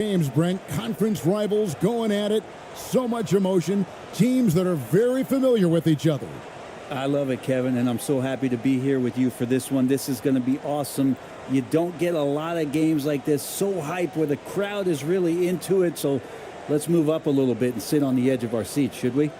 Games, Brent, conference rivals going at it, so much emotion, teams that are very familiar with each other. I love it, Kevin, and I'm so happy to be here with you for this one. This is going to be awesome. You don't get a lot of games like this, so hyped, where the crowd is really into it. So let's move up a little bit and sit on the edge of our seats, should we?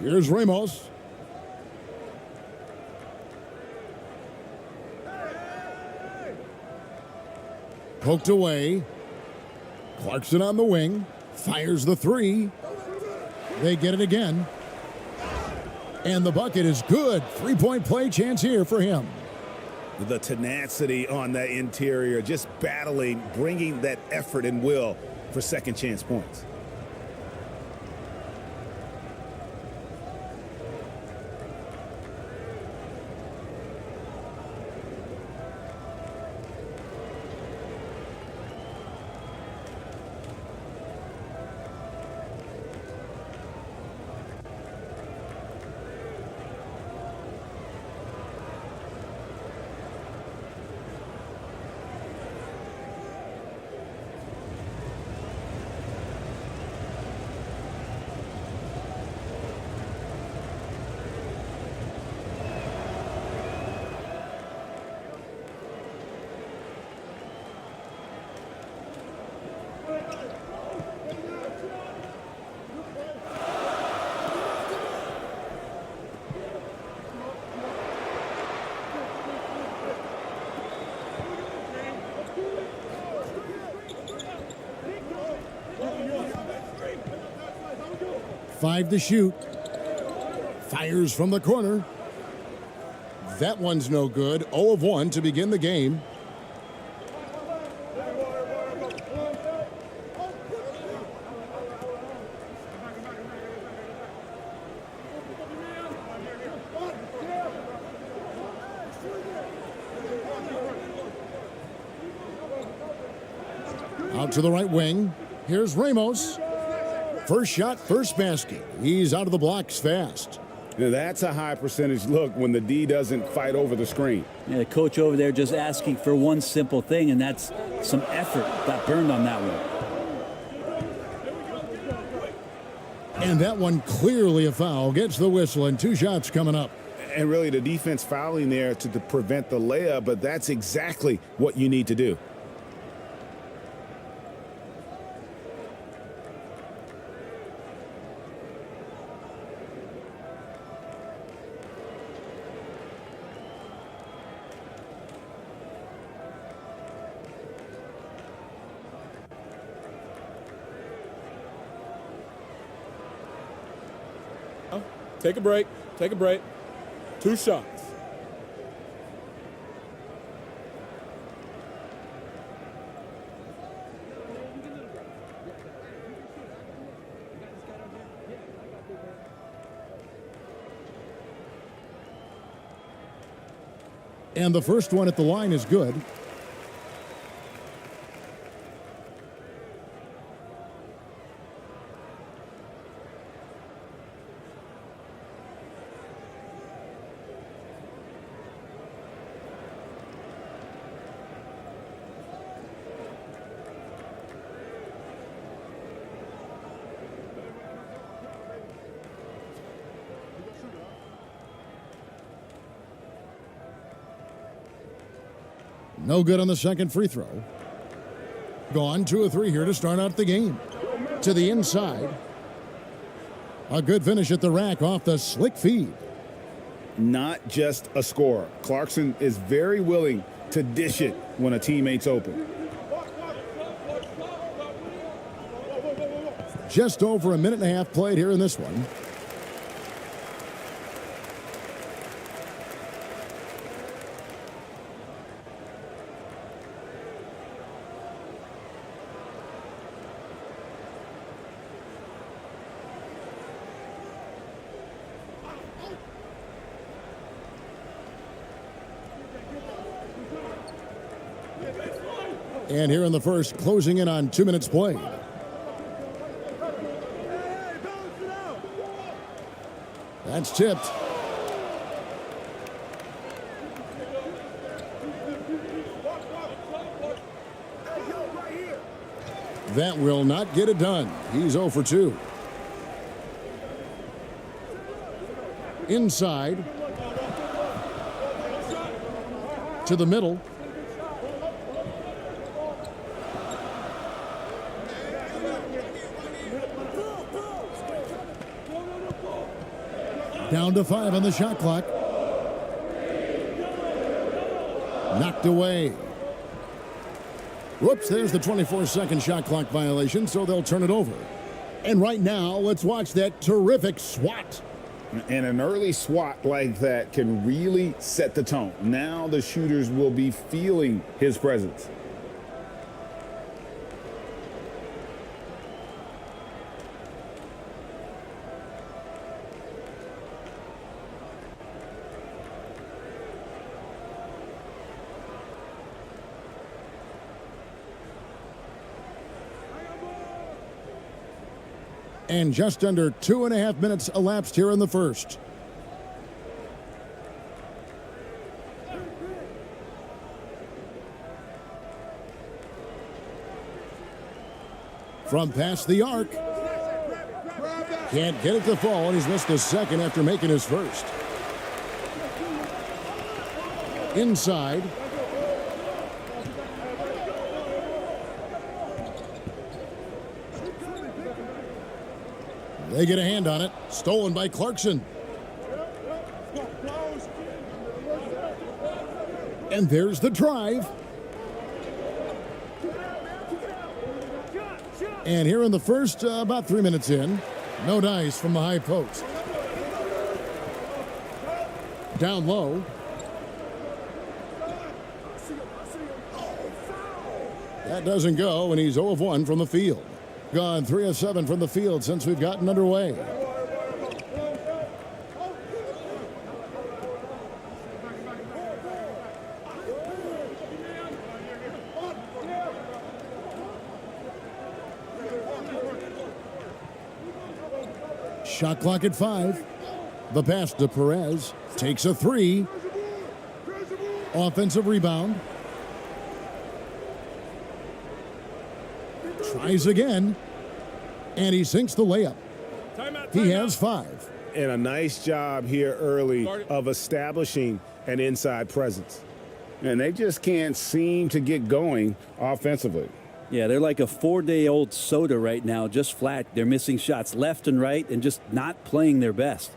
Here's Ramos. Poked away. Clarkson on the wing. Fires the three. They get it again. And the bucket is good. Three-point play chance here for him. The tenacity on that interior, just battling, bringing that effort and will for second chance points. Five to shoot. Fires from the corner. That one's no good. 0 of 1 to begin the game. Out to the right wing. Here's Ramos. First shot, first basket. He's out of the blocks fast. Now that's a high percentage look when the D doesn't fight over the screen. Yeah, the coach over there just asking for one simple thing, and that's some effort. Got burned on that one. And that one clearly a foul. Gets the whistle, and 2 shots coming up. And really the defense fouling there to prevent the layup, but that's exactly what you need to do. Take a break. Take a break. 2 shots. And the first one at the line is good. No good on the second free throw. Gone 2 of 3 here to start out the game. To the inside. A good finish at the rack off the slick feed. Not just a scorer. Clarkson is very willing to dish it when a teammate's open. Just over a minute and a half played here in this one. And here in the first, closing in on 2 minutes played. That's tipped. That will not get it done. He's 0 for 2. Inside. To the middle. Down to 5 on the shot clock. Knocked away. Whoops, there's the 24-second shot clock violation, so they'll turn it over. And right now, let's watch that terrific swat. And an early swat like that can really set the tone. Now the shooters will be feeling his presence. And just under 2.5 minutes elapsed here in the first. From past the arc. Can't get it to fall, and he's missed the second after making his first. Inside. They get a hand on it. Stolen by Clarkson. And there's the drive. And here in the first, about 3 minutes in, no dice from the high post. Down low. That doesn't go, and he's 0 of 1 from the field. Gone 3 of 7 from the field since we've gotten underway. Shot clock at 5. The pass to Perez. Takes a 3. Offensive rebound. Tries again. And he sinks the layup. He has 5. And a nice job here early of establishing an inside presence. And they just can't seem to get going offensively. Yeah, they're like a 4-day-old soda right now, just flat. They're missing shots left and right and just not playing their best.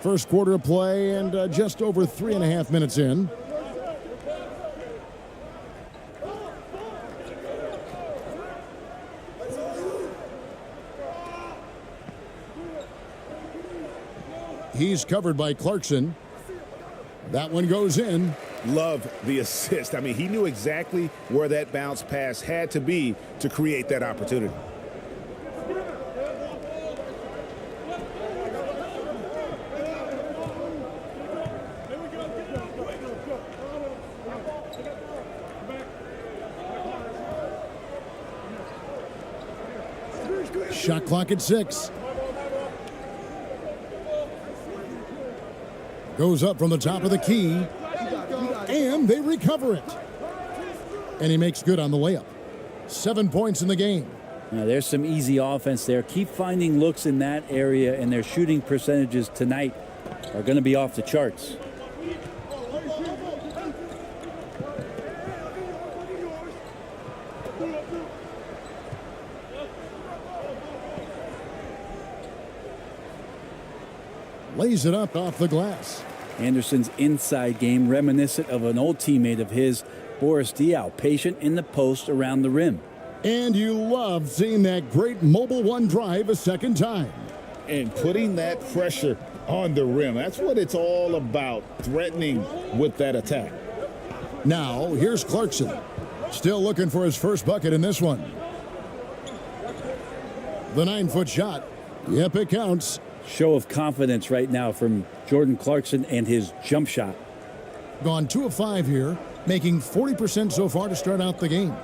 First quarter of play and just over 3.5 minutes in. He's covered by Clarkson. That one goes in. Love the assist. I mean, he knew exactly where that bounce pass had to be to create that opportunity. Shot clock at 6. Goes up from the top of the key. And they recover it. And he makes good on the layup. 7 points in the game. Now, there's some easy offense there. Keep finding looks in that area, and their shooting percentages tonight are going to be off the charts. Lays it up off the glass. Anderson's inside game reminiscent of an old teammate of his, Boris Diaw, patient in the post around the rim. And you love seeing that great mobile one drive a second time. And putting that pressure on the rim. That's what it's all about, threatening with that attack. Now, here's Clarkson. Still looking for his first bucket in this one. The 9-foot shot. Yep, it counts. Show of confidence right now from Jordan Clarkson and his jump shot. Gone 2 of 5 here, making 40% so far to start out the game.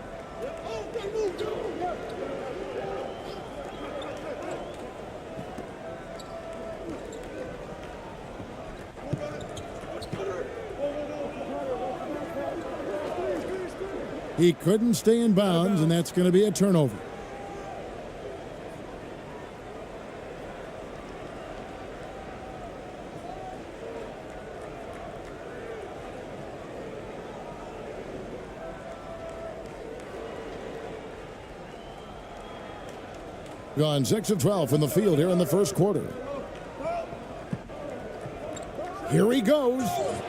He couldn't stay in bounds, and that's going to be a turnover. Gone 6 of 12 from the field here in the first quarter. Here he goes,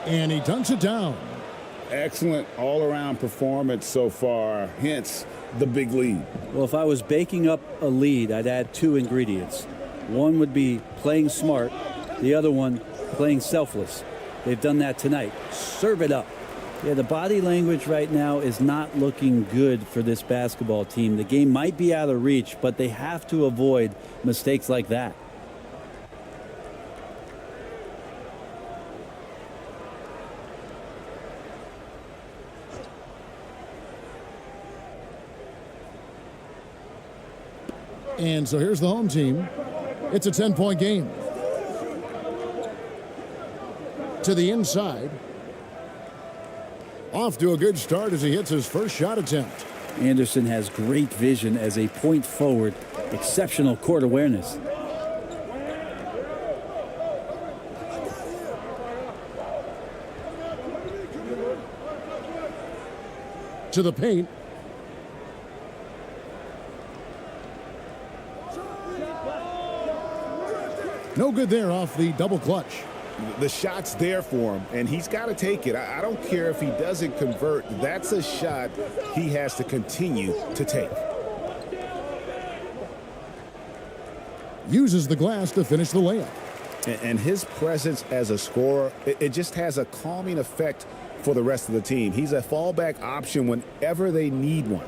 and he dunks it down. Excellent all-around performance so far, hence the big lead. Well, if I was baking up a lead, I'd add 2 ingredients. One would be playing smart, the other one playing selfless. They've done that tonight. Serve it up. Yeah, the body language right now is not looking good for this basketball team. The game might be out of reach, but they have to avoid mistakes like that. And so here's the home team. It's a 10-point game. To the inside. Off to a good start as he hits his first shot attempt. Anderson has great vision as a point forward, exceptional court awareness. To the paint. No good there off the double clutch. The shot's there for him, and he's got to take it. I don't care if he doesn't convert. That's a shot he has to continue to take. Uses the glass to finish the layup. And his presence as a scorer, it just has a calming effect for the rest of the team. He's a fallback option whenever they need one.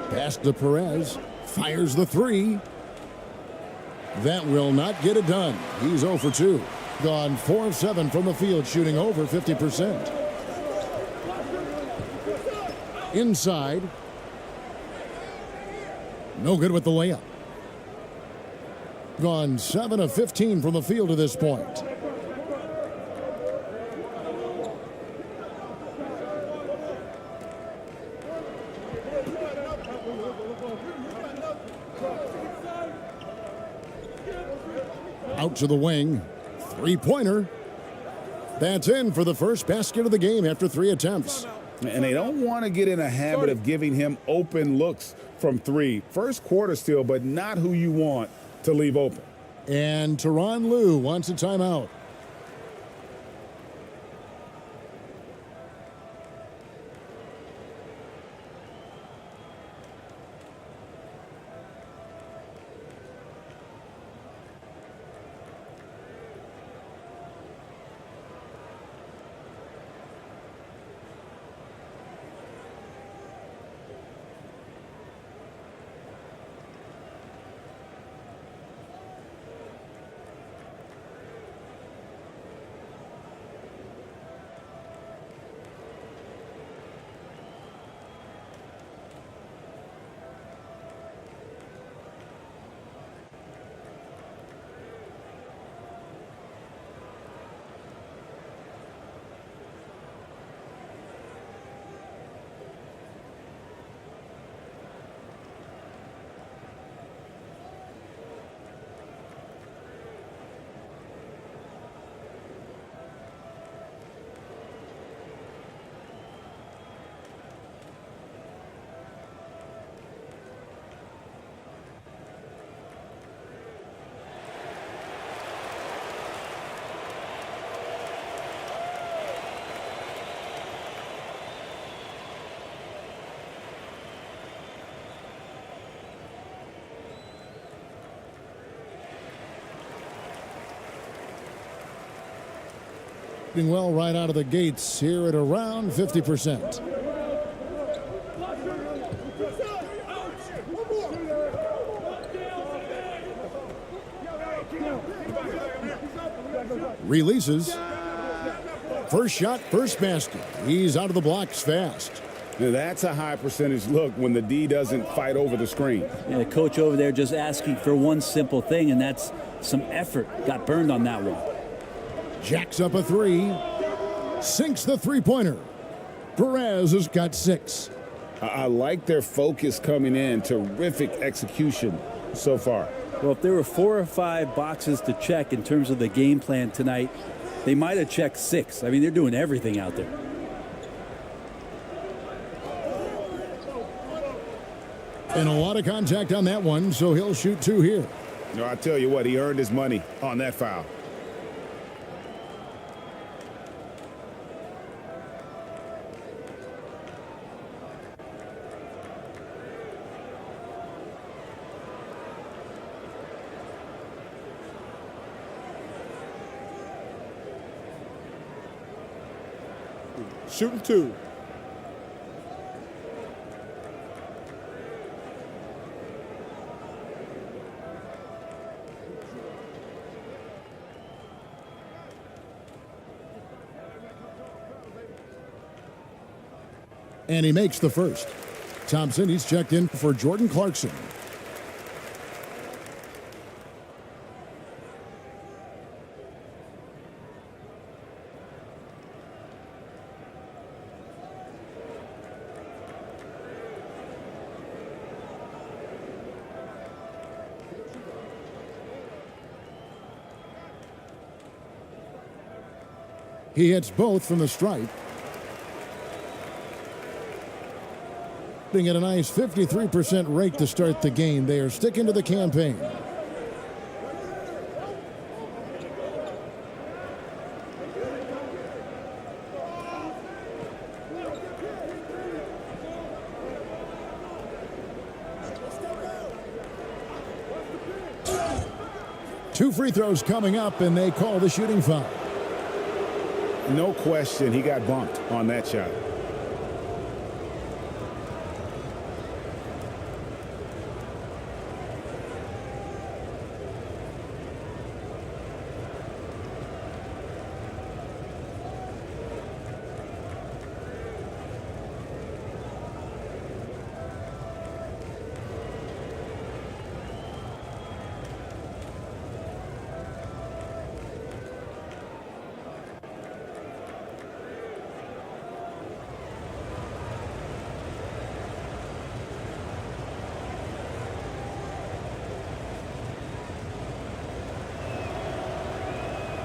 Pass to Perez. Fires the 3. That will not get it done. He's 0 for 2. Gone 4 of 7 from the field, shooting over 50%. Inside. No good with the layup. Gone 7 of 15 from the field to this point. Out to the wing. 3-pointer. That's in for the first basket of the game after 3 attempts. And they don't want to get in a habit of giving him open looks from 3. First quarter still, but not who you want to leave open. And Tyronn Lue wants a timeout. shooting well right out of the gates here at around 50%. Releases. First shot, first basket. He's out of the blocks fast. Now that's a high percentage look when the D doesn't fight over the screen. Yeah, the coach over there just asking for one simple thing, and that's some effort. Got burned on that one. Jacks up a three. Sinks the three-pointer. Perez has got 6. I like their focus coming in. Terrific execution so far. Well, if there were 4 or 5 boxes to check in terms of the game plan tonight, they might have checked 6. I mean, they're doing everything out there. And a lot of contact on that one, so he'll shoot 2 here. No, I tell you what, he earned his money on that foul. Shooting 2. And he makes the first. Thompson, he's checked in for Jordan Clarkson. He hits both from the stripe. At a nice 53% rate to start the game. They are sticking to the campaign. Two free throws coming up, and they call the shooting foul. No question, he got bumped on that shot.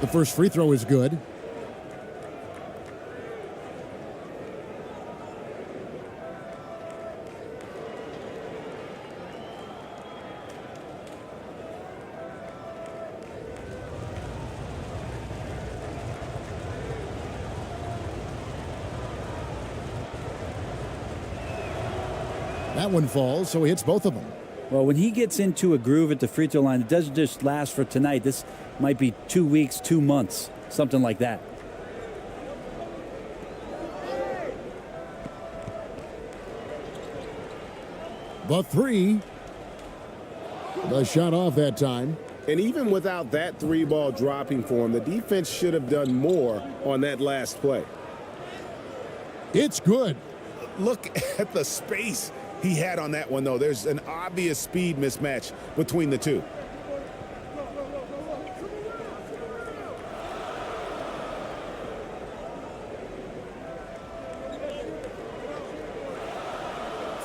The first free throw is good. That one falls, so he hits both of them. Well, when he gets into a groove at the free throw line, it doesn't just last for tonight. This might be 2 weeks, 2 months, something like that. The three. The shot off that time. And even without that 3-ball dropping for him, the defense should have done more on that last play. It's good. Look at the space he had on that one, though. There's an obvious speed mismatch between the two.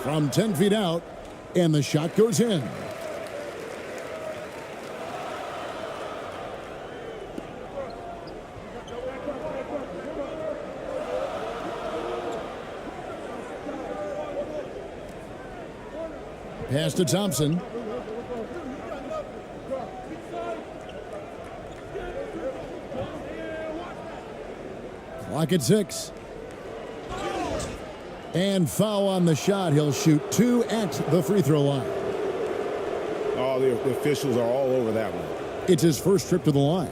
From 10 feet out, and the shot goes in. Pass to Thompson. Clock at 6. And foul on the shot. He'll shoot 2 at the free throw line. Oh, the officials are all over that one. It's his first trip to the line.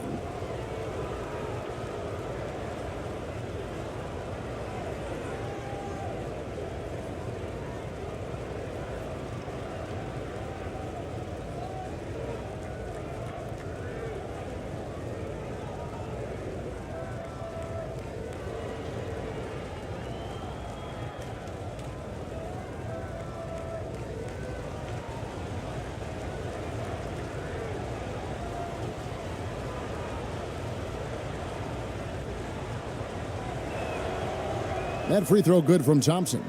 That free throw good from Thompson.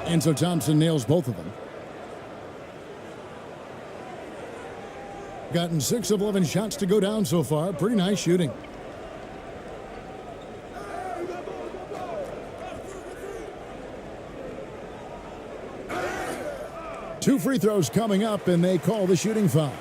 And so Thompson nails both of them. Gotten 6 of 11 shots to go down so far. Pretty nice shooting. Two free throws coming up, and they call the shooting foul.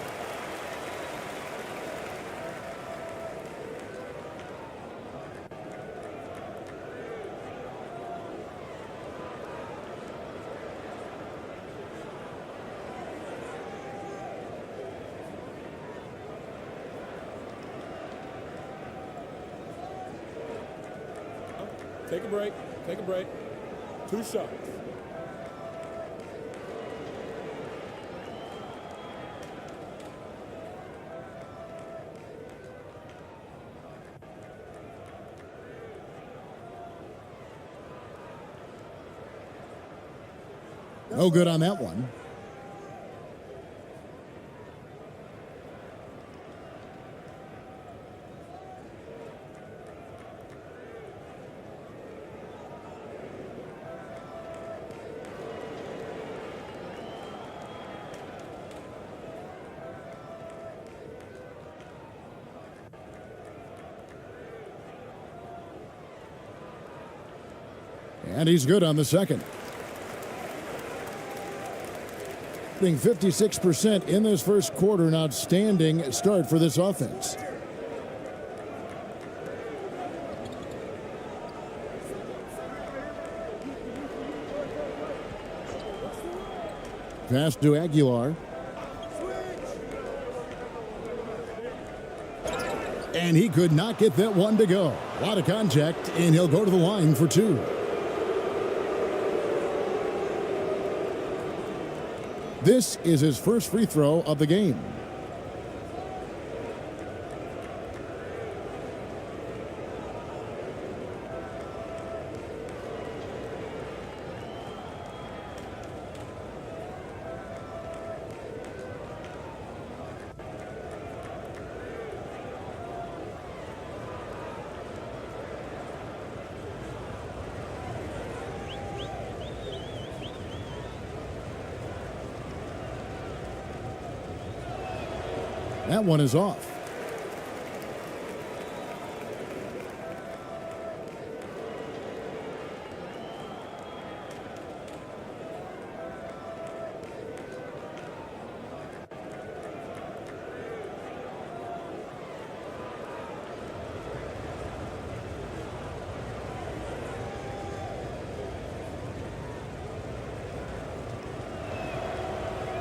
Take a break. Take a break. 2 shots. No good on that one. And he's good on the second. Shooting 56% in this first quarter, an outstanding start for this offense. Pass to Aguilar. And he could not get that one to go. A lot of contact, and he'll go to the line for 2. This is his first free throw of the game. That one is off.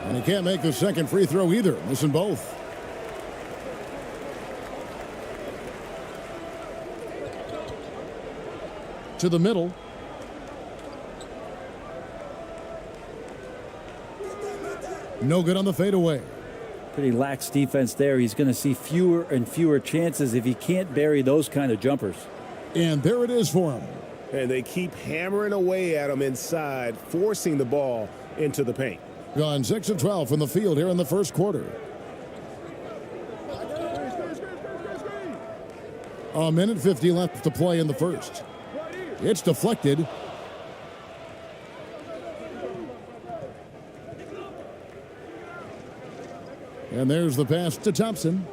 And he can't make the second free throw either, missing both. To the middle. No good on the fadeaway. Pretty lax defense there. He's going to see fewer and fewer chances if he can't bury those kind of jumpers. And there it is for him. And they keep hammering away at him inside, forcing the ball into the paint. Gone 6 of 12 from the field here in the first quarter. A minute 50 left to play in the first. It's deflected. And there's the pass to Thompson.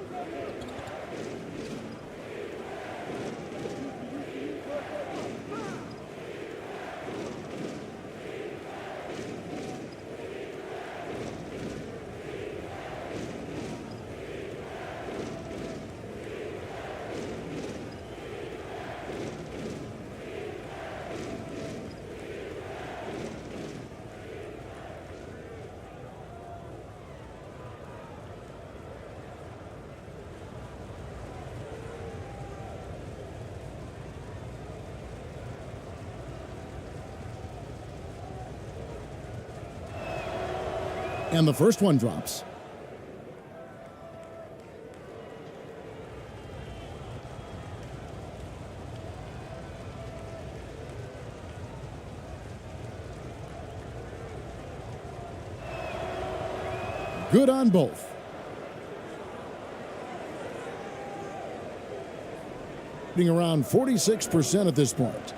And the first one drops. Good on both. Being around 46% at this point.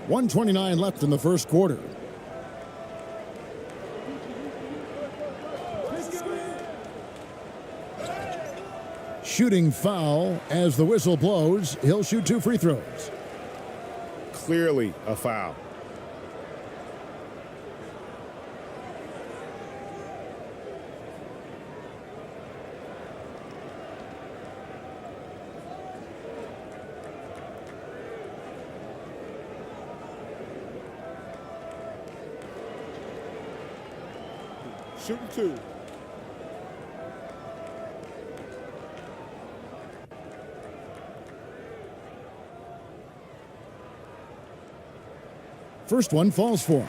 1:29 left in the first quarter. Shooting foul as the whistle blows. He'll shoot 2 free throws. Clearly a foul. Shooting 2. First one falls for him.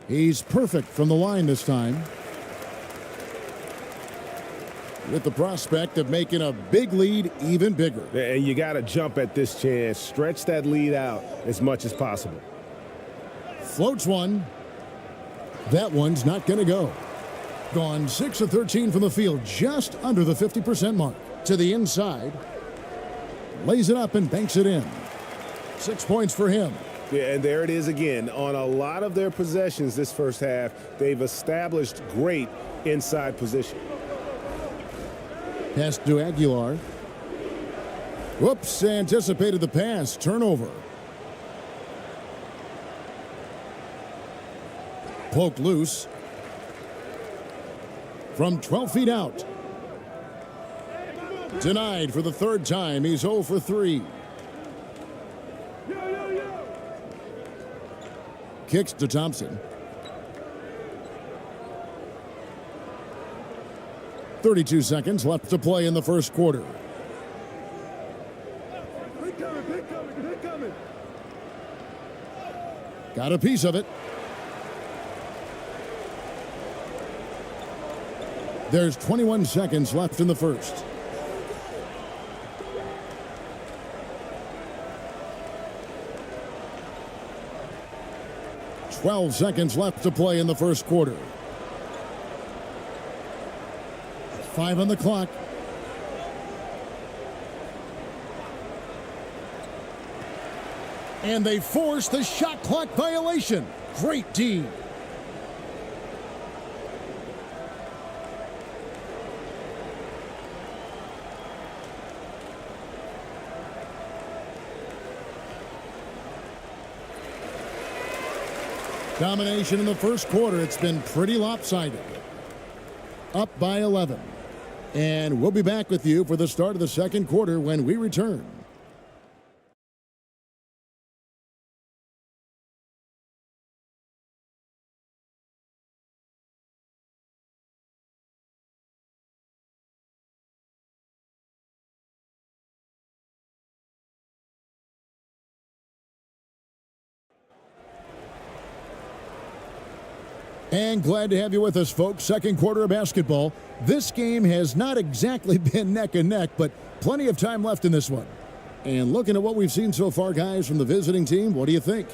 He's perfect from the line this time, with the prospect of making a big lead even bigger. And you got to jump at this chance. Stretch that lead out as much as possible. Floats one. That one's not going to go. Gone 6 of 13 from the field, just under the 50% mark. To the inside. Lays it up and banks it in. 6 points for him. Yeah, and there it is again. On a lot of their possessions this first half, they've established great inside position. Pass to Aguilar. Whoops, anticipated the pass. Turnover. Poked loose. From 12 feet out. Denied for the third time. He's 0 for 3. Kicks to Thompson. 32 seconds left to play in the first quarter. Got a piece of it. There's 21 seconds left in the first. Twelve seconds left to play in the first quarter. 5 on the clock. And they force the shot clock violation. Great D. Domination in the first quarter. It's been pretty lopsided. Up by 11. And we'll be back with you for the start of the second quarter when we return. And glad to have you with us, folks. Second quarter of basketball. This game has not exactly been neck and neck, but plenty of time left in this one. And looking at what we've seen so far, guys, from the visiting team, what do you think?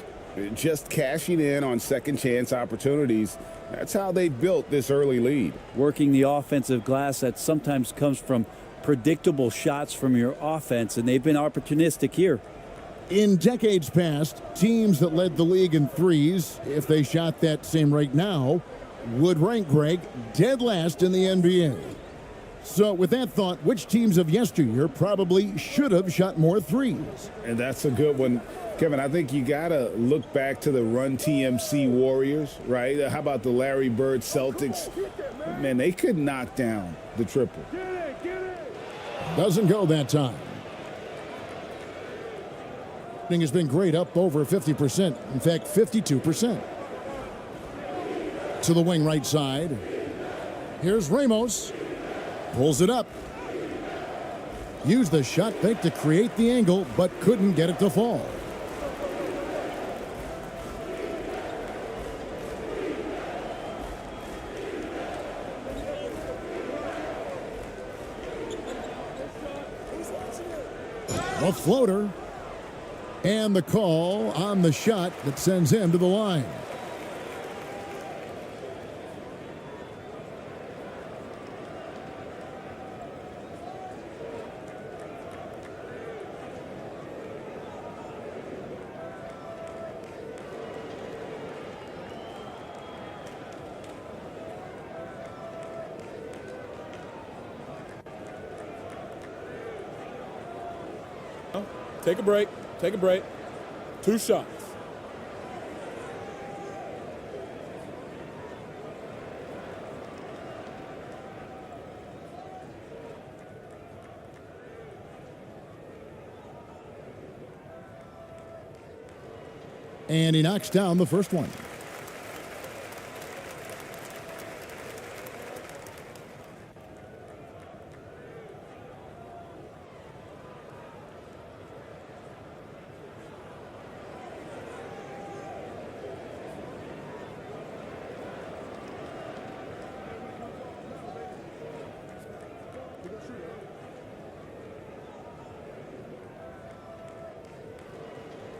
Just cashing in on second chance opportunities. That's how they built this early lead. Working the offensive glass that sometimes comes from predictable shots from your offense, and they've been opportunistic here. In decades past, teams that led the league in threes, if they shot that same rate now, would rank, Greg, dead last in the NBA. So with that thought, which teams of yesteryear probably should have shot more threes? And that's a good one. Kevin, I think you got to look back to the Run TMC Warriors, right? How about the Larry Bird Celtics? Man, they could knock down the triple. Doesn't go that time. Has been great, up over 50%. In fact, 52%. To the wing right side. Here's Ramos. Pulls it up. Used the shot fake to create the angle, but couldn't get it to fall. A floater. And the call on the shot that sends him to the line. Take a break. Take a break. 2 shots. And he knocks down the first one.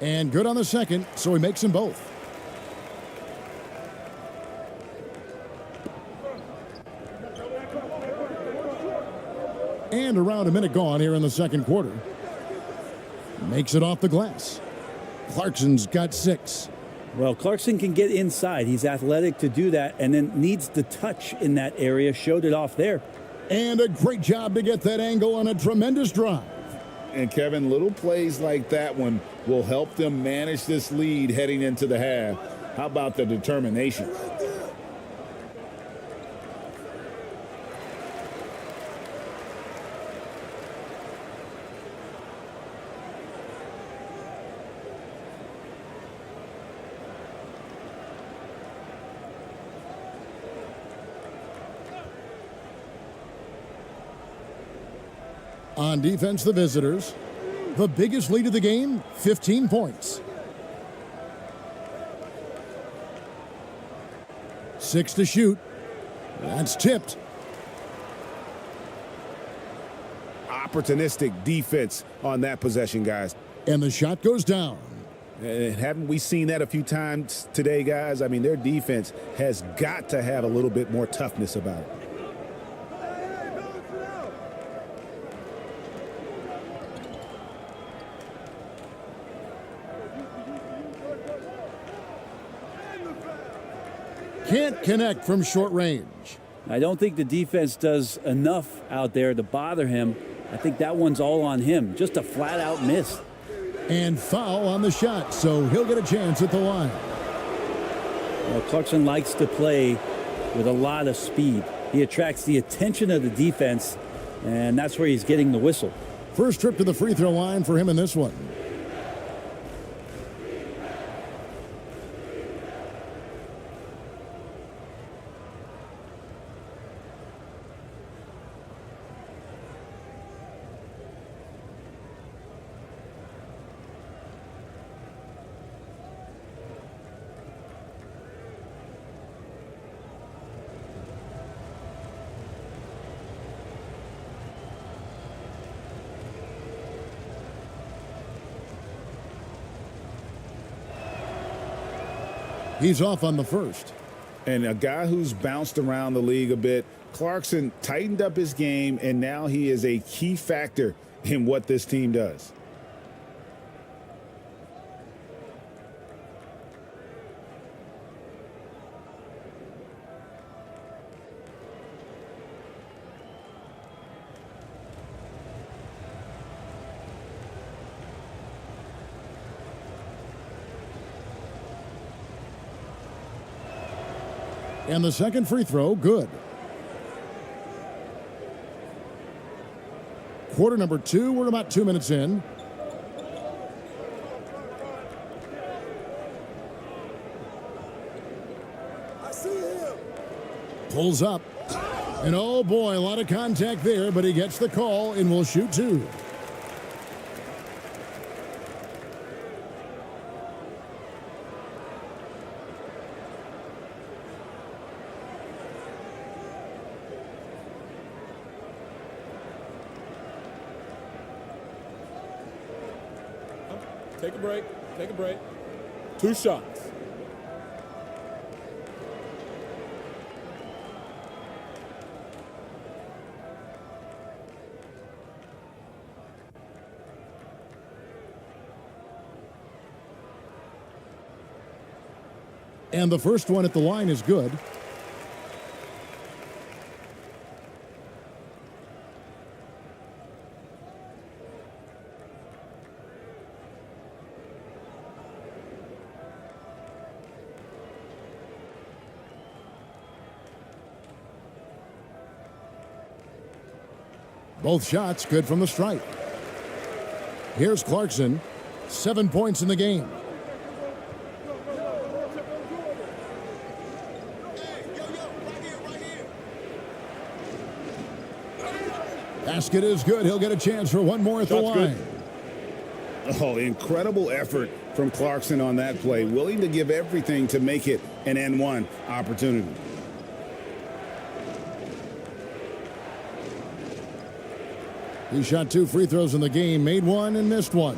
And good on the second, so he makes them both. And around a minute gone here in the second quarter. Makes it off the glass. Clarkson's got 6. Well, Clarkson can get inside. He's athletic to do that, and then needs the touch in that area. Showed it off there. And a great job to get that angle on a tremendous drive. And Kevin, little plays like that one will help them manage this lead heading into the half. How about the determination? On defense, the visitors. The biggest lead of the game, 15 points. 6 to shoot. That's tipped. Opportunistic defense on that possession, guys. And the shot goes down. And haven't we seen that a few times today, guys? I mean, their defense has got to have a little bit more toughness about it. Can't connect from short range. I don't think the defense does enough out there to bother him. I think that one's all on him. Just a flat-out miss. And foul on the shot, so he'll get a chance at the line. Well, Clarkson likes to play with a lot of speed. He attracts the attention of the defense, and that's where he's getting the whistle. First trip to the free throw line for him in this one. He's off on the first. And a guy who's bounced around the league a bit, Clarkson tightened up his game, and now he is a key factor in what this team does. And the second free throw, good. Quarter number 2, we're about 2 minutes in. Pulls up. And oh boy, a lot of contact there, but he gets the call and will shoot 2. Take a break. Take a break. 2 shots. And the first one at the line is good. Both shots good from the stripe. Here's Clarkson, 7 points in the game. Basket is good. He'll get a chance for one more at the line. Oh, incredible effort from Clarkson on that play. Willing to give everything to make it an N1 opportunity. He shot 2 free throws in the game, made 1 and missed 1.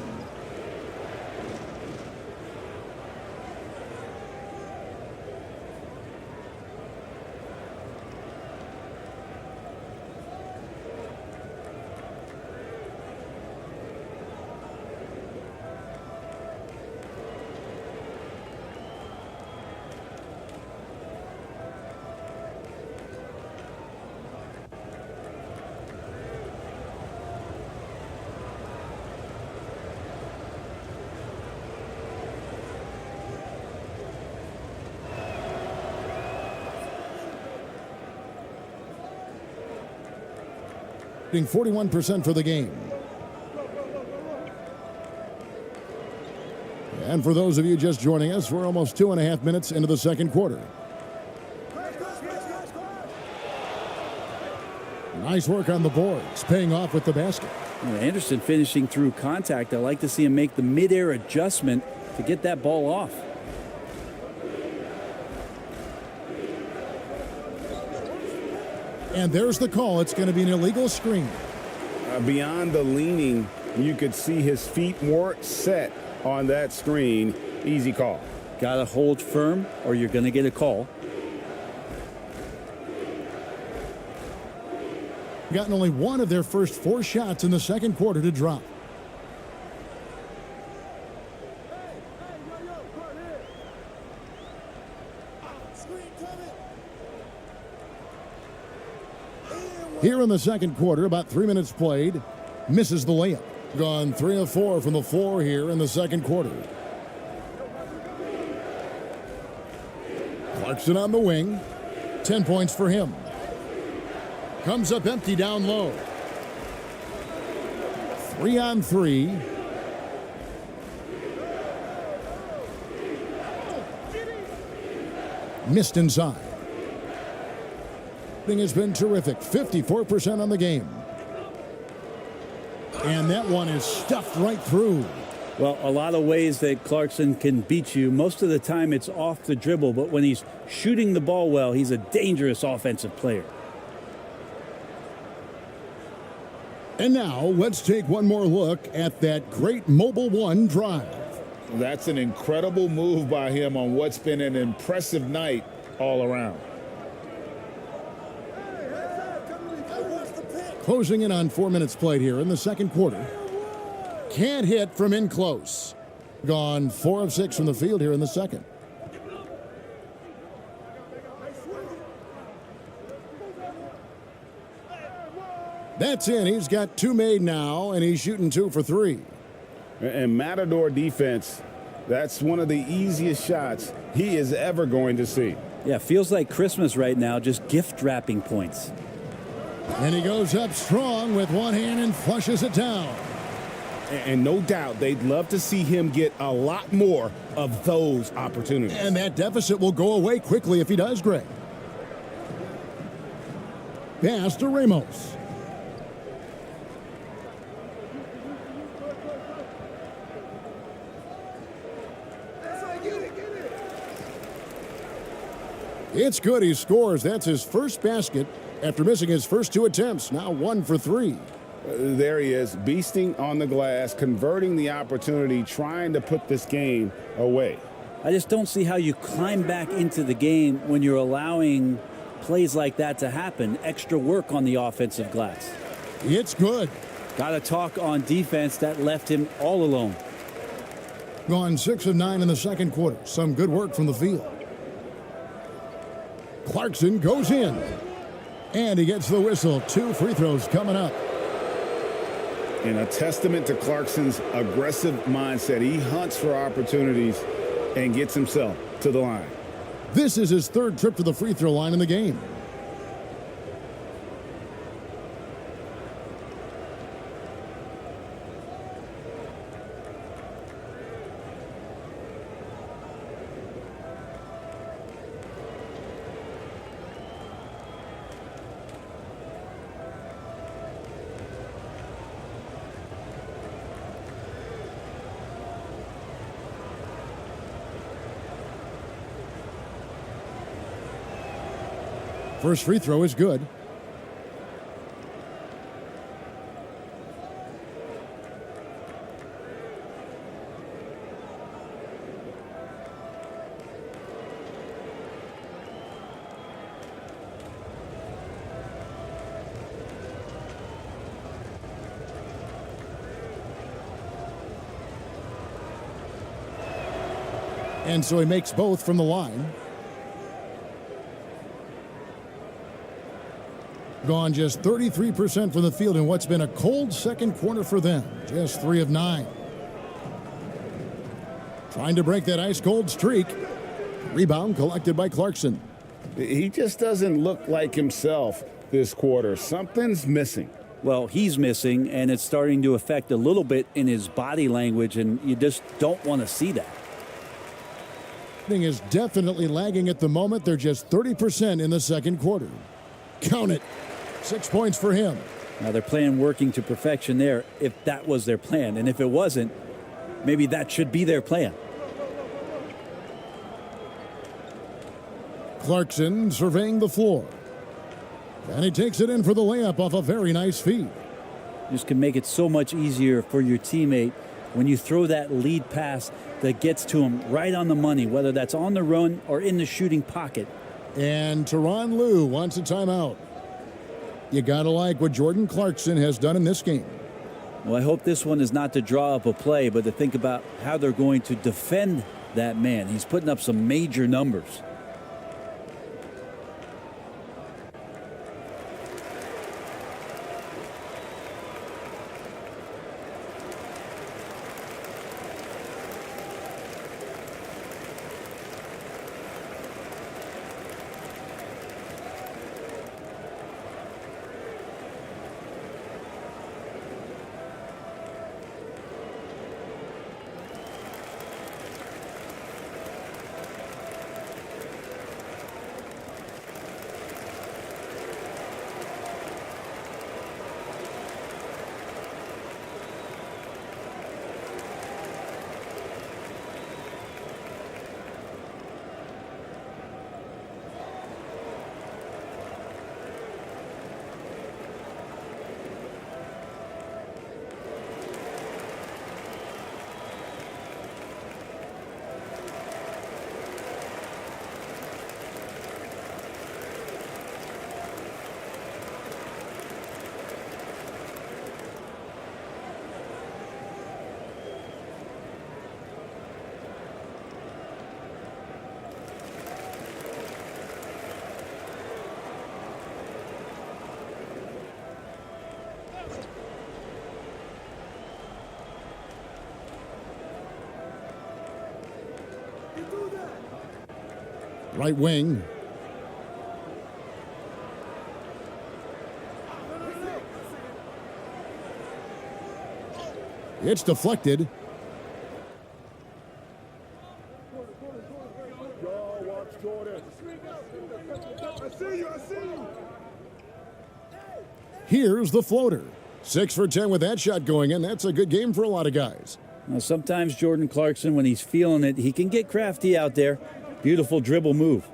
Shooting 41% for the game. And for those of you just joining us, we're almost 2.5 minutes into the second quarter. Nice work on the boards, paying off with the basket. Well, Anderson finishing through contact. I like to see him make the mid-air adjustment to get that ball off. And there's the call. It's going to be an illegal screen. Beyond the leaning, you could see his feet weren't set on that screen. Easy call. Got to hold firm or you're going to get a call. Gotten only 1 of their first 4 shots in the second quarter to drop. Here in the second quarter, about 3 minutes played, misses the layup. Gone 3 of 4 from the floor here in the second quarter. Clarkson on the wing, 10 points for him. Comes up empty down low. 3 on 3. Missed inside. Has been terrific. 54% on the game. And that one is stuffed right through. Well, a lot of ways that Clarkson can beat you. Most of the time it's off the dribble, but when he's shooting the ball well, he's a dangerous offensive player. And now let's take one more look at that great Mobile One drive. That's an incredible move by him on what's been an impressive night all around. Closing in on 4 minutes played here in the second quarter. Can't hit from in close. Gone 4 of 6 from the field here in the second. That's in. He's got 2 made now, and he's shooting 2 for 3. And Matador defense, that's one of the easiest shots he is ever going to see. Yeah, feels like Christmas right now, just gift wrapping points. And he goes up strong with one hand and flushes it down. And no doubt they'd love to see him get a lot more of those opportunities. And that deficit will go away quickly if he does, Greg. pass to Ramos. It's good. He scores. That's his first basket after missing his first 2 attempts. Now 1 for 3. There he is, beasting on the glass, converting the opportunity, trying to put this game away. I just don't see how you climb back into the game when you're allowing plays like that to happen. Extra work on the offensive glass. It's good. Got to talk on defense that left him all alone. Gone 6 of 9 in the second quarter. Some good work from the field. Clarkson goes in. And he gets the whistle. 2 free throws coming up. And a testament to Clarkson's aggressive mindset. He hunts for opportunities and gets himself to the line. This is his 3rd trip to the free throw line in the game. First free throw is good. And so he makes both from the line. Gone just 33% from the field in what's been a cold second quarter for them. Just 3 of 9. Trying to break that ice-cold streak. Rebound collected by Clarkson. He just doesn't look like himself this quarter. Something's missing. Well, he's missing, and it's starting to affect a little bit in his body language, and you just don't want to see that. Thing is definitely lagging at the moment. They're just 30% in the second quarter. Count it. 6 points for him. Now they're playing working to perfection there, if that was their plan. And if it wasn't, maybe that should be their plan. Clarkson surveying the floor. And he takes it in for the layup off a very nice feed. Just can make it so much easier for your teammate when you throw that lead pass that gets to him right on the money, whether that's on the run or in the shooting pocket. And Tyronn Lue wants a timeout. You gotta like what Jordan Clarkson has done in this game. Well, I hope this one is not to draw up a play, but to think about how they're going to defend that man. He's putting up some major numbers. Right wing. It's deflected. Here's the floater. 6 for 10 with that shot going in. That's a good game for a lot of guys. Now, sometimes Jordan Clarkson, when he's feeling it, he can get crafty out there. Beautiful dribble move.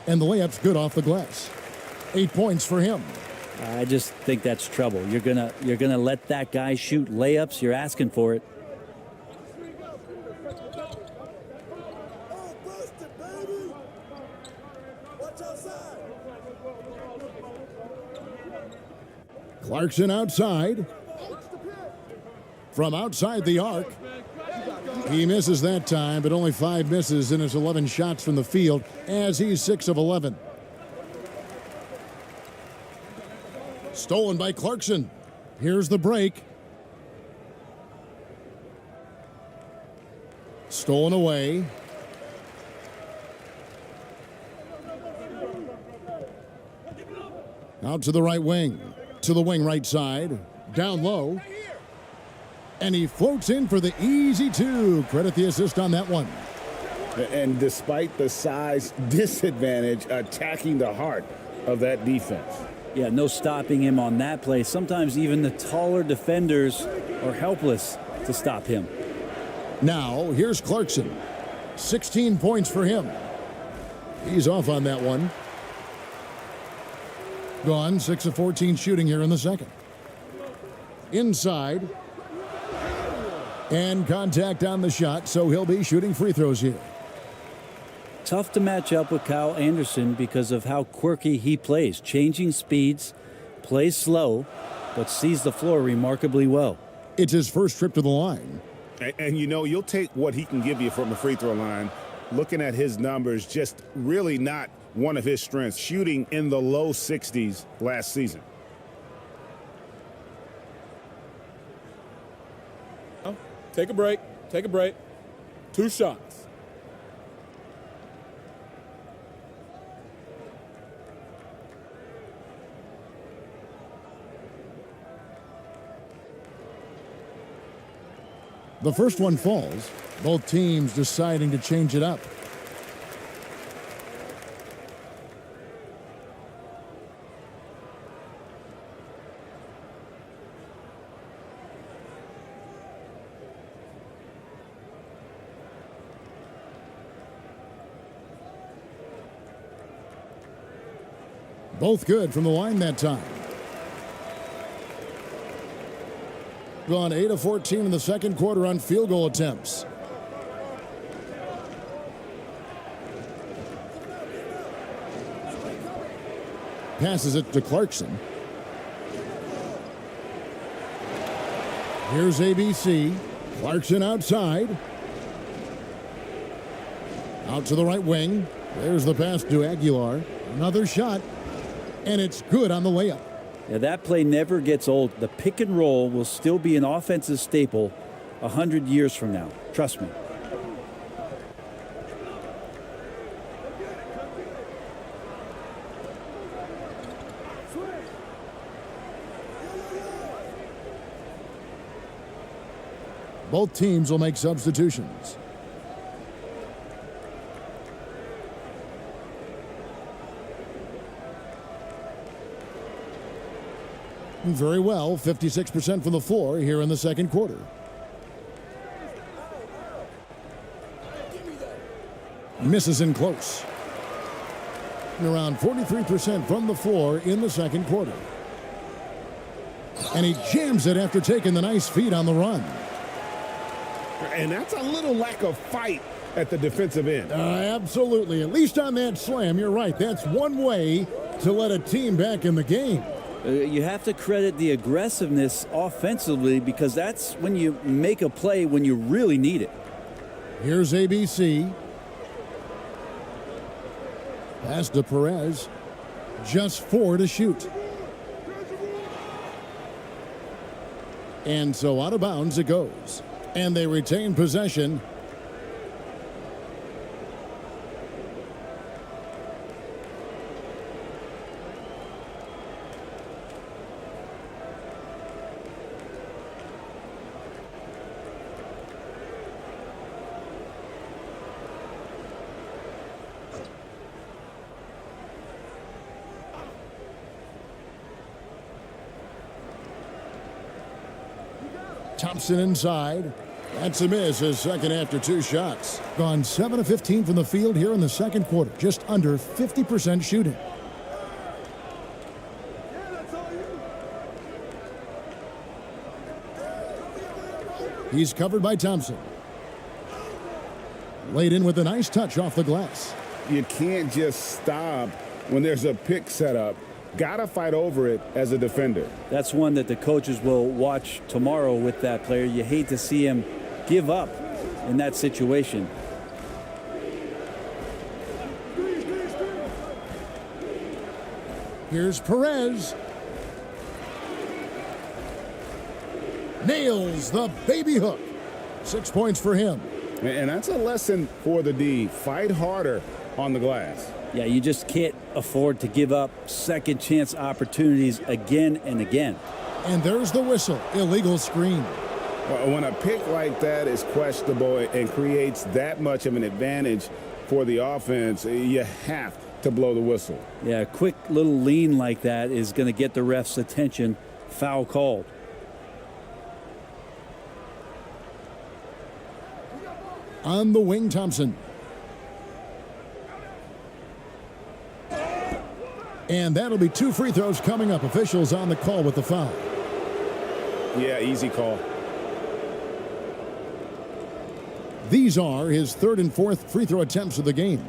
And the layup's good off the glass. 8 points for him. I just think that's trouble. You're gonna let that guy shoot layups. You're asking for it. Clarkson outside. From outside the arc. He misses that time, but only 5 misses in his 11 shots from the field as he's 6 of 11. Stolen by Clarkson. Here's the break. Stolen away. Out to the right wing. To the wing right side. Down low. And he floats in for the easy 2. Credit the assist on that one. And despite the size disadvantage, attacking the heart of that defense. Yeah, no stopping him on that play. Sometimes even the taller defenders are helpless to stop him. Now, here's Clarkson. 16 points for him. He's off on that one. Gone, 6 of 14 shooting here in the second. Inside. And contact on the shot, so he'll be shooting free throws here. Tough to match up with Kyle Anderson because of how quirky he plays. Changing speeds, plays slow, but sees the floor remarkably well. It's his first trip to the line. And you know, you'll take what he can give you from the free throw line. Looking at his numbers, just really not one of his strengths. Shooting in the low 60s last season. Take a break. Take a break. 2 shots. The first one falls. Both teams deciding to change it up. Both good from the line that time. Gone 8 of 14 in the second quarter on field goal attempts. Passes it to Clarkson. Here's ABC. Clarkson outside. Out to the right wing. There's the pass to Aguilar. Another shot. And it's good on the layup. Yeah, that play never gets old. The pick and roll will still be an offensive staple 100 years from now. Trust me. Both teams will make substitutions. Very well, 56% from the floor here in the second quarter. Misses in close. And around 43% from the floor in the second quarter. And he jams it after taking the nice feed on the run. And that's a little lack of fight at the defensive end. Absolutely. At least on that slam, you're right. That's one way to let a team back in the game. You have to credit the aggressiveness offensively because that's when you make a play when you really need it. Here's ABC. Pass to Perez. Just 4 to shoot. And so out of bounds it goes. And they retain possession. Thompson inside. That's a miss, his second after 2 shots. Gone 7 of 15 from the field here in the second quarter. Just under 50% shooting. He's covered by Thompson. Laid in with a nice touch off the glass. You can't just stop when there's a pick set up. Gotta fight over it as a defender. That's one that the coaches will watch tomorrow with that player. You hate to see him give up in that situation. Here's Perez. Nails the baby hook. 6 points for him. And that's a lesson for the D. Fight harder on the glass. Yeah, you just can't afford to give up second chance opportunities again and again. And there's the whistle. Illegal screen. When a pick like that is questionable and creates that much of an advantage for the offense, you have to blow the whistle. Yeah, a quick little lean like that is going to get the ref's attention. Foul called. On the wing, Thompson. And that'll be 2 free throws coming up. Officials on the call with the foul. Yeah, easy call. These are his 3rd and 4th free throw attempts of the game.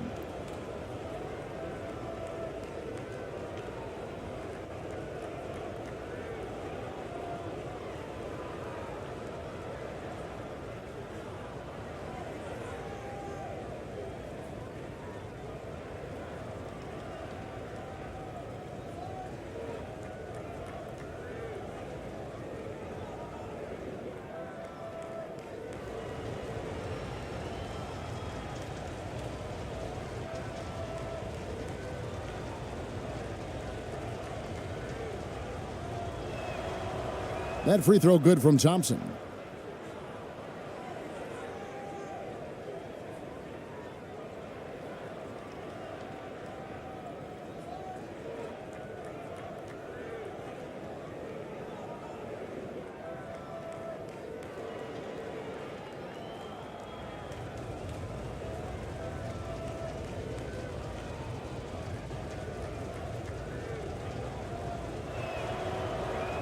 That free throw good from Thompson.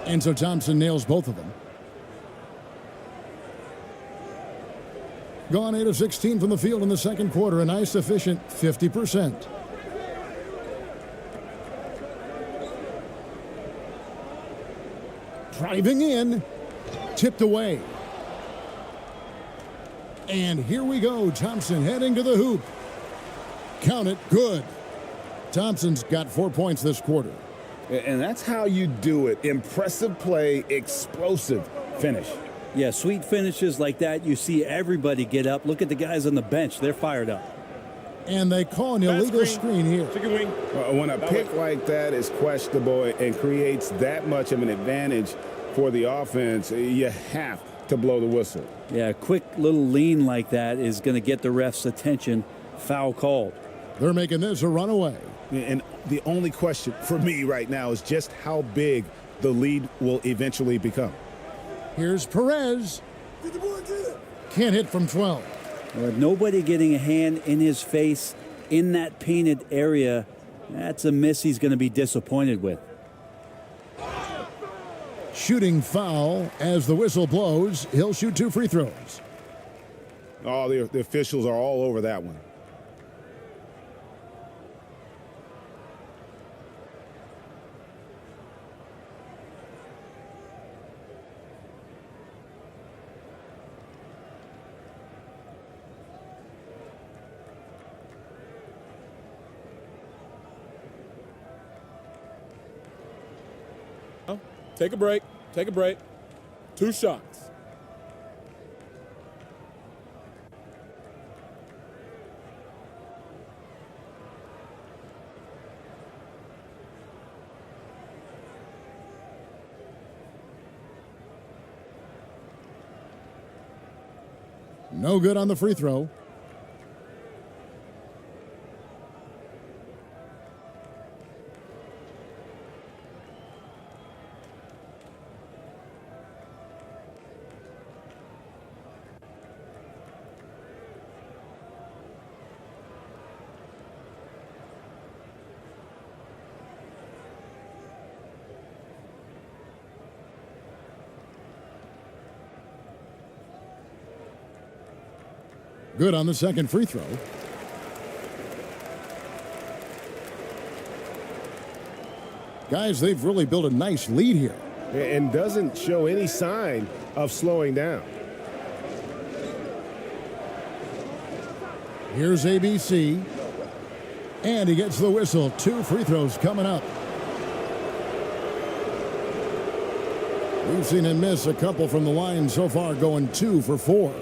And so Thompson nails both of them. Gone 8 of 16 from the field in the second quarter. A nice, efficient 50%. Driving in. Tipped away. And here we go. Thompson heading to the hoop. Count it. Good. Thompson's got 4 points this quarter. And that's how you do it. Impressive play, explosive finish. Yeah, sweet finishes like that, you see everybody get up. Look at the guys on the bench. They're fired up. And they call an illegal screen here. Chicken wing. When a pick like that is questionable and creates that much of an advantage for the offense, you have to blow the whistle. Yeah, a quick little lean like that is going to get the ref's attention. Foul called. They're making this a runaway. And the only question for me right now is just how big the lead will eventually become. Here's Perez. Can't hit from 12. With nobody getting a hand in his face in that painted area, that's a miss he's going to be disappointed with. Shooting foul as the whistle blows. He'll shoot 2 free throws. Oh, the officials are all over that one. Take a break. Take a break. 2 shots. No good on the free throw. Good on the second free throw. Guys, they've really built a nice lead here. And doesn't show any sign of slowing down. Here's ABC. And he gets the whistle. 2 free throws coming up. We've seen him miss a couple from the line so far, going 2 for 4.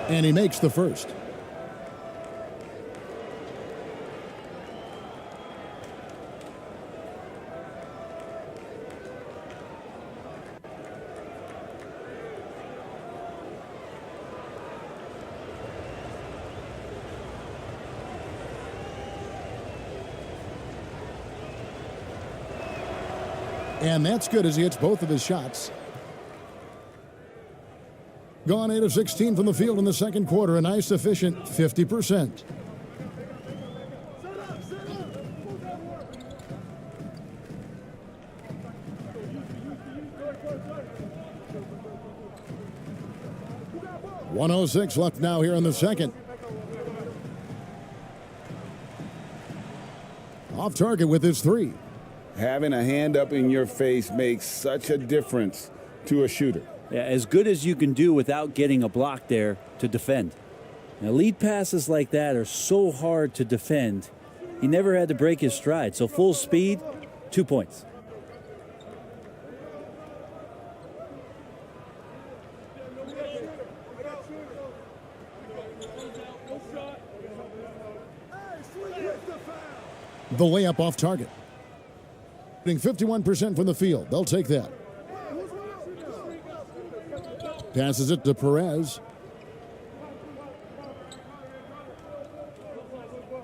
And he makes the first. And that's good as he hits both of his shots. Gone 8 of 16 from the field in the second quarter. A nice, efficient 50%. .106 left now here in the second. Off target with his 3. Having a hand up in your face makes such a difference to a shooter. Yeah, as good as you can do without getting a block there to defend. Now, lead passes like that are so hard to defend. He never had to break his stride. So full speed, 2 points. The layup off target. 51% from the field. They'll take that. Passes it to Perez.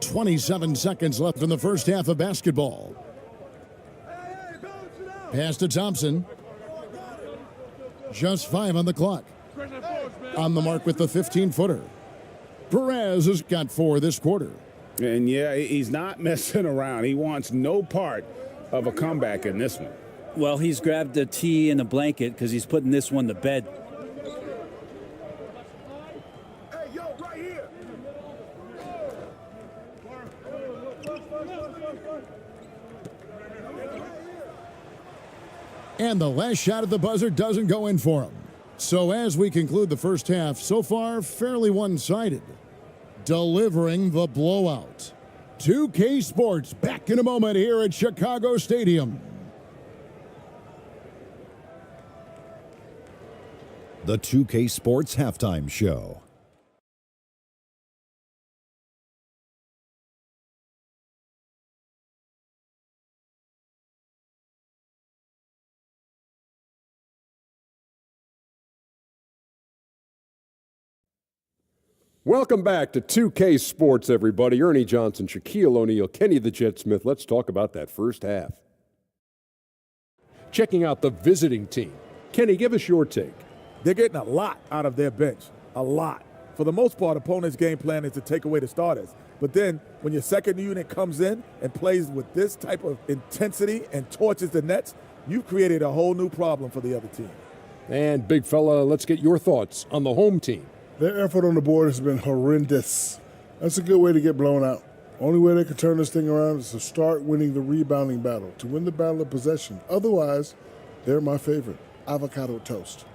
27 seconds left in the first half of basketball. Pass to Thompson. Just 5 on the clock. On the mark with the 15-footer. Perez has got 4 this quarter. And yeah, he's not messing around. He wants no part of a comeback in this one. Well, he's grabbed a tee and a blanket because he's putting this one to bed. And the last shot at the buzzer doesn't go in for him. So as we conclude the first half, so far fairly one-sided. Delivering the blowout. 2K Sports back in a moment here at Chicago Stadium. The 2K Sports Halftime Show. Welcome back to 2K Sports, everybody. Ernie Johnson, Shaquille O'Neal, Kenny the Jet Smith. Let's talk about that first half. Checking out the visiting team. Kenny, give us your take. They're getting a lot out of their bench. A lot. For the most part, opponents' game plan is to take away the starters. But then when your second unit comes in and plays with this type of intensity and torches the nets, you've created a whole new problem for the other team. And big fella, let's get your thoughts on the home team. Their effort on the board has been horrendous. That's a good way to get blown out. Only way they can turn this thing around is to start winning the rebounding battle, to win the battle of possession. Otherwise, they're my favorite. Avocado toast.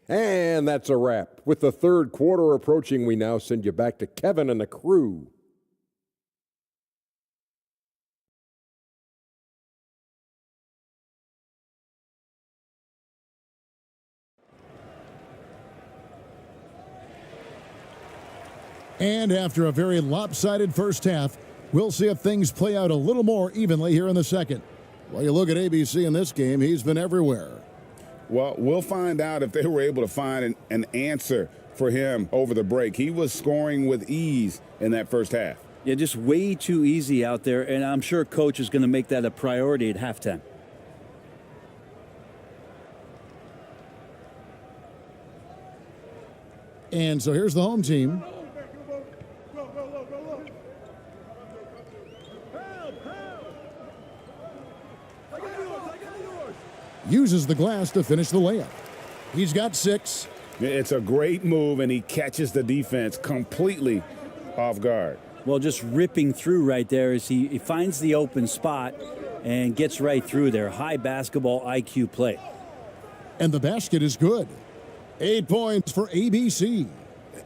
And that's a wrap. With the third quarter approaching, we now send you back to Kevin and the crew. And after a very lopsided first half, we'll see if things play out a little more evenly here in the second. Well, you look at ABC in this game, he's been everywhere. Well, we'll find out if they were able to find an answer for him over the break. He was scoring with ease in that first half. Yeah, just way too easy out there, and I'm sure coach is going to make that a priority at halftime. And so here's the home team. Uses the glass to finish the layup. He's got 6. It's a great move, and he catches the defense completely off guard. Well, just ripping through right there as he finds the open spot and gets right through there. High basketball IQ play. And the basket is good. 8 points for ABC.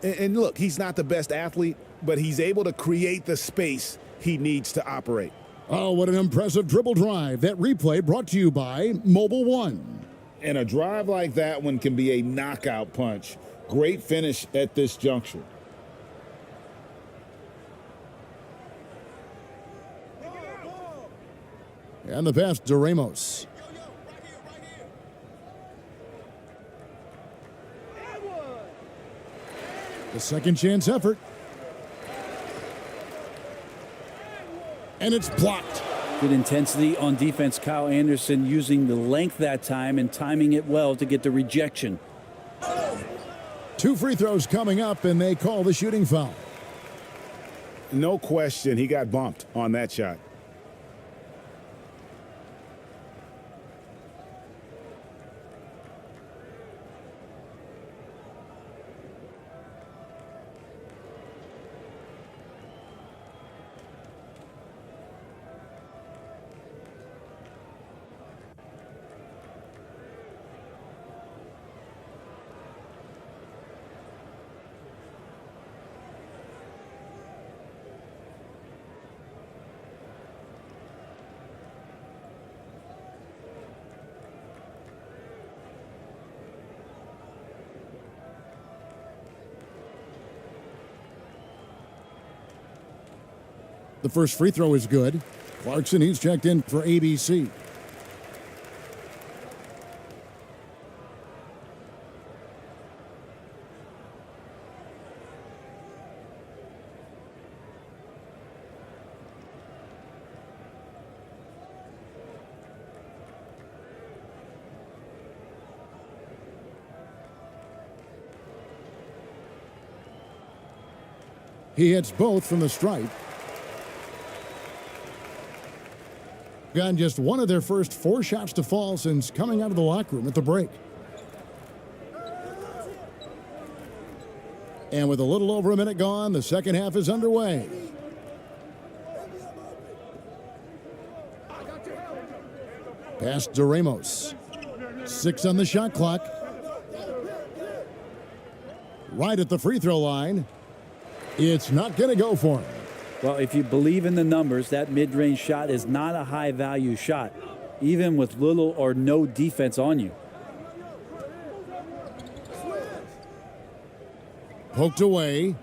And look, he's not the best athlete, but he's able to create the space he needs to operate. Oh, what an impressive dribble drive. That replay brought to you by Mobile One. And a drive like that one can be a knockout punch. Great finish at this juncture. And the pass to Ramos. The second chance effort. And it's blocked. Good intensity on defense. Kyle Anderson using the length that time and timing it well to get the rejection. 2 free throws coming up, and they call the shooting foul. No question, he got bumped on that shot. The first free throw is good. Clarkson, he's checked in for ABC. He hits both from the stripe. Gotten just one of their first 4 shots to fall since coming out of the locker room at the break. And with a little over a minute gone, the second half is underway. Pass to Ramos. 6 on the shot clock. Right at the free throw line. It's not going to go for him. Well, if you believe in the numbers, that mid-range shot is not a high-value shot, even with little or no defense on you. Poked away.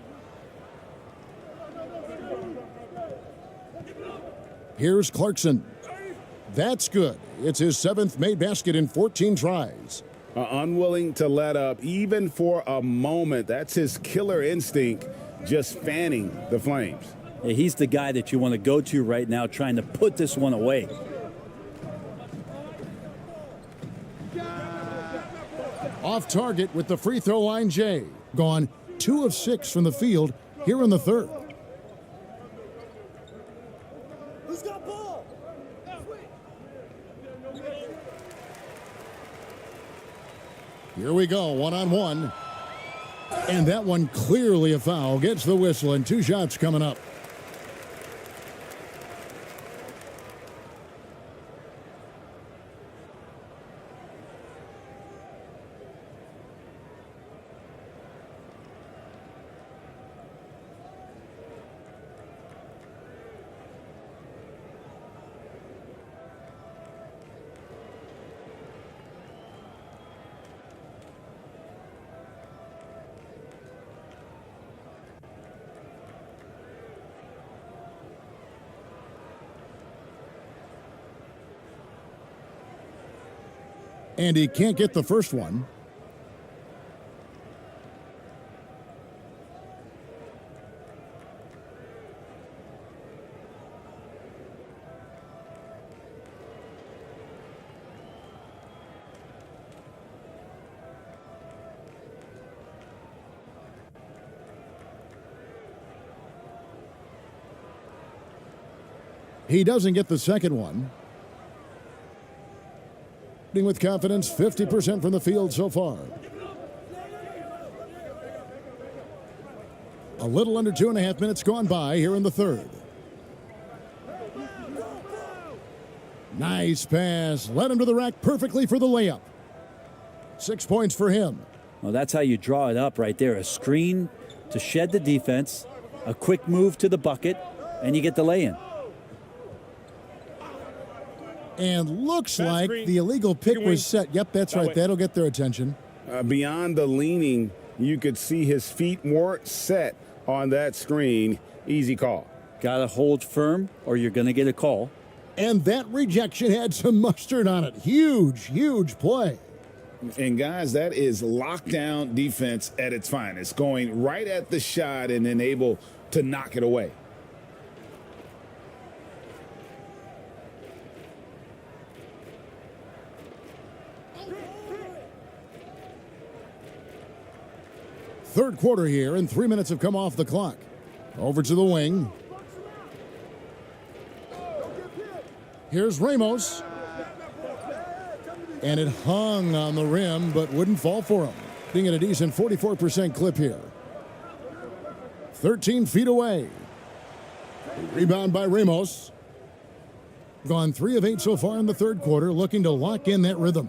Here's Clarkson. That's good. It's his 7th made basket in 14 tries. Unwilling to let up, even for a moment. That's his killer instinct, just fanning the flames. He's the guy that you want to go to right now, trying to put this one away. Off target with the free throw line, Jay. Gone 2 of 6 from the field here in the third. Who's got ball? Here we go, 1-on-1. And that one clearly a foul. Gets the whistle, and 2 shots coming up. And he can't get the first one. He doesn't get the second one. With confidence, 50% from the field so far. A little under 2.5 minutes gone by here in the third. Nice pass. Led him to the rack perfectly for the layup. 6 points for him. Well, that's how you draw it up right there. A screen to shed the defense, a quick move to the bucket, and you get the lay-in. And looks like the illegal pick was set. Yep, that's right. That'll get their attention. Beyond the leaning, you could see his feet more set on that screen. Easy call. Got to hold firm or you're going to get a call. And that rejection had some mustard on it. Huge, huge play. And guys, that is lockdown defense at its finest. Going right at the shot and then able to knock it away. Third quarter here, and 3 minutes have come off the clock. Over to the wing. Here's Ramos. And it hung on the rim, but wouldn't fall for him. Being at a decent 44% clip here. 13 feet away. Rebound by Ramos. Gone 3 of 8 so far in the third quarter, looking to lock in that rhythm.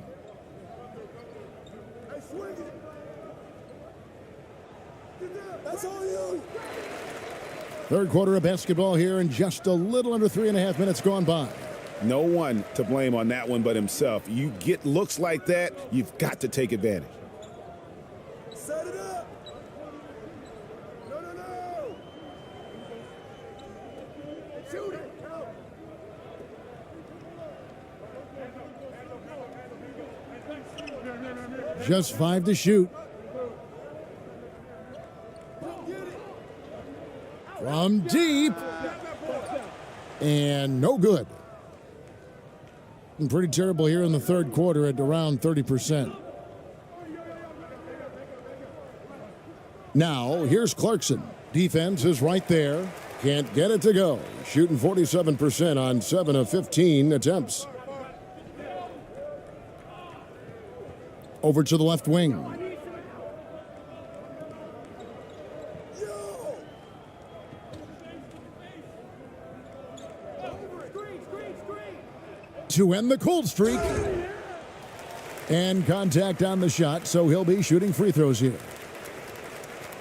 Third quarter of basketball here, and just a little under 3.5 minutes gone by. No one to blame on that one but himself. You get looks like that, you've got to take advantage. Set it up. No. Shoot it. Just 5 to shoot. From deep. And no good. And pretty terrible here in the third quarter at around 30%. Now, here's Clarkson. Defense is right there. Can't get it to go. Shooting 47% on 7 of 15 attempts. Over to the left wing. To end the cold streak. And contact on the shot, so he'll be shooting free throws here.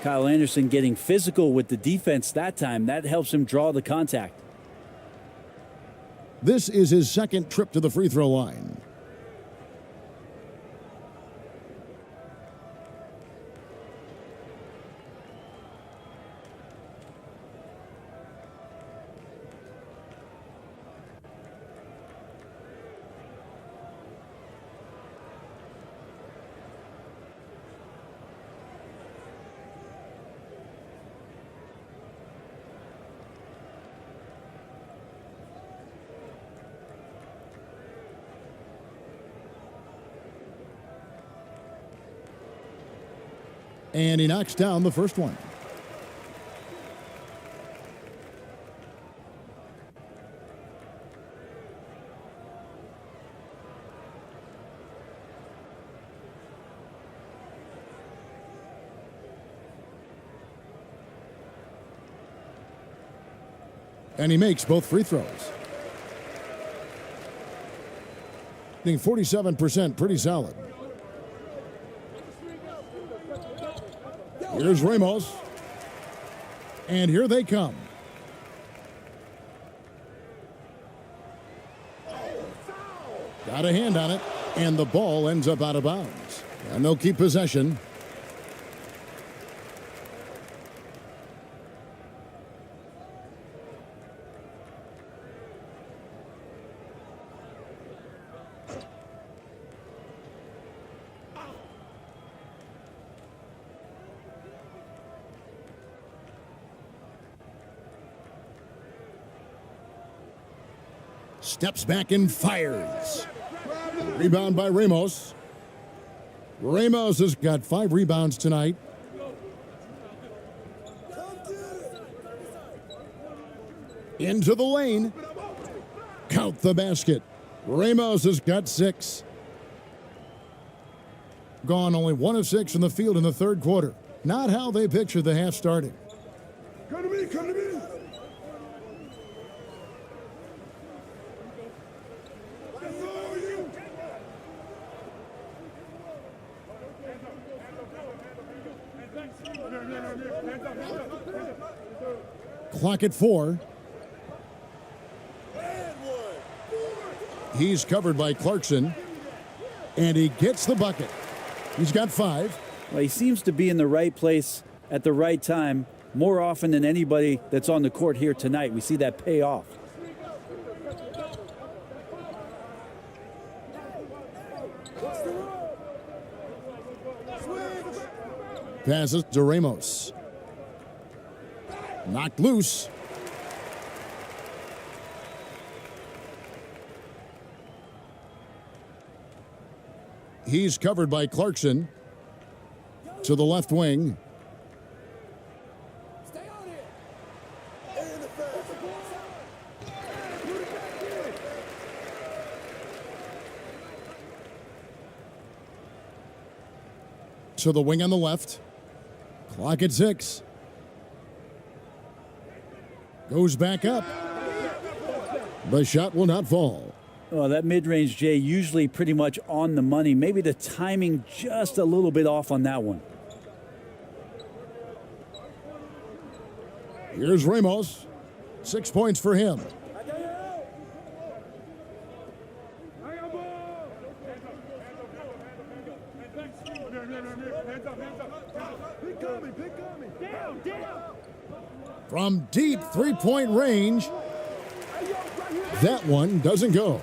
Kyle Anderson getting physical with the defense that time. That helps him draw the contact. This is his second trip to the free throw line. And he knocks down the first one. And he makes both free throws. Being 47%, pretty solid. Here's Ramos. And here they come. Got a hand on it, and the ball ends up out of bounds. And they'll keep possession. Steps back and fires. Rebound by Ramos. Ramos has got 5 rebounds tonight. Into the lane. Count the basket. Ramos has got 6. Gone only 1 of 6 from the field in the third quarter. Not how they pictured the half starting. Come to me, come to me. Clock at 4. He's covered by Clarkson, and he gets the bucket. He's got 5. Well, he seems to be in the right place at the right time more often than anybody that's on the court here tonight. We see that pay off. Passes to Ramos. Knocked loose. He's covered by Clarkson to the left wing. Stay on it. And the fast. To the wing on the left. Clock at 6. Goes back up. The shot will not fall. Well, that mid-range, Jay, usually pretty much on the money. Maybe the timing just a little bit off on that one. Here's Ramos. 6 points for him. From deep three-point range, that one doesn't go.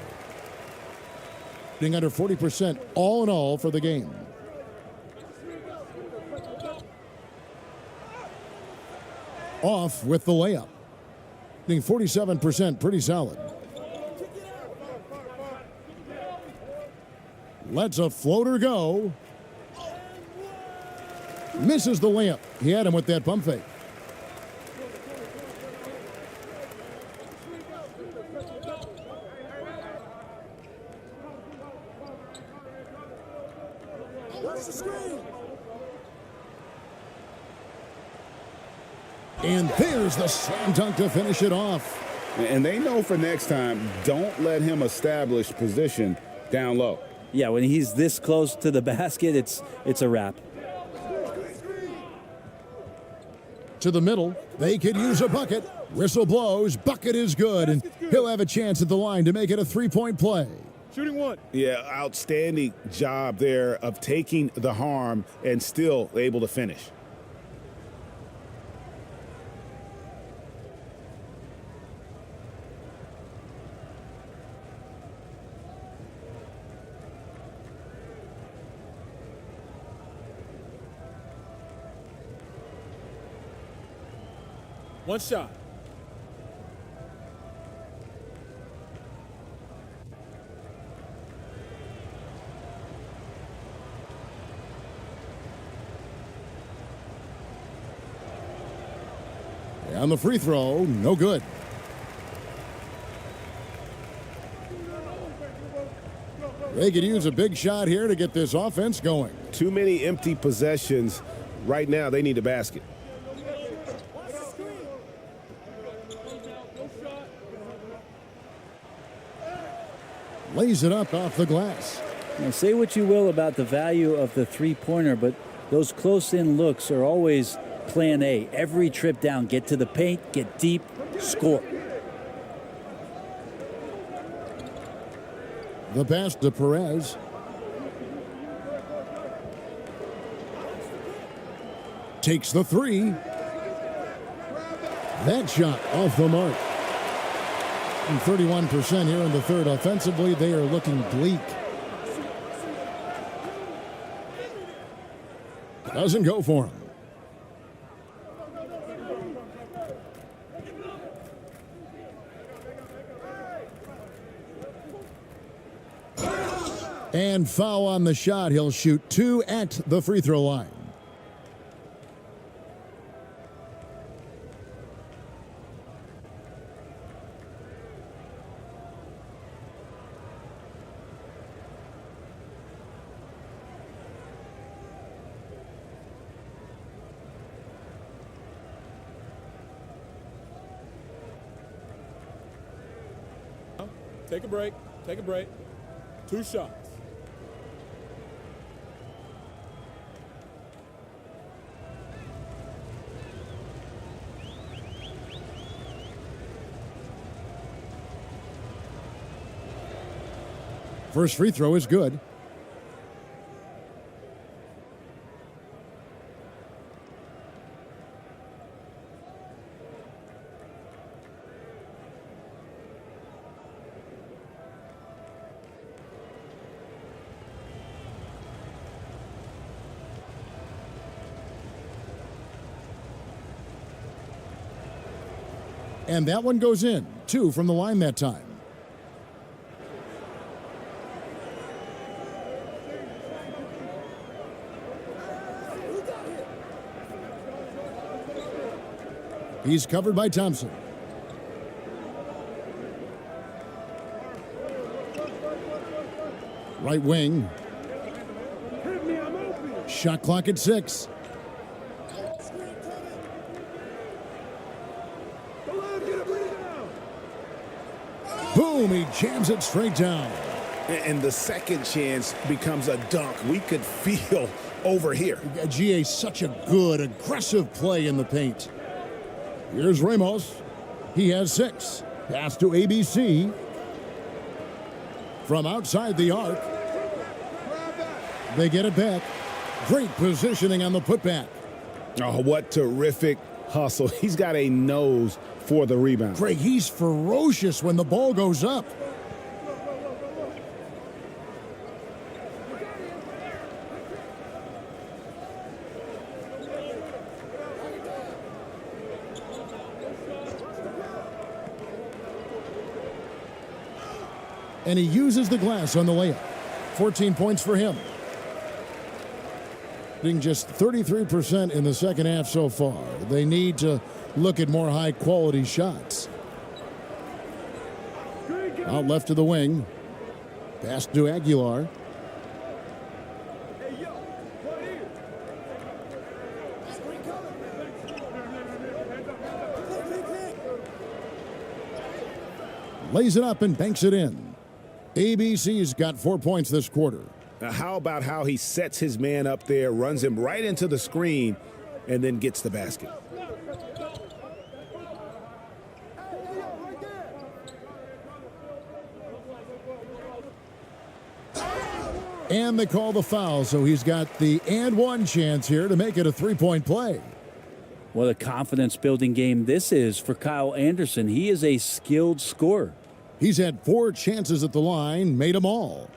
Being under 40% all in all for the game. Off with the layup. Being 47%, pretty solid. Lets a floater go. Misses the layup. He had him with that pump fake. And there's the slam dunk to finish it off. And they know for next time, don't let him establish position down low. Yeah, when he's this close to the basket, it's a wrap. To the middle, they could use a bucket. Whistle blows, bucket is good, and he'll have a chance at the line to make it a three-point play. Shooting 1. Yeah, outstanding job there of taking the harm and still able to finish. One shot. On the free throw, no good. They could use a big shot here to get this offense going. Too many empty possessions. Right now, they need a basket. Lays it up off the glass. Now, say what you will about the value of the three-pointer, but those close-in looks are always plan A. Every trip down, get to the paint, get deep, score. The pass to Perez. Takes the three. That shot off the mark. And 31% here in the third. Offensively, they are looking bleak. Doesn't go for him. And foul on the shot. He'll shoot 2 at the free throw line. Take a break. Take a break. 2 shots. First free throw is good. And that one goes in. 2 from the line that time. He's covered by Thompson. Right wing. Shot clock at 6. Boom, he jams it straight down. And the second chance becomes a dunk. We could feel over here. GA, such a good, aggressive play in the paint. Here's Ramos. He has 6. Pass to ABC. From outside the arc. They get it back. Great positioning on the putback. Oh, what terrific hustle. He's got a nose for the rebound. Greg, he's ferocious when the ball goes up. And he uses the glass on the layup. 14 points for him. Being just 33% in the second half so far. They need to look at more high-quality shots. Out left to the wing. Pass to Aguilar. Lays it up and banks it in. ABC's got 4 points this quarter. Now, how about how he sets his man up there, runs him right into the screen, and then gets the basket? And they call the foul, so he's got the and one chance here to make it a three-point play. What a confidence-building game this is for Kyle Anderson. He is a skilled scorer. He's had 4 chances at the line, made them all.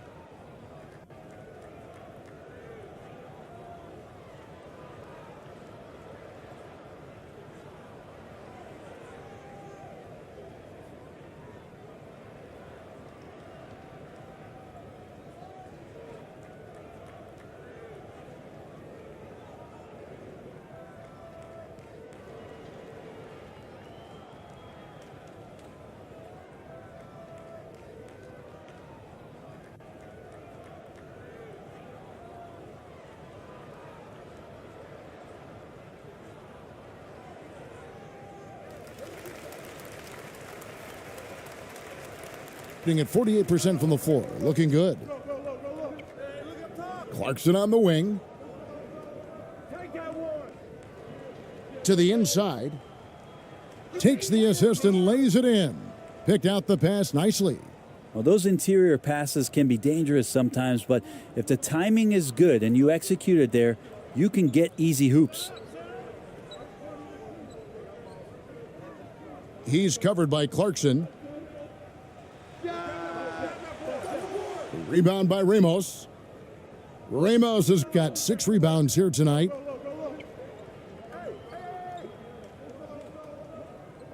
Being at 48% from the floor. Looking good. Clarkson on the wing. To the inside. Takes the assist and lays it in. Picked out the pass nicely. Well, those interior passes can be dangerous sometimes, but if the timing is good and you execute it there, you can get easy hoops. He's covered by Clarkson. Rebound by Ramos. Ramos has got 6 rebounds here tonight.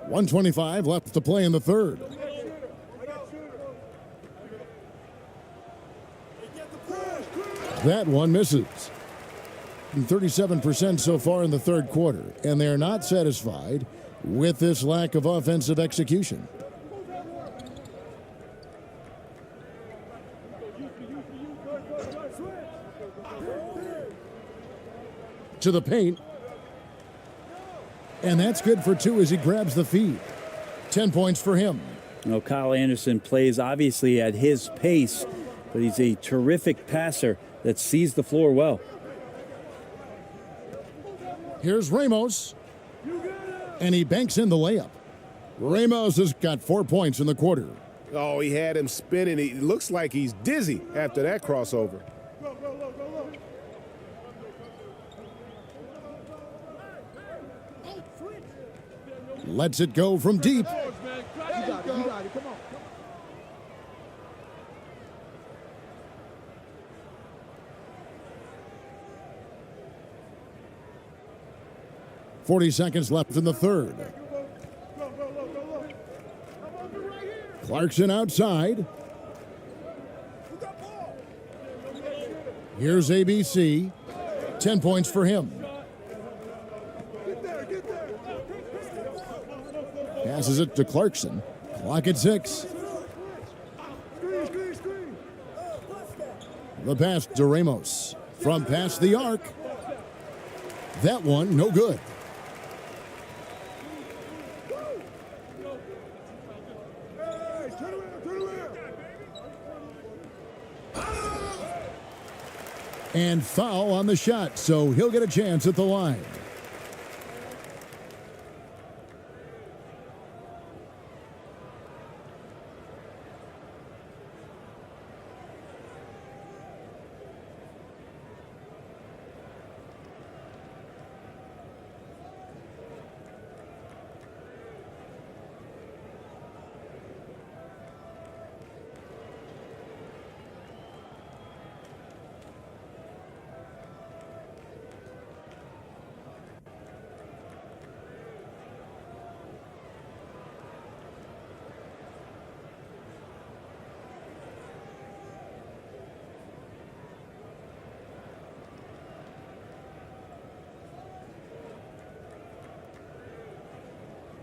1:25 left to play in the third. That one misses. 37% so far in the third quarter, and they're not satisfied with this lack of offensive execution. To the paint. And that's good for 2 as he grabs the feed. 10 points for him. You know, Kyle Anderson plays obviously at his pace, but he's a terrific passer that sees the floor well. Here's Ramos, and he banks in the layup. Ramos has got 4 points in the quarter. Oh, he had him spinning. He looks like he's dizzy after that crossover. Lets it go from deep. You got it. Come on. 40 seconds left in the third. Clarkson outside. Here's ABC. 10 points for him. Passes it to Clarkson. Clock at 6. The pass to Ramos. From past the arc. That one, no good. And foul on the shot, so he'll get a chance at the line.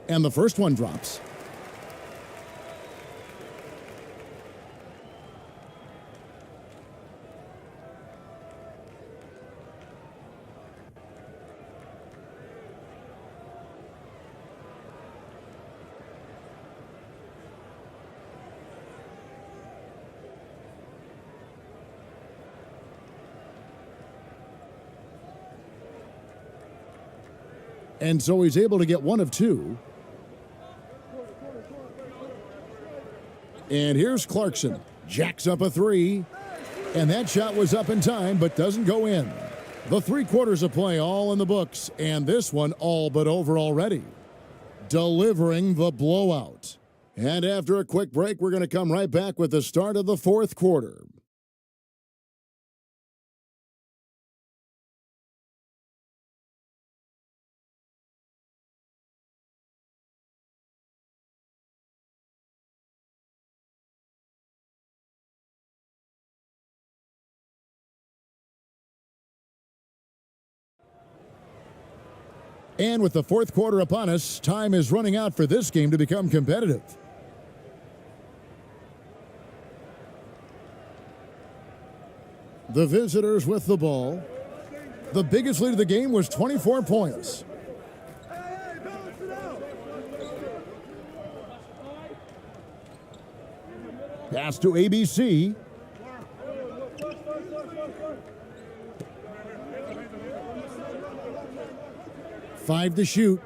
And the first one drops. And so he's able to get one of two. And here's Clarkson. Jacks up a three. And that shot was up in time, but doesn't go in. The 3 quarters of play all in the books, and this one all but over already. Delivering the blowout. And after a quick break, we're going to come right back with the start of the 4th quarter. And with the 4th quarter upon us, time is running out for this game to become competitive. The visitors with the ball. The biggest lead of the game was 24 points. Pass to ABC. Five to shoot.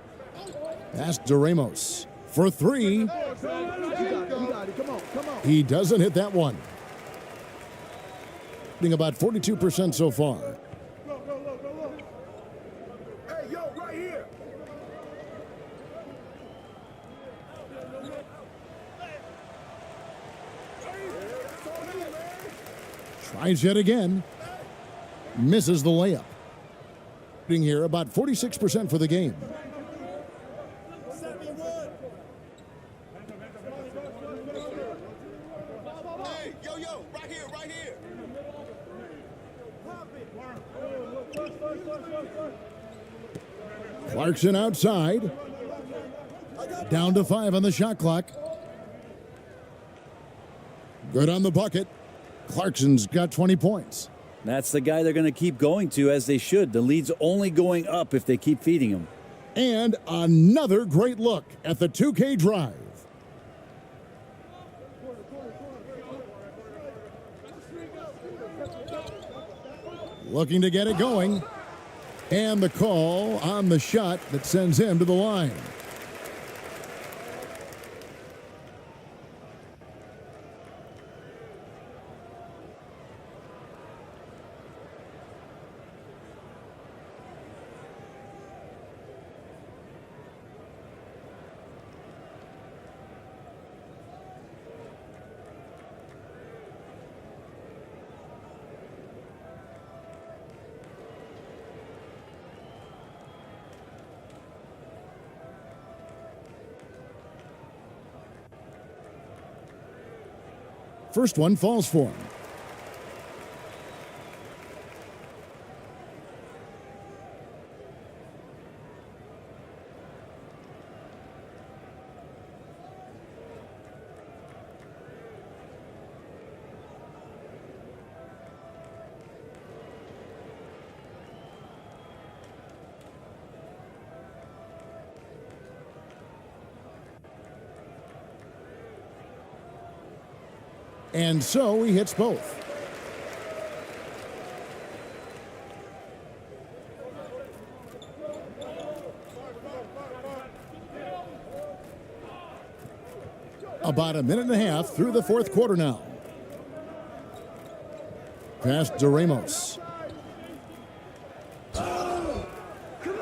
Pass to Ramos for 3. He doesn't hit that one. Hitting about 42% so far. Hey, yo, right here. Tries yet again. Misses the layup. Here about 46% for the game. Hey, yo, right here. Clarkson outside. Down to 5 on the shot clock. Good on the bucket. Clarkson's got 20 points. That's the guy they're going to keep going to, as they should. The lead's only going up if they keep feeding him. And another great look at the 2K drive. looking to get it going. And the call on the shot that sends him to the line. First one falls for him. And so he hits both. About a minute and a half through the fourth quarter now. Pass to Ramos.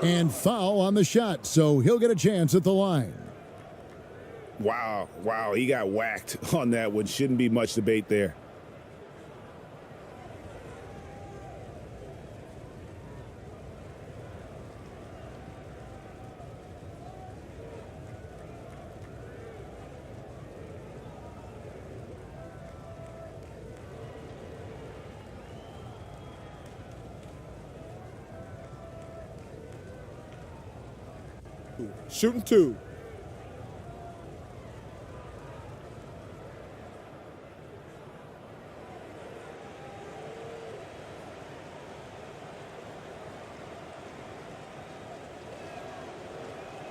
And foul on the shot, so he'll get a chance at the line. Wow, he got whacked on that one. Shouldn't be much debate there. Shooting two.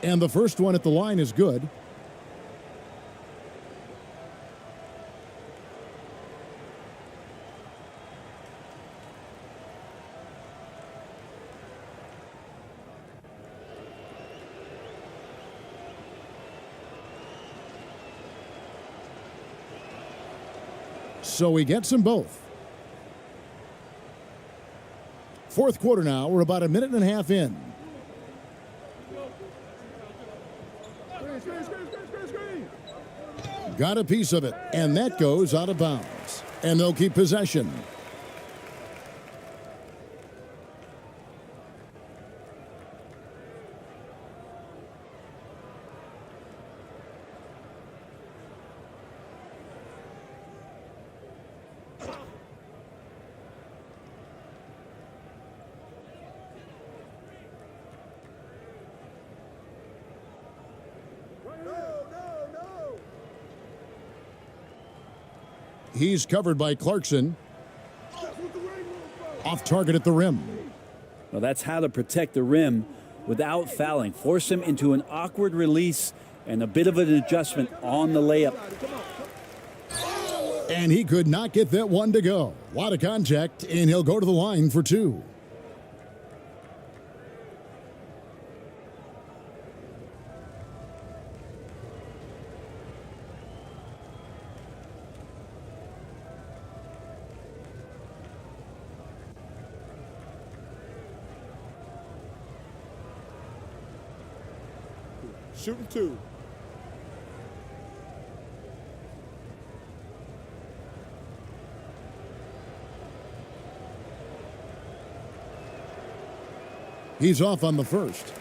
And the first one at the line is good. So he gets them both. Fourth quarter now. We're about a minute and a half in. Got a piece of it, and that goes out of bounds. And they'll keep possession. He's covered by Clarkson. Off target at the rim. Well, that's how to protect the rim without fouling. Force him into an awkward release and a bit of an adjustment on the layup. And he could not get that one to go. A lot of contact, and he'll go to the line for two. Shooting two. He's off on the first.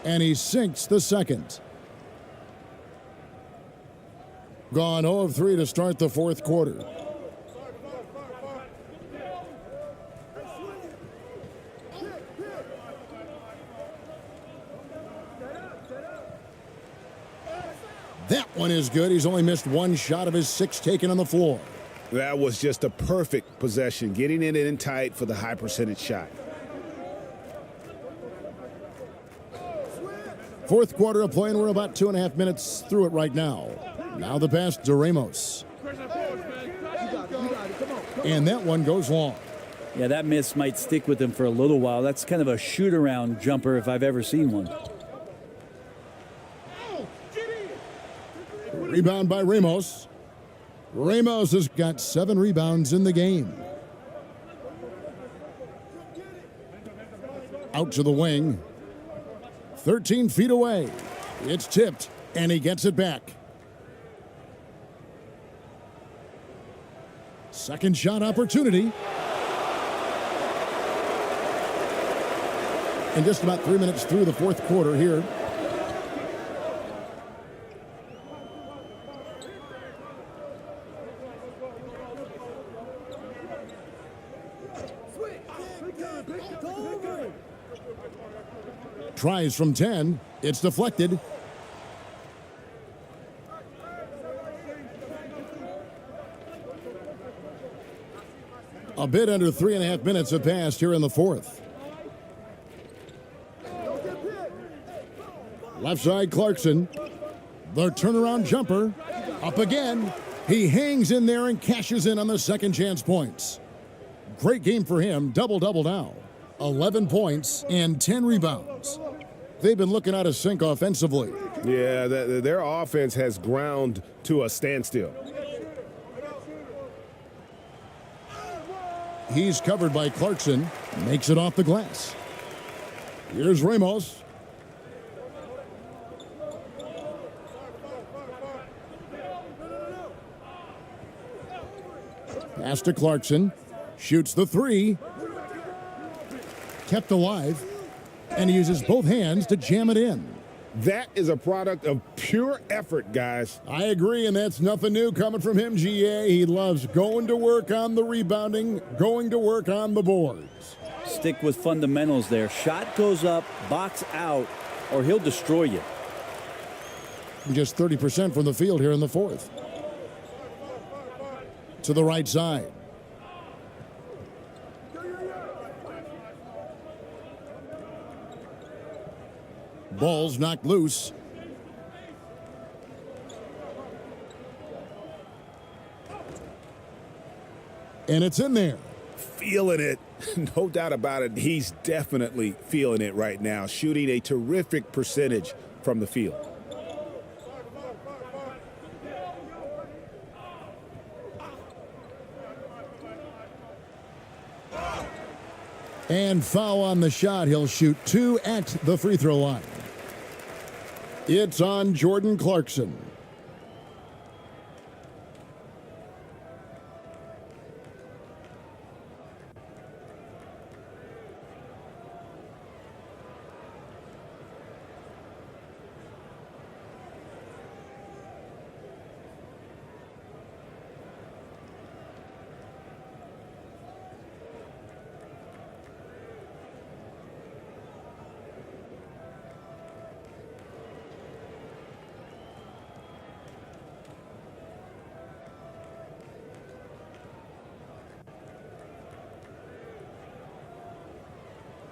And he sinks the second. Gone 0 of 3 to start the fourth quarter. That one is good. He's only missed one shot of his 6 taken on the floor. That was just a perfect possession, getting it in tight for the high percentage shot. Fourth quarter of play, and we're about 2.5 minutes through it right now. Now the pass to Ramos. And that one goes long. Yeah, that miss might stick with him for a little while. That's kind of a shoot-around jumper if I've ever seen one. Rebound by Ramos. Ramos has got 7 rebounds in the game. Out to the wing. 13 feet away. It's tipped, and he gets it back. Second shot opportunity. And just about 3 minutes through the fourth quarter here. Tries from 10. It's deflected. A bit under 3.5 minutes have passed here in the fourth. Left side Clarkson. The turnaround jumper. Up again. He hangs in there and cashes in on the second chance points. Great game for him. Double-double now. 11 points and 10 rebounds. They've been looking out of sync offensively. Yeah, their offense has ground to a standstill. He's covered by Clarkson. Makes it off the glass. Here's Ramos. Pass to Clarkson. Shoots the three. Kept alive. And he uses both hands to jam it in. That is a product of pure effort, guys. I agree, and that's nothing new coming from him, GA. He loves going to work on the rebounding, going to work on the boards. Stick with fundamentals there. Shot goes up, box out, or he'll destroy you. Just 30% from the field here in the fourth. To the right side. Ball's knocked loose. And it's in there. Feeling it. No doubt about it. He's definitely feeling it right now. Shooting a terrific percentage from the field. And foul on the shot. He'll shoot 2 at the free throw line. It's on Jordan Clarkson.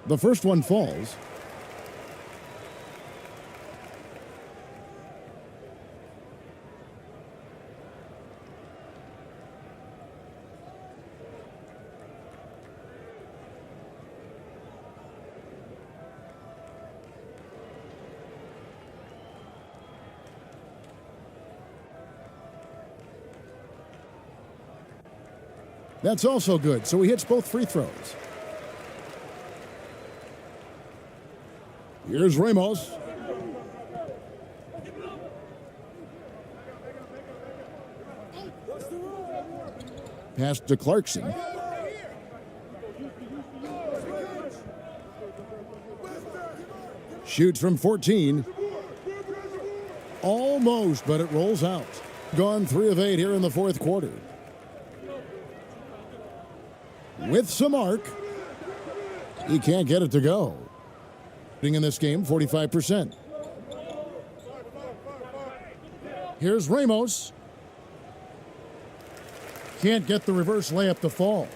The first one falls. That's also good, so he hits both free throws. Here's Ramos. Pass to Clarkson. Shoots from 14. Almost, but it rolls out. Gone 3 of 8 here in the fourth quarter. With some arc. He can't get it to go. In this game, 45%. Here's Ramos. Can't get the reverse layup to fall.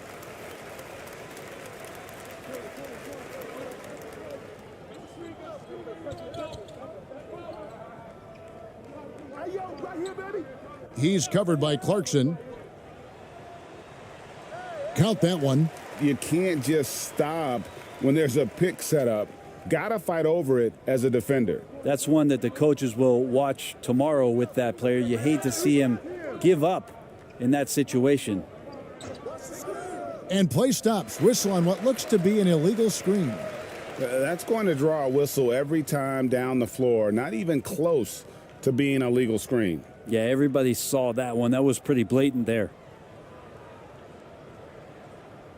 He's covered by Clarkson. Count that one. You can't just stop when there's a pick set up. Got to fight over it as a defender. That's one that the coaches will watch tomorrow with that player. You hate to see him give up in that situation. And play stops. Whistle on what looks to be an illegal screen. That's going to draw a whistle every time down the floor. Not even close to being a legal screen. Yeah, everybody saw that one. That was pretty blatant there.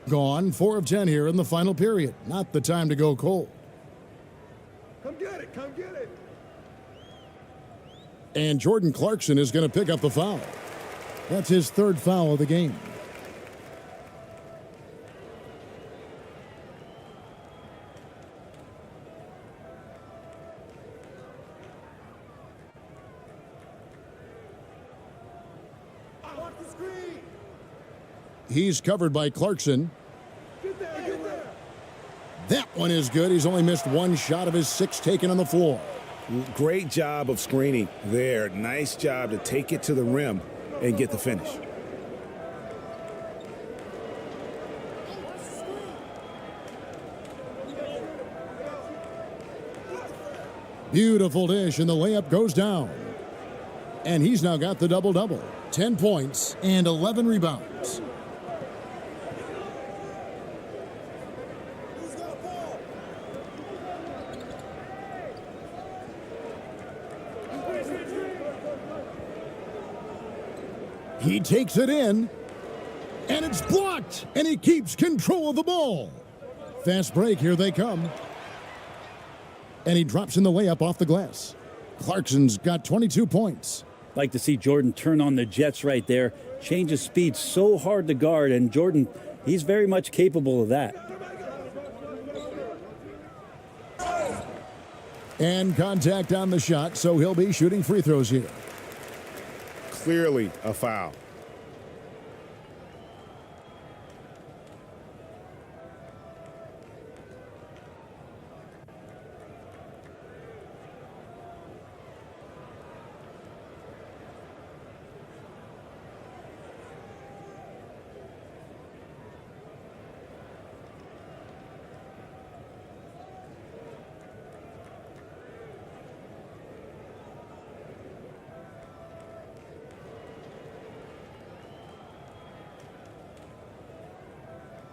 Gone. 4 of 10 here in the final period. Not the time to go cold. Come get it. Come get it. And Jordan Clarkson is going to pick up the foul. That's his 3rd foul of the game. He's covered by Clarkson. Get there, get there. That one is good. He's only missed 1 shot of his 6 taken on the floor. Great job of screening there. Nice job to take it to the rim and get the finish. Beautiful dish, and the layup goes down. And he's now got the double-double. 10 points and 11 rebounds. He takes it in, and it's blocked, and he keeps control of the ball. Fast break, here they come. And he drops in the layup off the glass. Clarkson's got 22 points. Like to see Jordan turn on the Jets right there. Change his speed so hard to guard, and Jordan, he's very much capable of that. And contact on the shot, so he'll be shooting free throws here. Clearly a foul.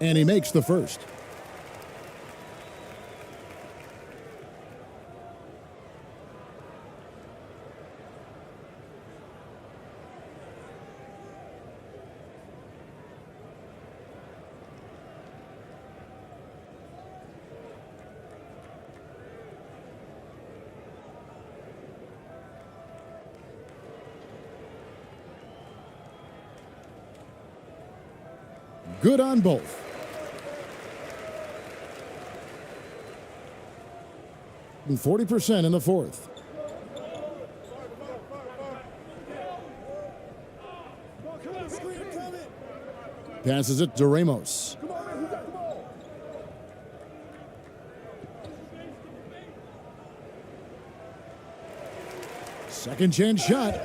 And he makes the first. Good on both. And 40% in the 4th. Passes it to Ramos. Second chance shot.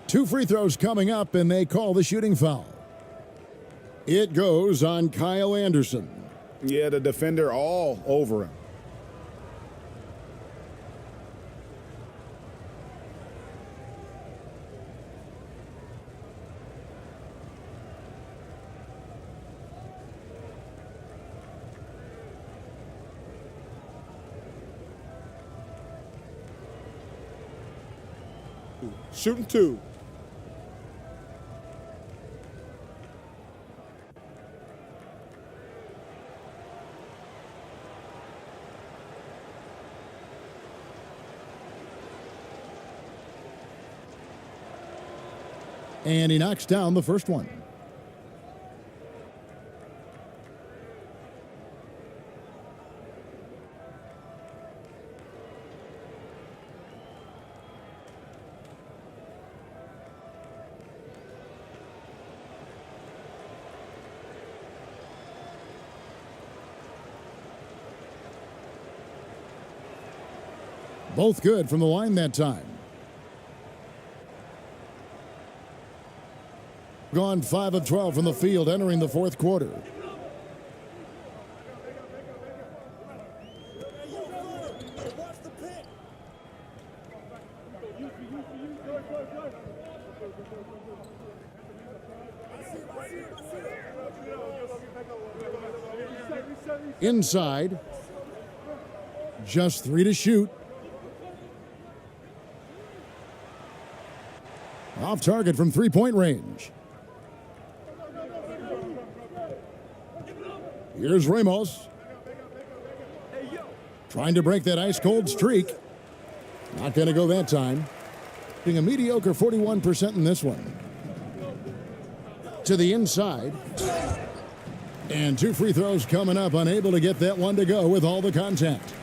2 free throws coming up, and they call the shooting foul. It goes on Kyle Anderson. Yeah, the defender all over him. Shooting 2. And he knocks down the first one. Both good from the line that time. Gone 5 of 12 from the field entering the fourth quarter. Inside. Just 3 to shoot. Off target from three-point range. Here's Ramos. Trying to break that ice-cold streak. Not going to go that time. Being a mediocre 41% in this one. To the inside. And 2 free throws coming up. Unable to get that one to go with all the contact.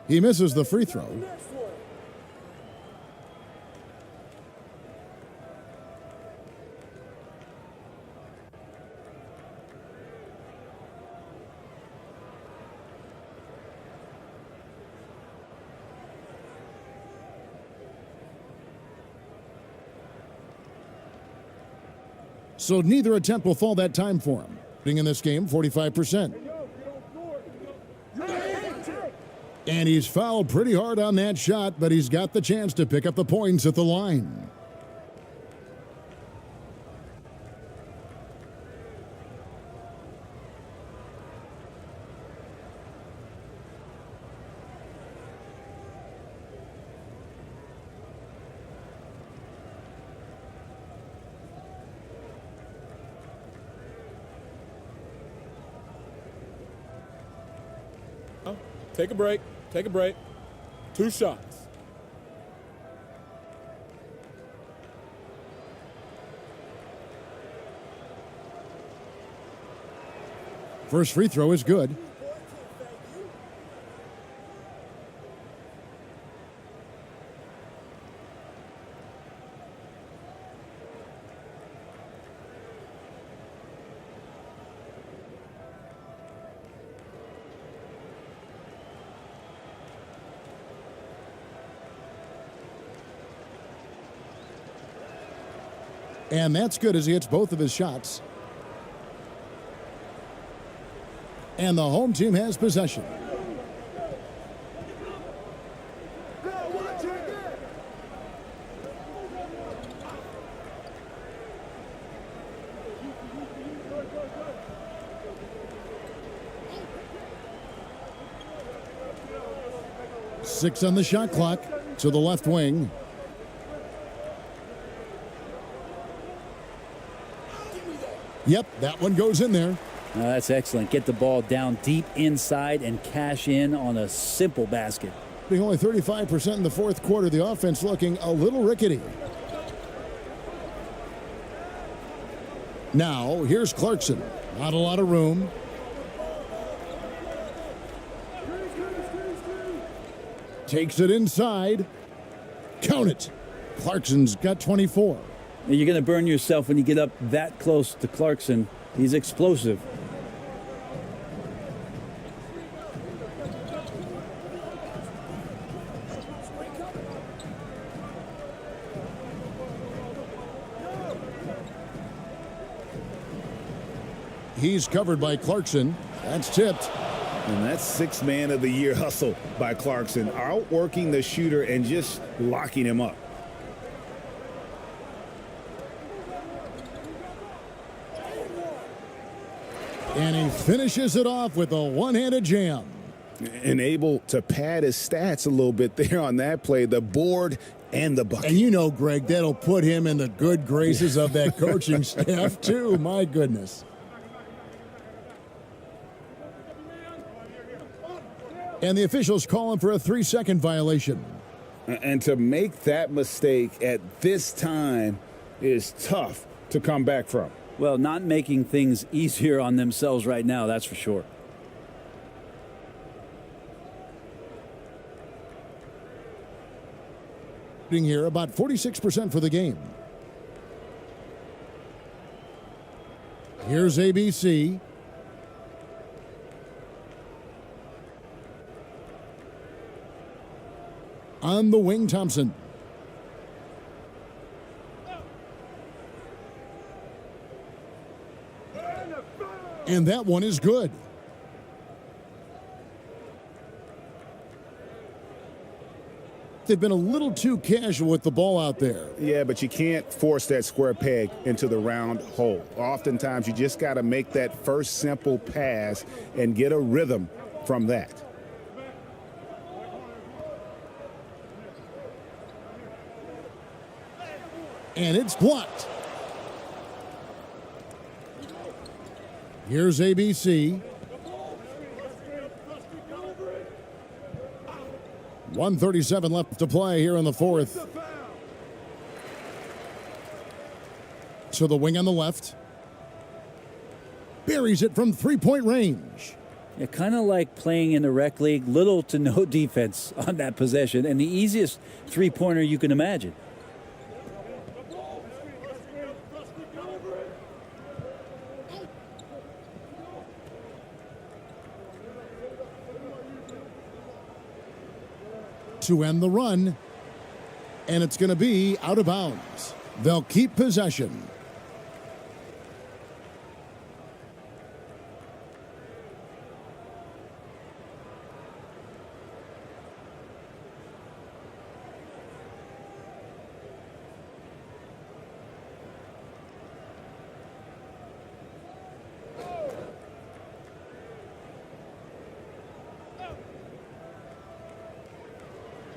He misses the free throw. So neither attempt will fall that time for him. Being in this game, 45%. And he's fouled pretty hard on that shot, but he's got the chance to pick up the points at the line. Take a break. Take a break. 2 shots. First free throw is good. And that's good as he hits both of his shots. And the home team has possession. Six on the shot clock to the left wing. Yep, that one goes in there. That's excellent. Get the ball down deep inside and cash in on a simple basket. Being only 35% in the fourth quarter, the offense looking a little rickety. Now, here's Clarkson. Not a lot of room. Takes it inside. Count it. Clarkson's got 24. You're going to burn yourself when you get up that close to Clarkson. He's explosive. He's covered by Clarkson. That's tipped. And that's 6th man of the year hustle by Clarkson, outworking the shooter and just locking him up. And he finishes it off with a one-handed jam. And able to pad his stats a little bit there on that play. The board And the bucket. And you know, Greg, that'll put him in the good graces of that coaching staff, too. My goodness. And the officials call him for a 3-second violation. And to make that mistake at this time is tough to come back from. Well, not making things easier on themselves right now, that's for sure. Here, about 46% for the game. Here's ABC. On the wing, Thompson. And that one is good. They've been a little too casual with the ball out there. Yeah, but you can't force that square peg into the round hole. Oftentimes, you just got to make that first simple pass and get a rhythm from that. And it's blocked. Here's ABC. 1:37 left to play here in the fourth. To the wing on the left. Buries it from three-point range. Yeah, kind of like playing in the rec league, little to no defense on that possession, and the easiest three-pointer you can imagine. To end the run, and it's going to be out of bounds. They'll keep possession.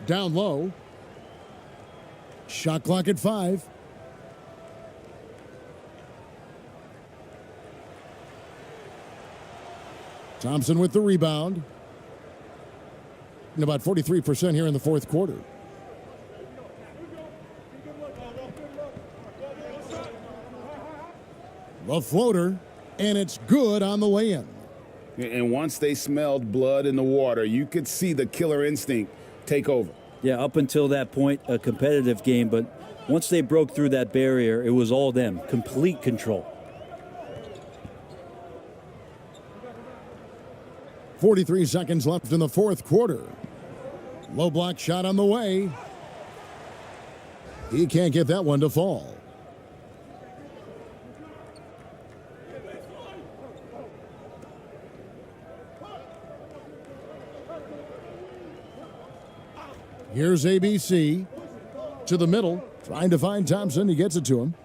Down low. Shot clock at 5. Thompson with the rebound. And about 43% here in the fourth quarter. The floater, and it's good on the lay-in. And once they smelled blood in the water, you could see the killer instinct take over. Yeah, up until that point, a competitive game, but once they broke through that barrier, it was all them, complete control. 43 seconds left in the fourth quarter. Low block shot on the way. He can't get that one to fall. Here's ABC to the middle, trying to find Thompson. He gets it to him.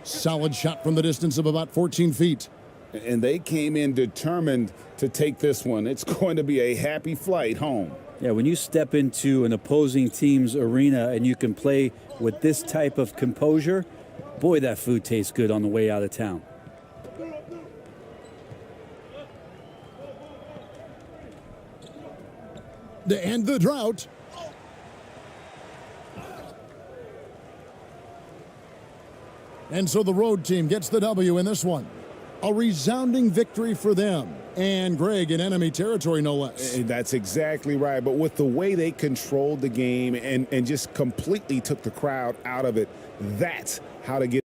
Solid shot from the distance of about 14 feet. And they came in determined to take this one. It's going to be a happy flight home. Yeah, when you step into an opposing team's arena and you can play with this type of composure, boy, that food tastes good on the way out of town. To end the drought. And so the road team gets the W in this one. A resounding victory for them. And Greg in enemy territory, no less. That's exactly right. But with the way they controlled the game and just completely took the crowd out of it, that's how to get.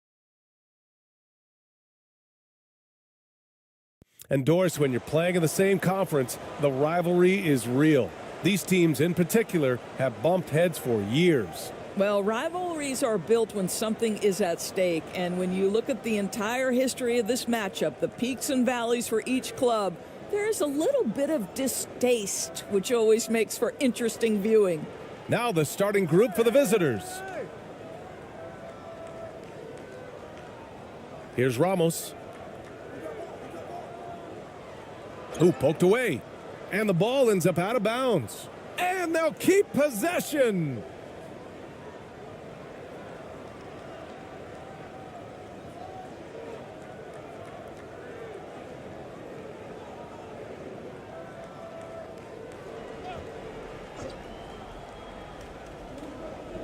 And Doris, when you're playing in the same conference, the rivalry is real. These teams in particular have bumped heads for years. Well, rivalries are built when something is at stake. And when you look at the entire history of this matchup, the peaks and valleys for each club, there is a little bit of distaste, which always makes for interesting viewing. Now the starting group for the visitors. Here's Ramos. Ooh, poked away. And the ball ends up out of bounds. And they'll keep possession.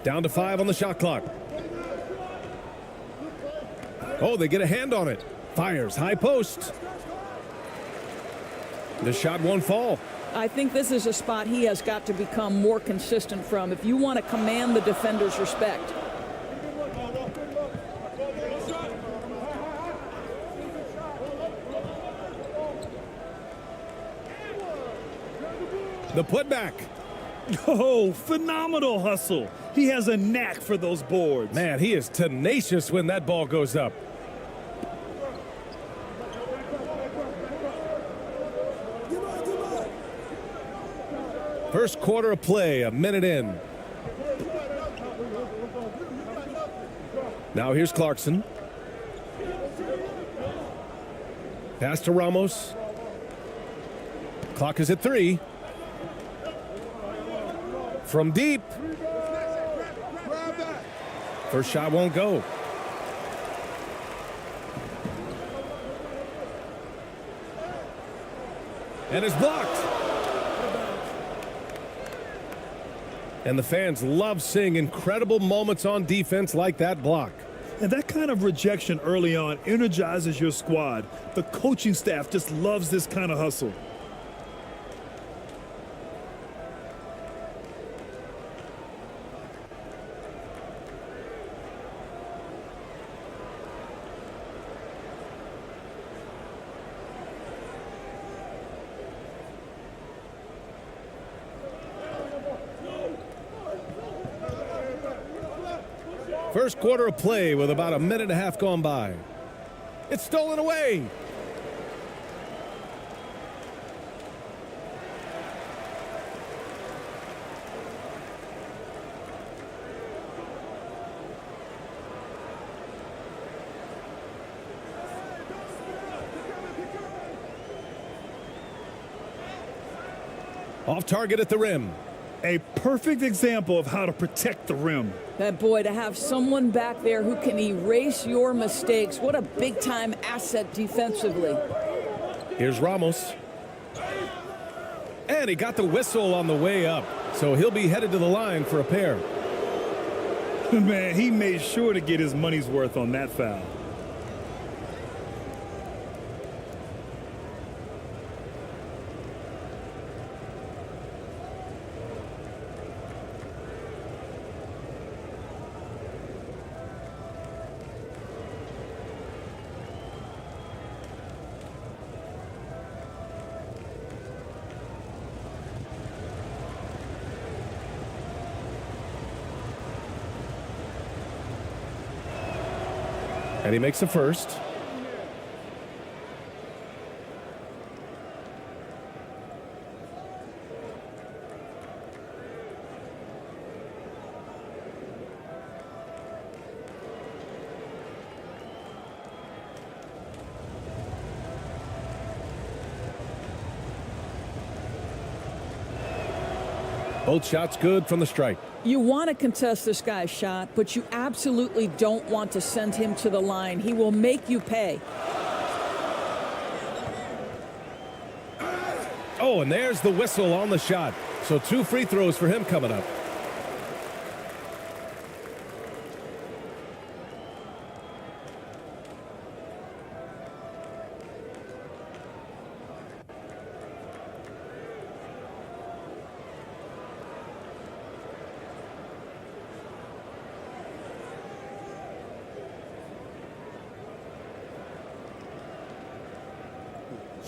Down to 5 on the shot clock. Oh, they get a hand on it. Fires, high post. The shot won't fall. I think this is a spot he has got to become more consistent from if you want to command the defender's respect. The putback. Oh, phenomenal hustle. He has a knack for those boards. Man, he is tenacious when that ball goes up. First quarter of play, a minute in. Now here's Clarkson. Pass to Ramos. Clock is at 3. From deep. First shot won't go. And it's blocked. And the fans love seeing incredible moments on defense like that block. And that kind of rejection early on energizes your squad. The coaching staff just loves this kind of hustle. First quarter of play with about a minute and a half gone by. It's stolen away. Off target at the rim. A perfect example of how to protect the rim. That boy, to have someone back there who can erase your mistakes, what a big-time asset defensively. Here's Ramos. And he got the whistle on the way up, so he'll be headed to the line for a pair. Man, he made sure to get his money's worth on that foul. And he makes the first. Both shots good from the stripe. You want to contest this guy's shot, but you absolutely don't want to send him to the line. He will make you pay. Oh, and there's the whistle on the shot. So 2 free throws for him coming up.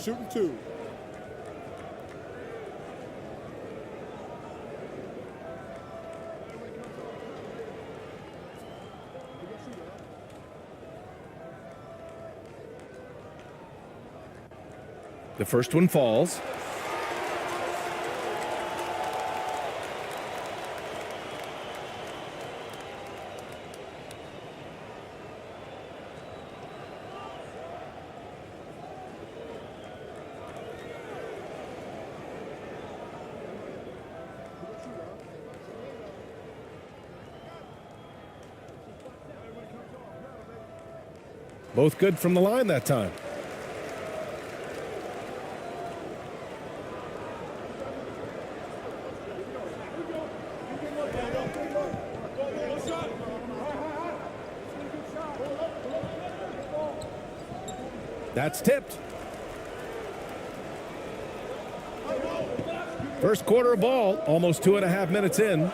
Shooting 2. The first one falls. Both good from the line that time. That's tipped. First quarter of ball, almost 2.5 minutes in.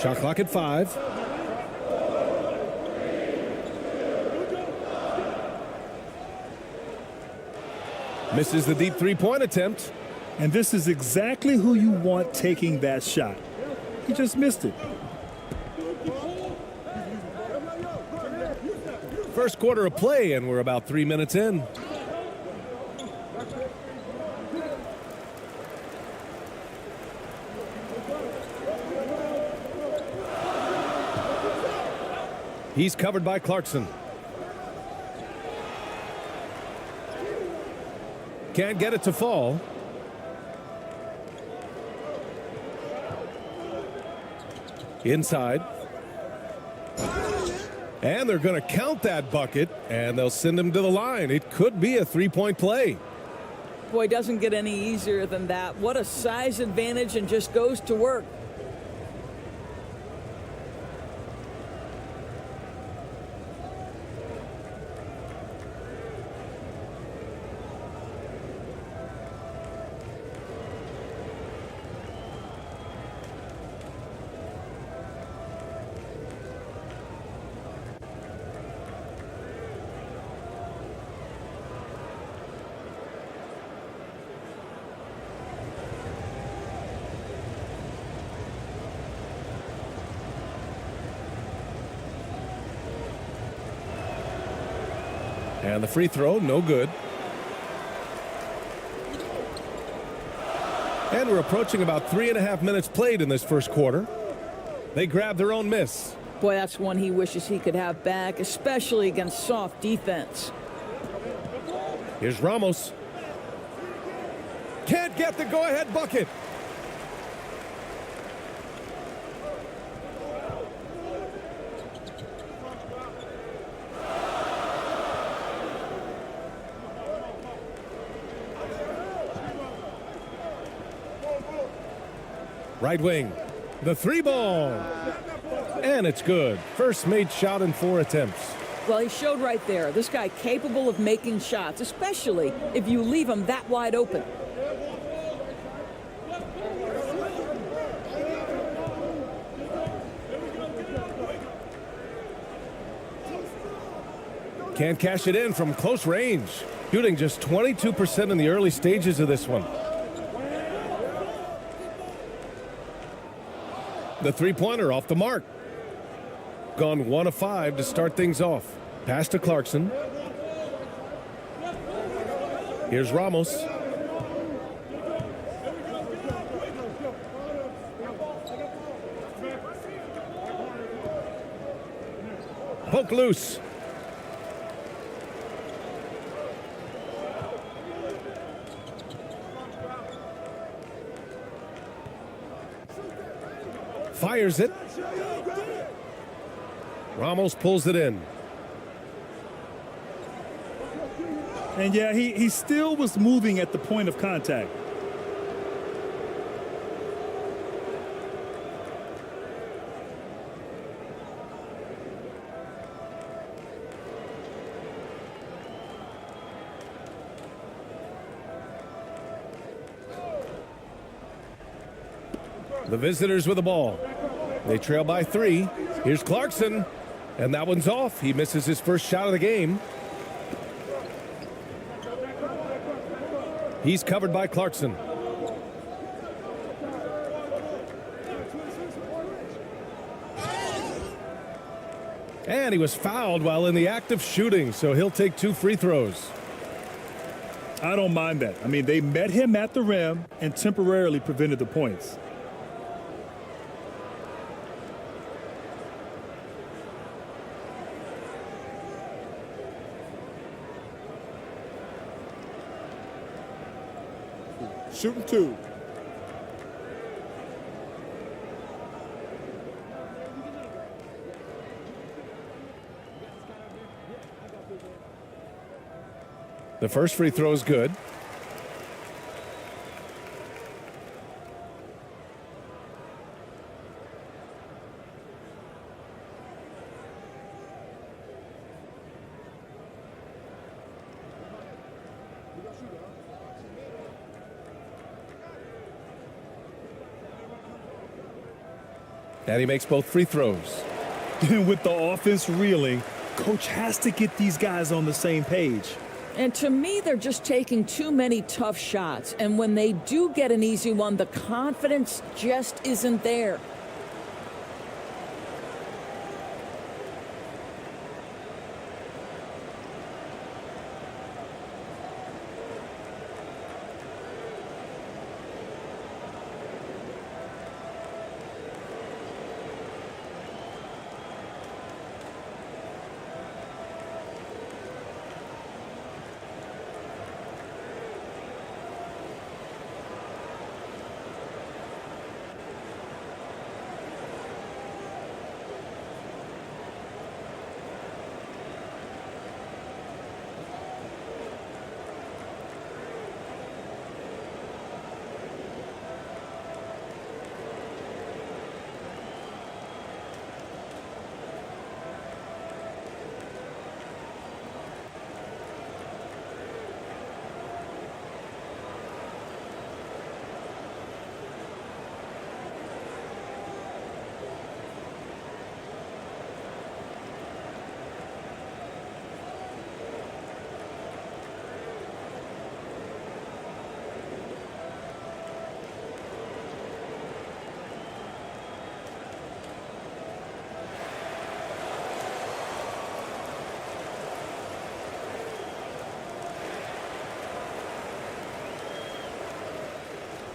Shot clock at 5. Misses the deep three-point attempt. And this is exactly who you want taking that shot. He just missed it. First quarter of play, and we're about 3 minutes in. He's covered by Clarkson. Can't get it to fall. Inside. And they're going to count that bucket, and they'll send him to the line. It could be a three-point play. Boy, doesn't get any easier than that. What a size advantage, and just goes to work. And the free throw, no good. And we're approaching about 3.5 minutes played in this first quarter. They grab their own miss. Boy, that's one he wishes he could have back, especially against soft defense. Here's Ramos. Can't get the go-ahead bucket. Right wing, the three ball, and it's good. First made shot in 4 attempts. Well, he showed right there, this guy capable of making shots, especially if you leave him that wide open. Can't cash it in from close range. Shooting just 22% in the early stages of this one. The three-pointer off the mark. Gone 1 of 5 to start things off. Pass to Clarkson. Here's Ramos. Poke loose. Fires it. Ramos pulls it in. And yeah, he still was moving at the point of contact. The visitors with the ball. They trail by 3. Here's Clarkson, and that one's off. He misses his first shot of the game. He's covered by Clarkson. And he was fouled while in the act of shooting, so he'll take 2 free throws. I don't mind that. I mean, they met him at the rim and temporarily prevented the points. Shooting 2. The first free throw is good. And he makes both free throws. With the offense reeling, coach has to get these guys on the same page. And to me, they're just taking too many tough shots. And when they do get an easy one, the confidence just isn't there.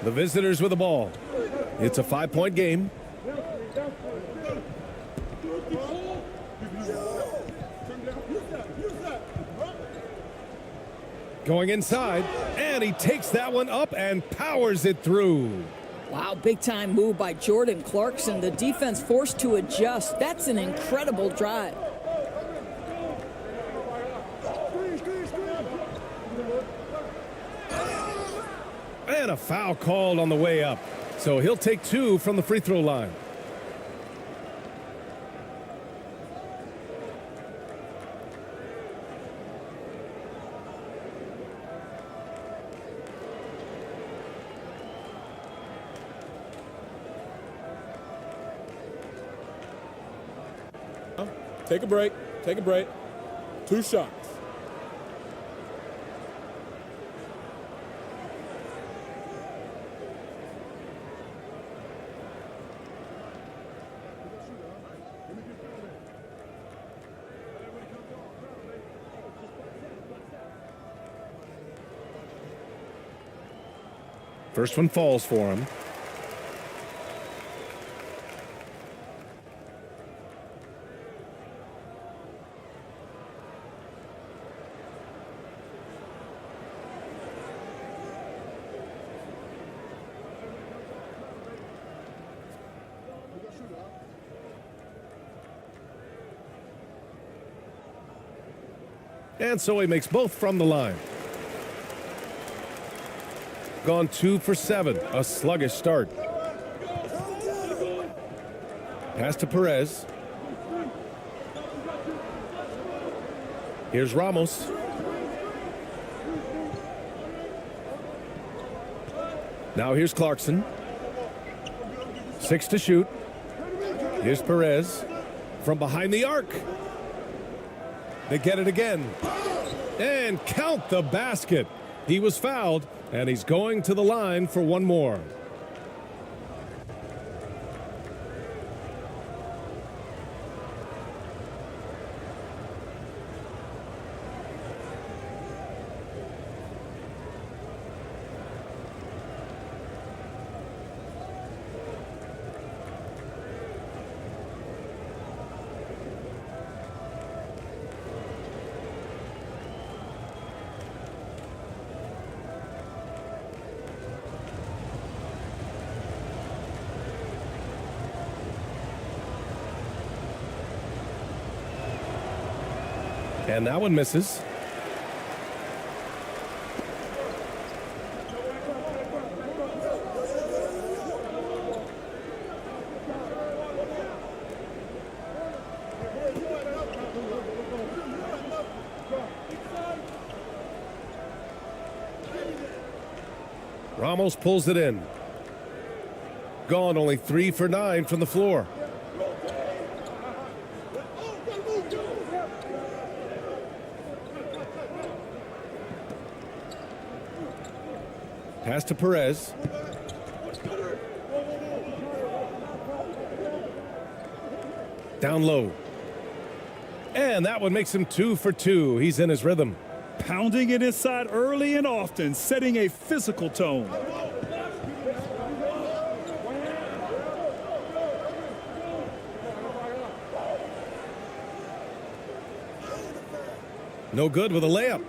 The visitors with the ball. It's a 5-point game. Going inside, and he takes that one up and powers it through. Wow, big time move by Jordan Clarkson. The defense forced to adjust. That's an incredible drive. And a foul called on the way up. So he'll take 2 from the free throw line. Take a break. Take a break. 2 shots. First one falls for him. And so he makes both from the line. Gone 2 for 7, a sluggish start. Pass to Perez. Here's Ramos. Now here's Clarkson. 6 to shoot. Here's Perez from behind the arc. They get it again. And count the basket. He was fouled, and he's going to the line for one more. And that one misses. Ramos pulls it in. Gone only 3 for 9 from the floor. Pass to Perez. Down low. And that one makes him 2 for 2. He's in his rhythm. Pounding it inside early and often, setting a physical tone. No good with a layup.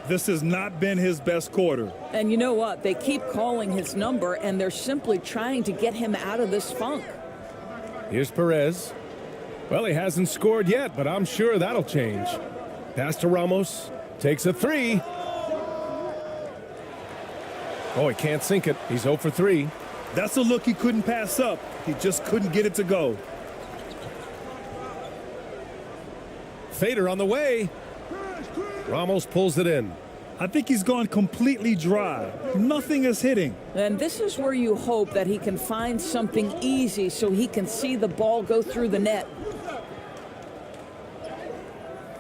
This has not been his best quarter. And you know what? They keep calling his number, and they're simply trying to get him out of this funk. Here's Perez. Well, he hasn't scored yet, but I'm sure that'll change. Pass to Ramos. Takes a 3. Oh, he can't sink it. He's 0 for 3. That's a look he couldn't pass up. He just couldn't get it to go. Fader on the way. Ramos pulls it in. I think he's gone completely dry. Nothing is hitting. And this is where you hope that he can find something easy so he can see the ball go through the net.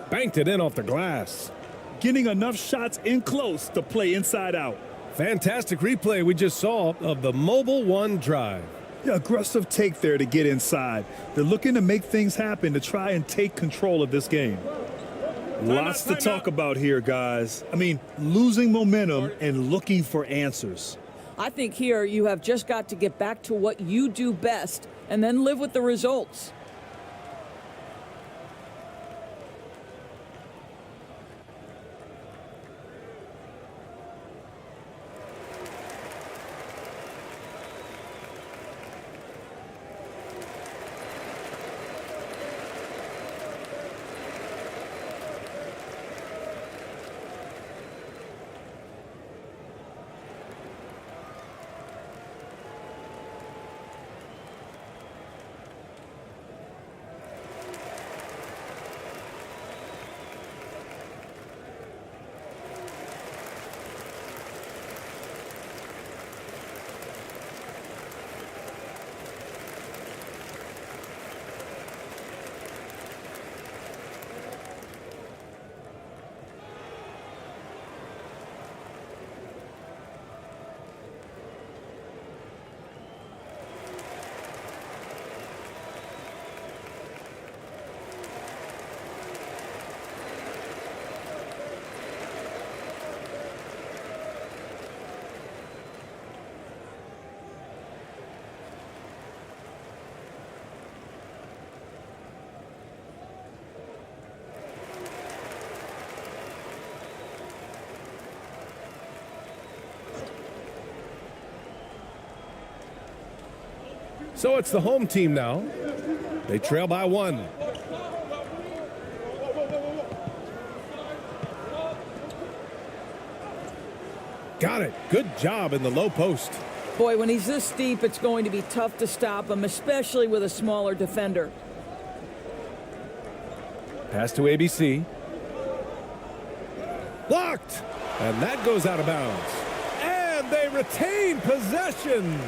Banked it in off the glass. Getting enough shots in close to play inside out. Fantastic replay we just saw of the Mobile One drive. Yeah, aggressive take there to get inside. They're looking to make things happen to try and take control of this game. Lots to talk about here, guys. I mean, losing momentum and looking for answers. I think here you have just got to get back to what you do best and then live with the results. So it's the home team now. They trail by 1. Got it. Good job in the low post. Boy, when he's this deep, it's going to be tough to stop him, especially with a smaller defender. Pass to ABC. Blocked. And that goes out of bounds. And they retain possession.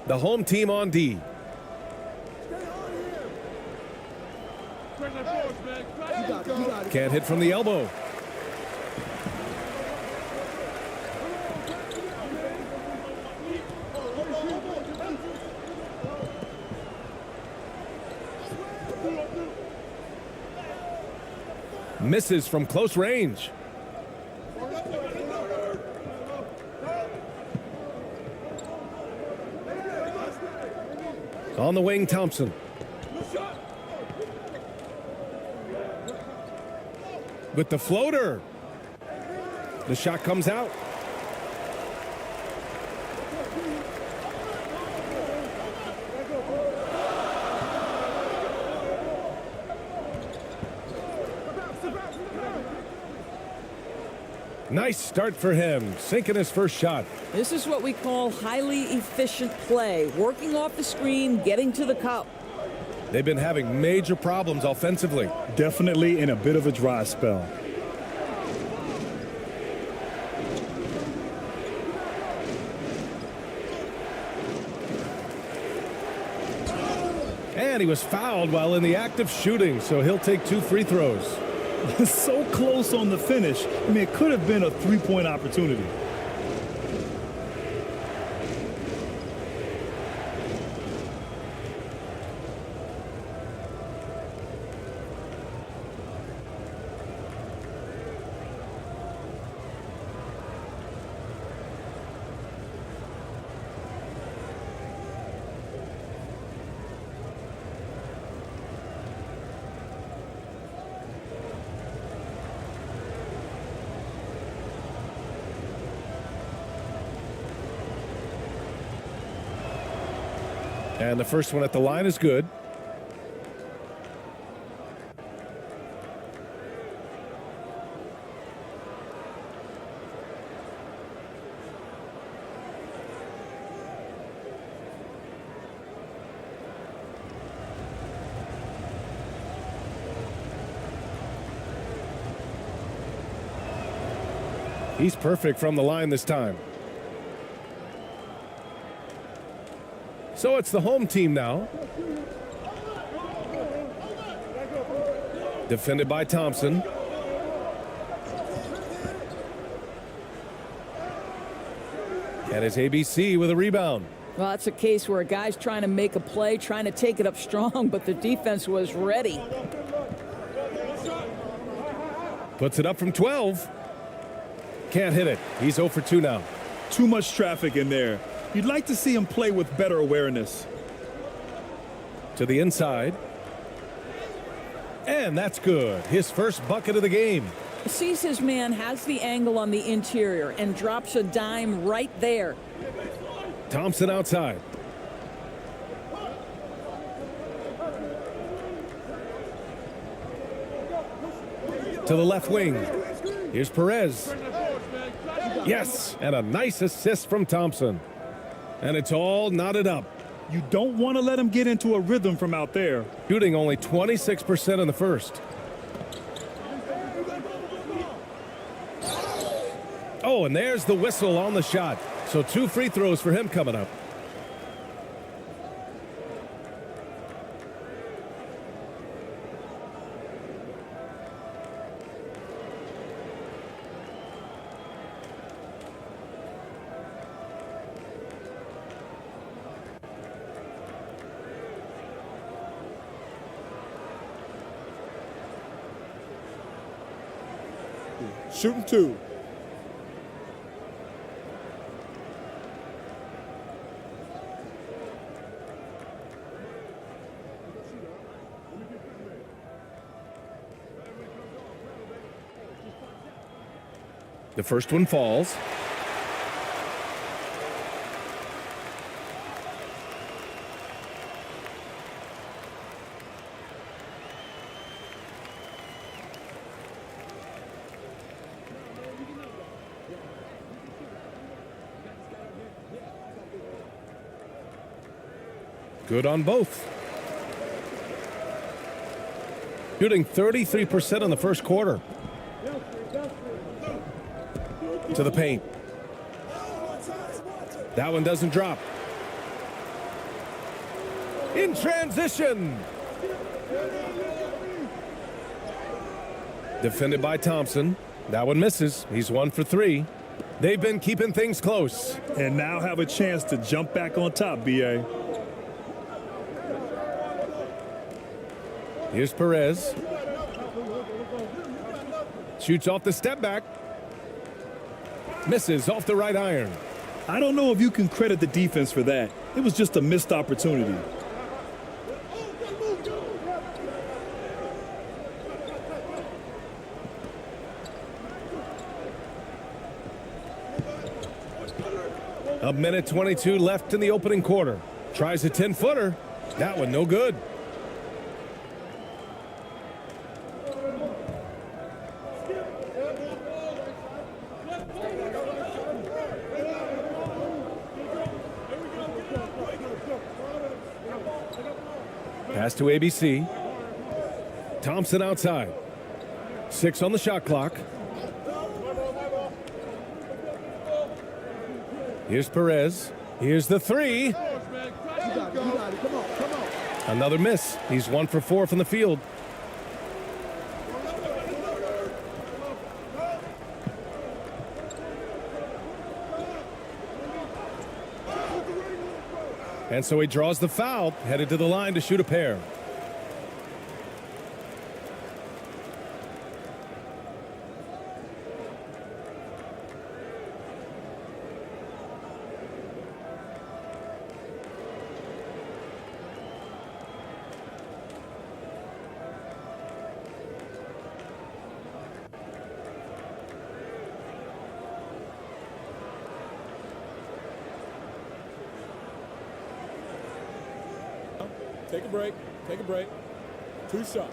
The home team on D. Can't hit from the elbow. Misses from close range. On the wing, Thompson. With the floater. The shot comes out. Nice start for him, sinking his first shot. This is what we call highly efficient play, working off the screen, getting to the cup. They've been having major problems offensively. Definitely in a bit of a dry spell. And he was fouled while in the act of shooting, so he'll take 2 free throws. So close on the finish. I mean, it could have been a three-point opportunity. And the first one at the line is good. He's perfect from the line this time. So it's the home team now. Defended by Thompson. And it's ABC with a rebound. Well, that's a case where a guy's trying to make a play, trying to take it up strong, but the defense was ready. Puts it up from 12. Can't hit it. He's 0 for 2 now. Too much traffic in there. You'd like to see him play with better awareness. To the inside. And that's good. His first bucket of the game. Sees his man, has the angle on the interior, and drops a dime right there. Thompson outside. To the left wing. Here's Perez. Yes, and a nice assist from Thompson. And it's all knotted up. You don't want to let him get into a rhythm from out there. Shooting only 26% in the first. Oh, and there's the whistle on the shot. So 2 free throws for him coming up. Shooting 2. The first one falls. Good on both. Shooting 33% in the first quarter. To the paint. That one doesn't drop. In transition. Defended by Thompson. That one misses. He's 1 for 3. They've been keeping things close. And now have a chance to jump back on top, B.A. Here's Perez. Shoots off the step back. Misses off the right iron. I don't know if you can credit the defense for that. It was just a missed opportunity. A minute 22 left in the opening quarter. Tries a 10-footer. That one no good. Pass to ABC. Thompson outside. 6 on the shot clock. Here's Perez. Here's the 3. Another miss. He's 1 for 4 from the field. And so he draws the foul, headed to the line to shoot a pair. Take a break. Take a break. 2 shots.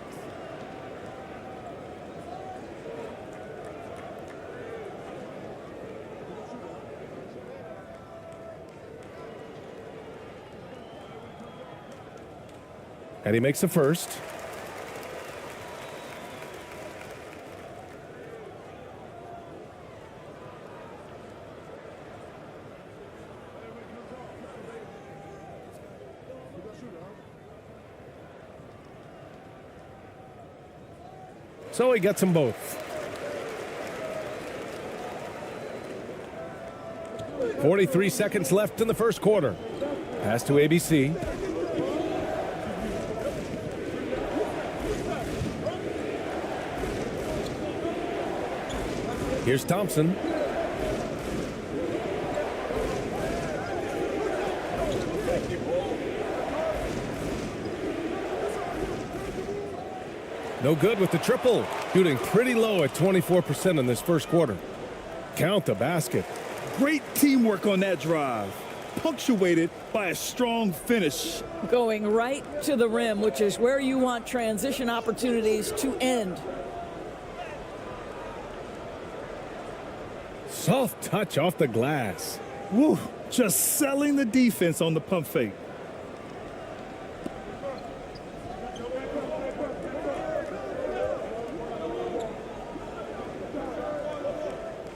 And he makes the first. So he gets them both. 43 seconds left in the first quarter. Pass to ABC. Here's Thompson. No good with the triple. Shooting pretty low at 24% in this first quarter. Count the basket. Great teamwork on that drive, punctuated by a strong finish. Going right to the rim, which is where you want transition opportunities to end. Soft touch off the glass. Woo, just selling the defense on the pump fake.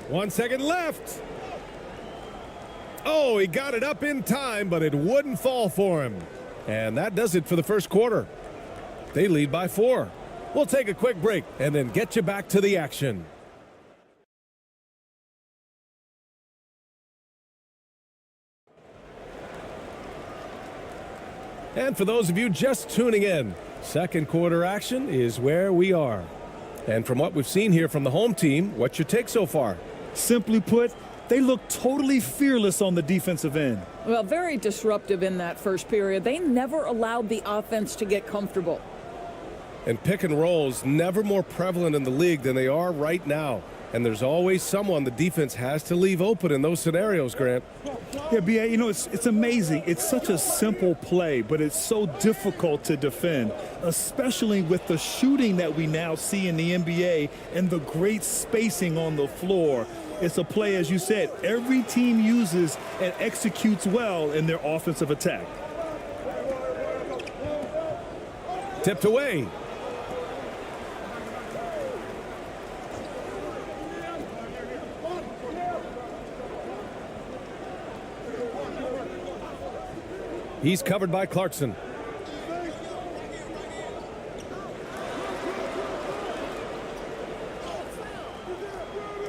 One second left. Oh, he got it up in time, but it wouldn't fall for him. And that does it for the first quarter. They lead by 4. We'll take a quick break and then get you back to the action. And for those of you just tuning in, second quarter action is where we are. And from what we've seen here from the home team, what's your take so far? Simply put, they look totally fearless on the defensive end. Well, very disruptive in that first period. They never allowed the offense to get comfortable. And pick and rolls never more prevalent in the league than they are right now. And there's always someone the defense has to leave open in those scenarios, Grant. Yeah, B.A., you know, it's amazing. It's such a simple play, but it's so difficult to defend, especially with the shooting that we now see in the NBA and the great spacing on the floor. It's a play, as you said, every team uses and executes well in their offensive attack. Tipped away. He's covered by Clarkson.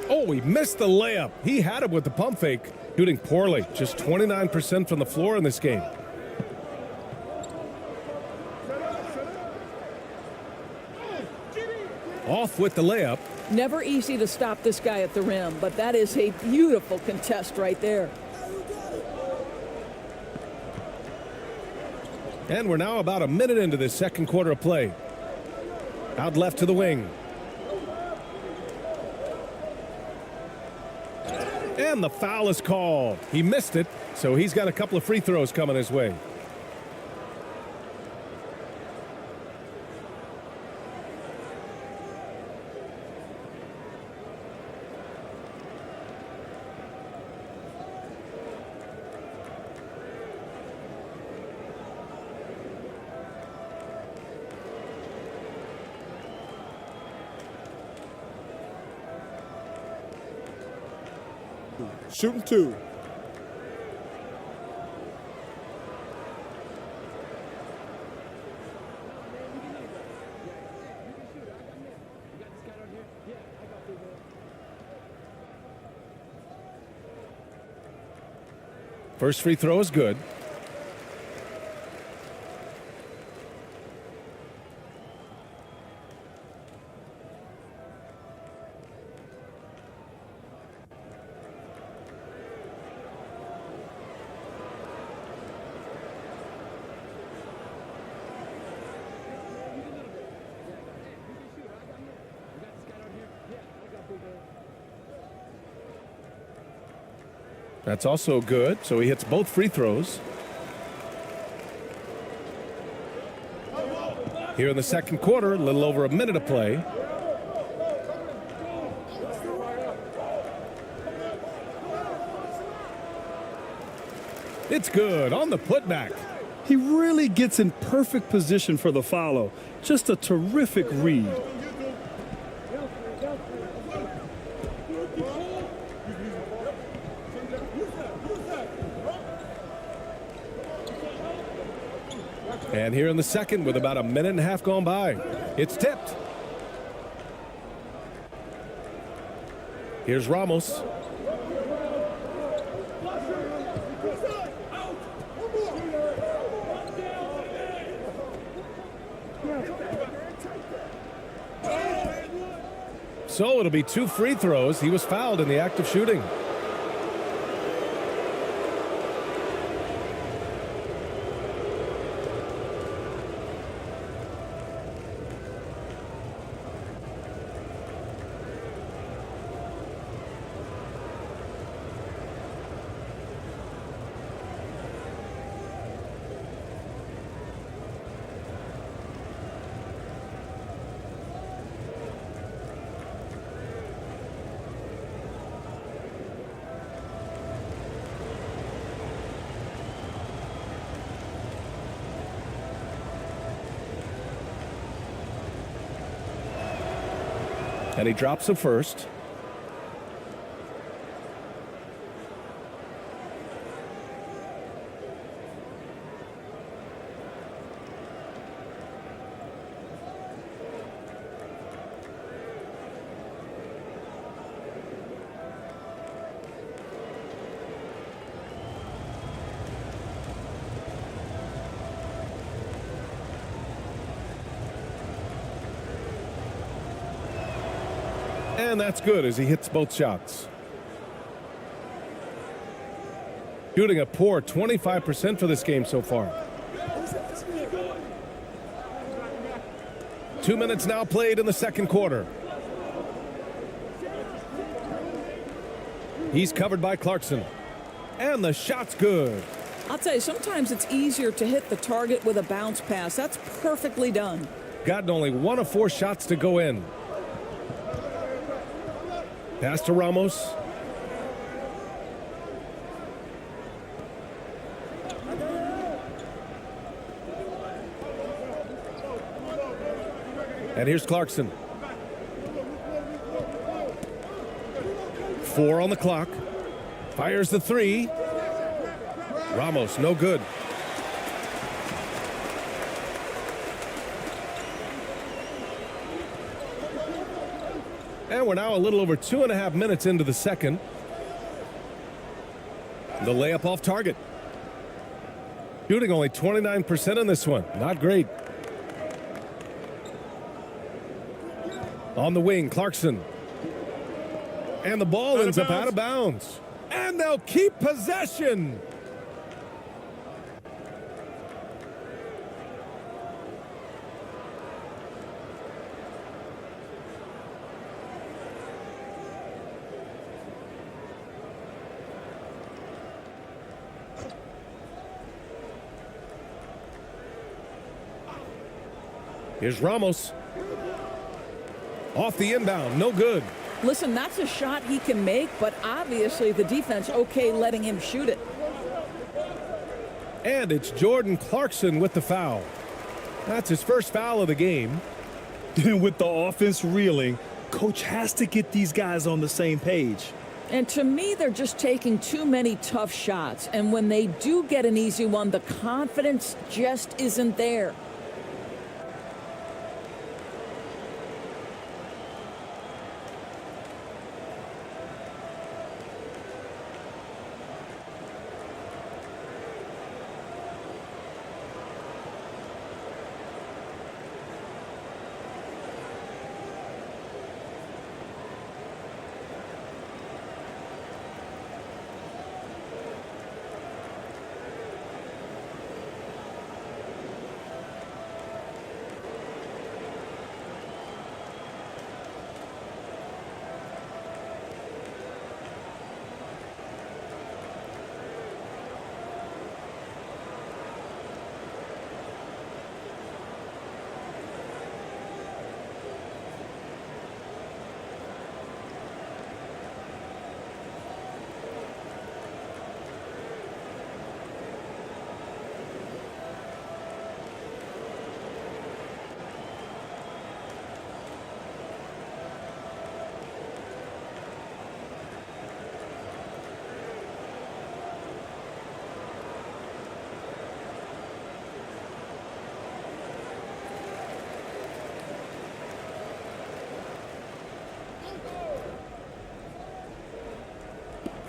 Oh, he missed the layup. He had it with the pump fake. Shooting poorly. Just 29% from the floor in this game. Off with the layup. Never easy to stop this guy at the rim, but that is a beautiful contest right there. And we're now about a minute into this second quarter of play. Out left to the wing. And the foul is called. He missed it, so he's got a couple of free throws coming his way. Shooting 2. First free throw is good. That's also good, so he hits both free throws. Here in the second quarter, a little over a minute of play. It's good on the putback. He really gets in perfect position for the follow. Just a terrific read. And here in the second, with about a minute and a half gone by, it's tipped. Here's Ramos. So it'll be 2 free throws. He was fouled in the act of shooting. And he drops the first. And that's good as he hits both shots. Shooting a poor 25% for this game so far. 2 minutes now played in the second quarter. He's covered by Clarkson. And the shot's good. I'll tell you, sometimes it's easier to hit the target with a bounce pass. That's perfectly done. Gotten only 1 of 4 shots to go in. Pass to Ramos. And here's Clarkson. 4 on the clock. Fires the 3. Ramos, no good. And we're now a little over 2.5 minutes into the second. The layup off target. Shooting only 29% in this one. Not great. On the wing, Clarkson. And the ball ends up out of bounds. And they'll keep possession. Here's Ramos. Off the inbound, no good. Listen, that's a shot he can make, but obviously the defense okay letting him shoot it. And it's Jordan Clarkson with the foul. That's his first foul of the game. And with the offense reeling, coach has to get these guys on the same page. And to me, they're just taking too many tough shots. And when they do get an easy one, the confidence just isn't there.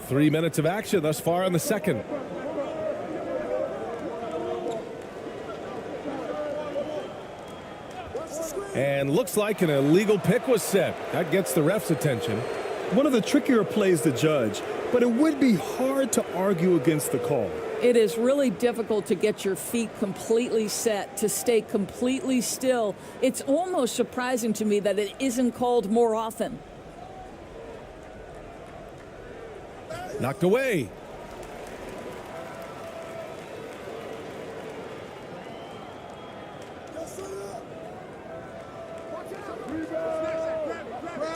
Three minutes of action thus far in the second. And looks like an illegal pick was set. That gets the ref's attention. One of the trickier plays to judge, but it would be hard to argue against the call. It is really difficult to get your feet completely set, to stay completely still. It's almost surprising to me that it isn't called more often. Knocked away.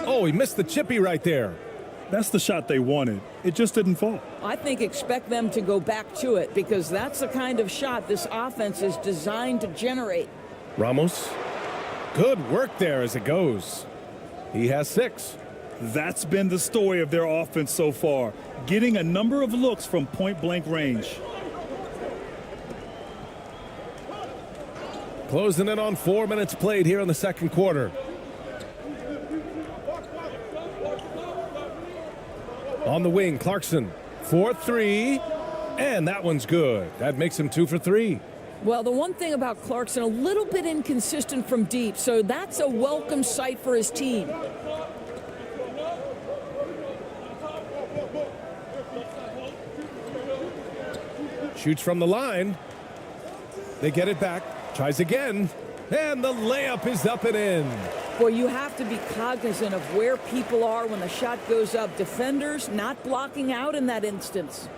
Oh, he missed the chippy right there. That's the shot they wanted. It just didn't fall. I think expect them to go back to it because that's the kind of shot this offense is designed to generate. Ramos. Good work there as it goes. He has 6. That's been the story of their offense so far, getting a number of looks from point-blank range. Closing in on 4 minutes played here in the second quarter. On the wing, Clarkson, 4-3, and that one's good. That makes him 2 for 3. Well, the one thing about Clarkson, a little bit inconsistent from deep, so that's a welcome sight for his team. Shoots from the line. They get it back. Tries again. And the layup is up and in. Boy, you have to be cognizant of where people are when the shot goes up. Defenders not blocking out in that instance.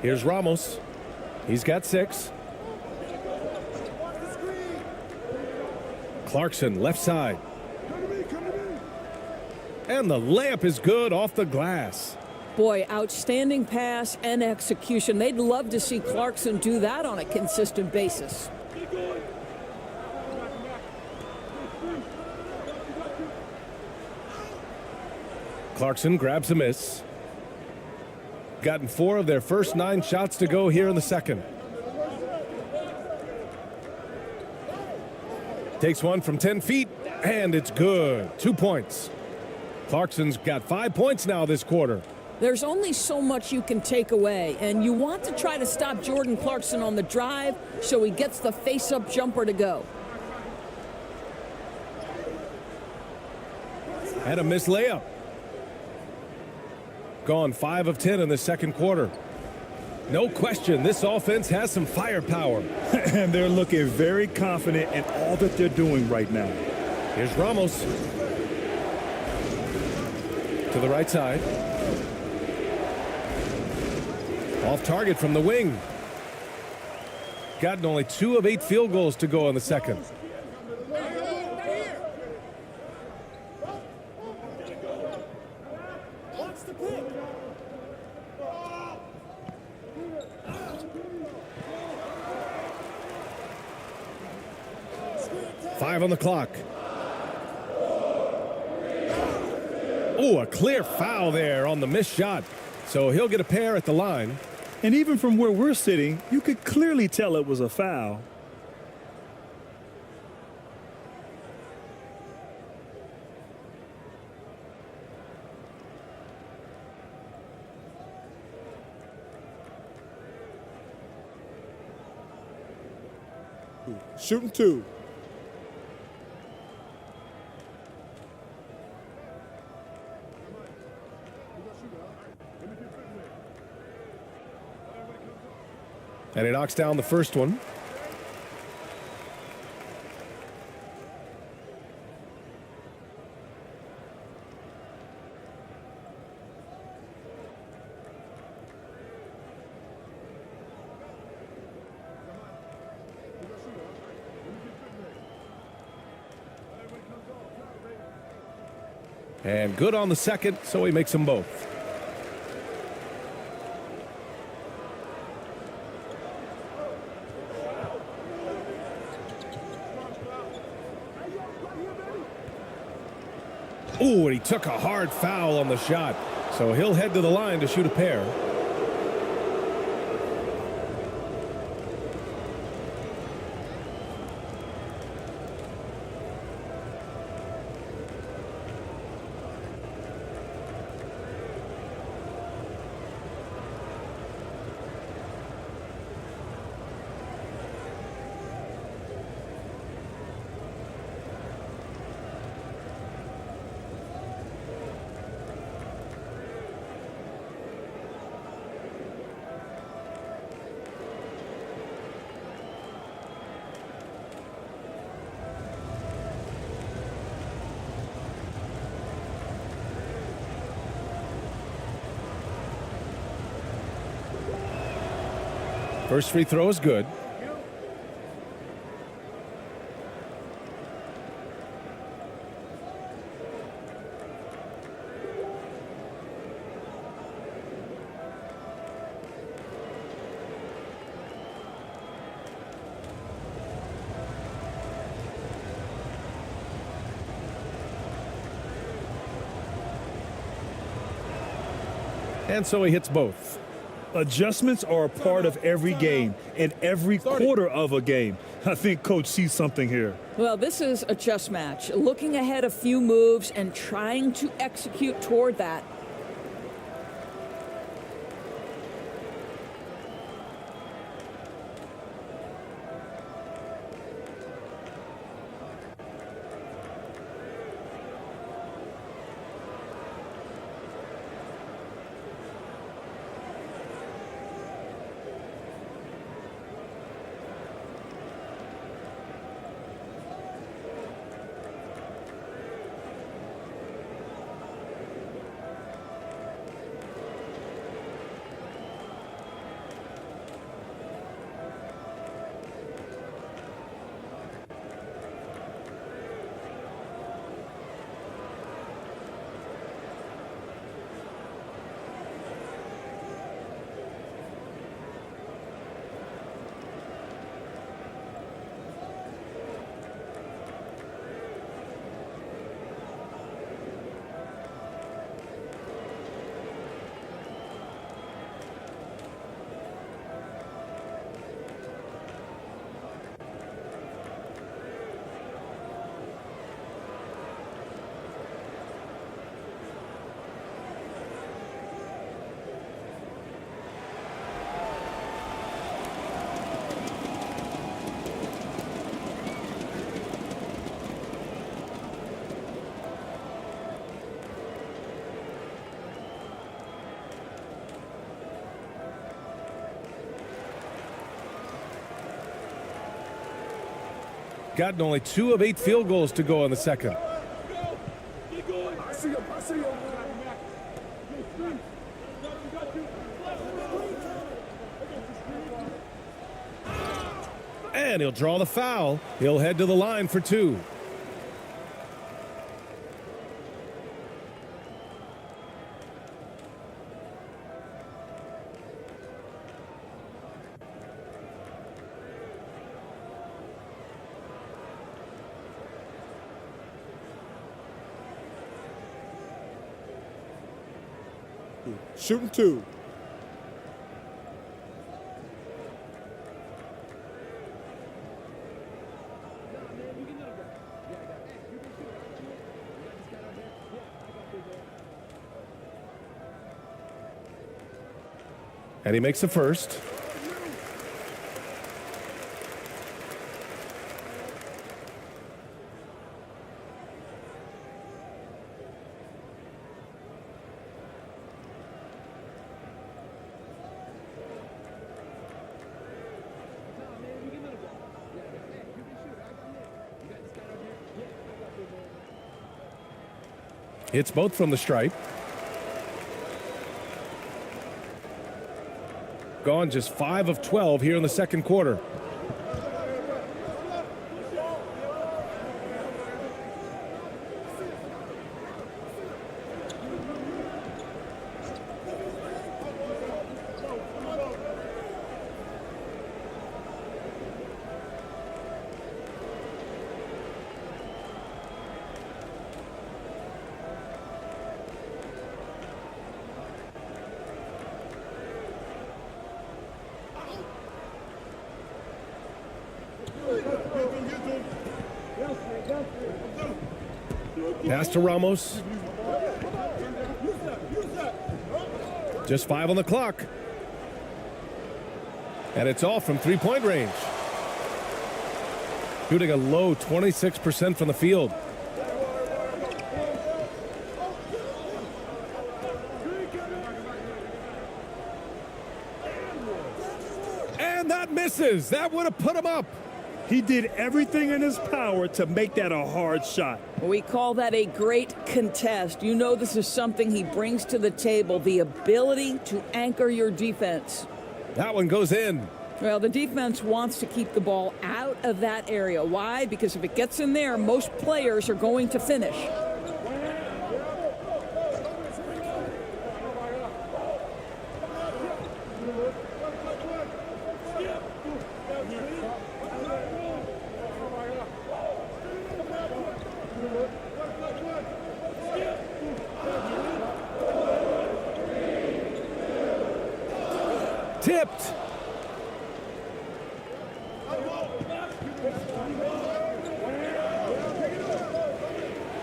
Here's Ramos. He's got 6. Clarkson, left side. And the layup is good off the glass. Boy, outstanding pass and execution. They'd love to see Clarkson do that on a consistent basis. Clarkson grabs a miss. Gotten 4 of their first 9 shots to go here in the second. Takes one from 10 feet, and it's good. 2 points. Clarkson's got 5 points now this quarter. There's only so much you can take away, and you want to try to stop Jordan Clarkson on the drive so he gets the face-up jumper to go. And a missed layup. Gone 5 of 10 in the second quarter. No question, this offense has some firepower. And they're looking very confident in all that they're doing right now. Here's Ramos. To the right side. Off target from the wing. Gotten only 2 of 8 field goals to go in the second. Five on the clock. Oh, a clear foul there on the missed shot. So he'll get a pair at the line. And even from where we're sitting, you could clearly tell it was a foul. Shooting 2. And he knocks down the first one. And good on the second, so he makes them both. Ooh, and he took a hard foul on the shot. So he'll head to the line to shoot a pair. First free throw is good. And so he hits both. Adjustments are a part of every game and every quarter of a game. I think Coach sees something here. Well, this is a chess match, looking ahead a few moves and trying to execute toward that. Gotten only 2 of 8 field goals to go in the second. And he'll draw the foul. He'll head to the line for 2. Shooting 2. And he makes the first. Hits both from the stripe. Gone just 5 of 12 here in the second quarter. Pass to Ramos. Just 5 on the clock. And it's off from three-point range. Shooting a low 26% from the field. And that misses. That would have put him up. He did everything in his power to make that a hard shot. We call that a great contest. You know this is something he brings to the table, the ability to anchor your defense. That one goes in. Well, the defense wants to keep the ball out of that area. Why? Because if it gets in there, most players are going to finish. Tipped.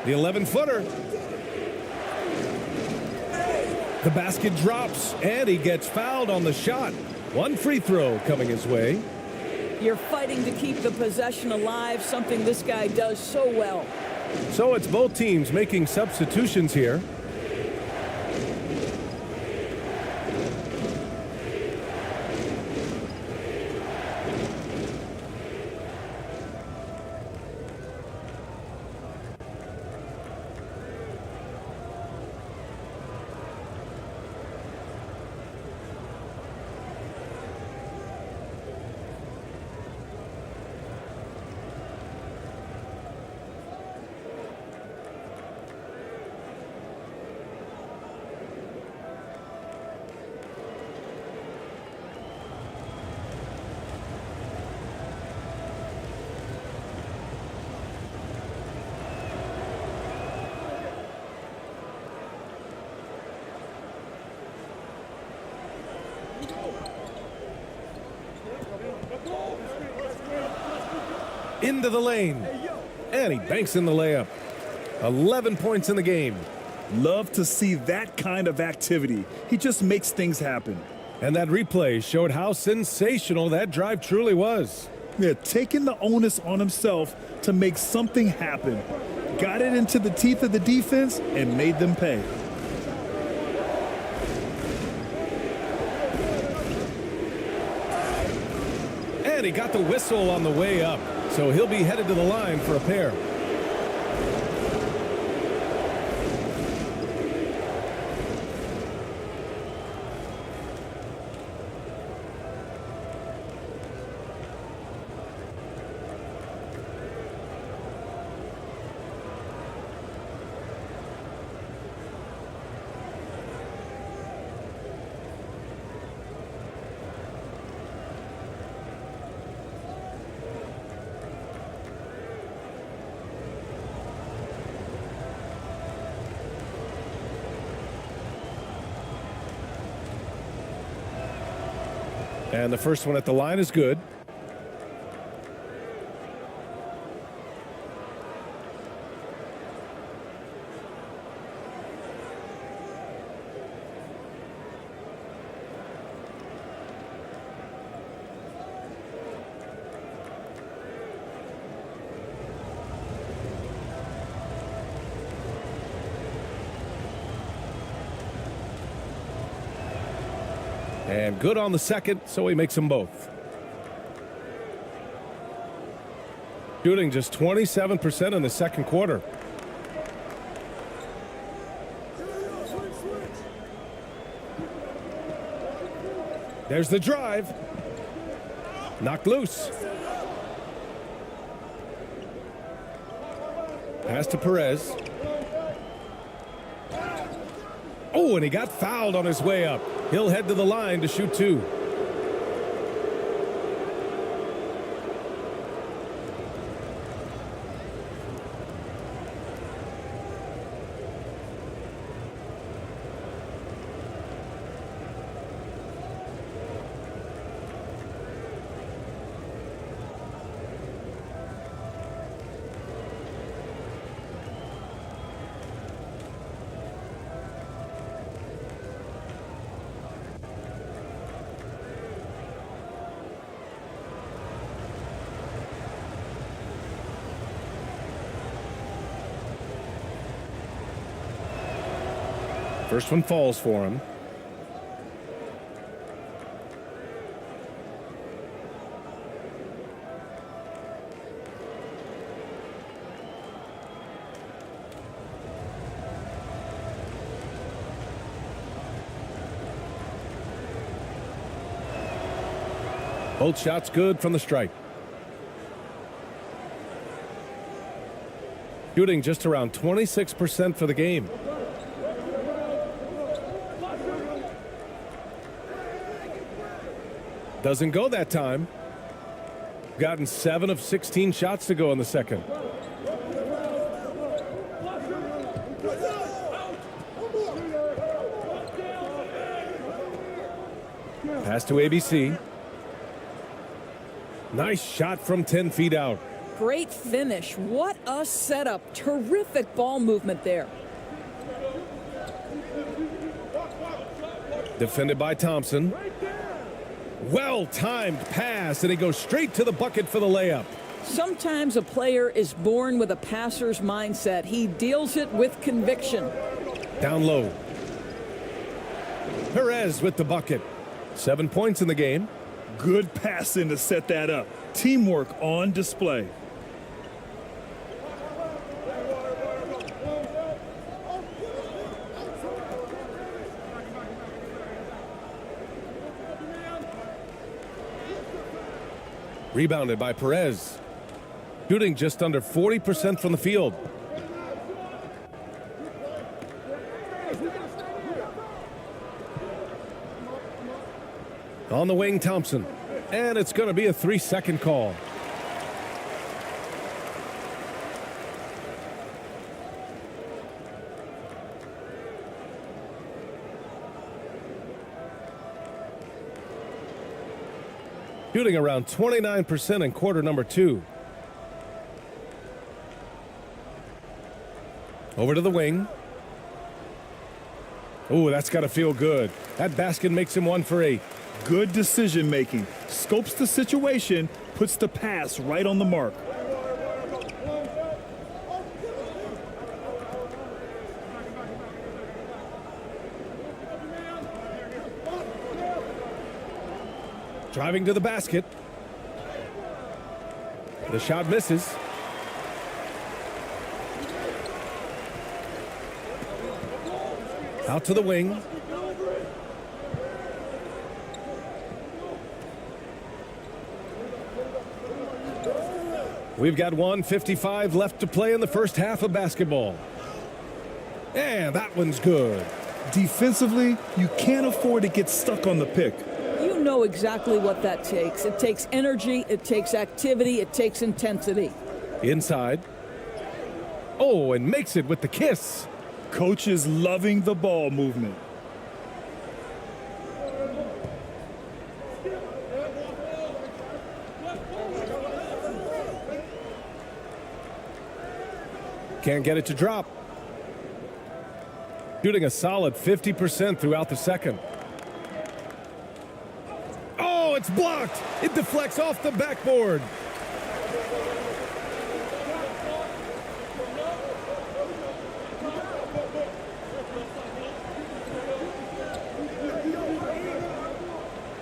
The 11-footer. The basket drops, and he gets fouled on the shot. One free throw coming his way. You're fighting to keep the possession alive, something this guy does so well. So it's both teams making substitutions here. Into the lane. And he banks in the layup. 11 points in the game. Love to see that kind of activity. He just makes things happen. And that replay showed how sensational that drive truly was. Yeah, taking the onus on himself to make something happen. Got it into the teeth of the defense and made them pay. And he got the whistle on the way up. So he'll be headed to the line for a pair. And the first one at the line is good. And good on the second, so he makes them both. Shooting just 27% in the second quarter. There's the drive. Knocked loose. Pass to Perez. Oh, and he got fouled on his way up. He'll head to the line to shoot two. First one falls for him. Both shots good from the stripe. Shooting just around 26% for the game. Doesn't go that time. Gotten 7 of 16 shots to go in the second. Pass to ABC. Nice shot from 10 feet out. Great finish. What a setup. Terrific ball movement there. Defended by Thompson. Well-timed pass, and he goes straight to the bucket for the layup. Sometimes a player is born with a passer's mindset. He deals it with conviction. Down low. Perez with the bucket. 7 points in the game. Good passing to set that up. Teamwork on display. Rebounded by Perez. Shooting just under 40% from the field. On the wing, Thompson. And it's going to be a 3-second call. Shooting around 29% in quarter number 2. Over to the wing. Oh, that's got to feel good. That basket makes him 1 for 8. Good decision making. Scopes the situation, puts the pass right on the mark. Driving to the basket. The shot misses. Out to the wing. We've got 1:55 left to play in the first half of basketball. And that one's good. Defensively, you can't afford to get stuck on the pick. You know exactly what that takes. It takes energy, it takes activity, it takes intensity. Inside. Oh, and makes it with the kiss. Coach is loving the ball movement. Can't get it to drop. Shooting a solid 50% throughout the second. Oh, it's blocked. It deflects off the backboard.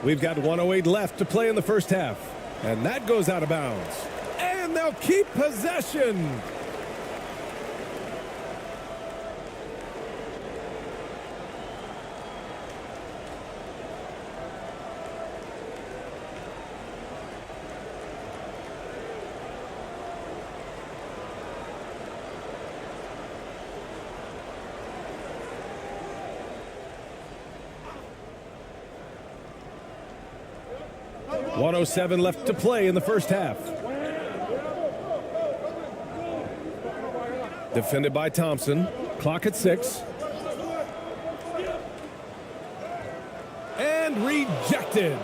We've got 1:08 left to play in the first half. And that goes out of bounds. And they'll keep possession. .107 left to play in the first half. Defended by Thompson. Clock at 6. And rejected.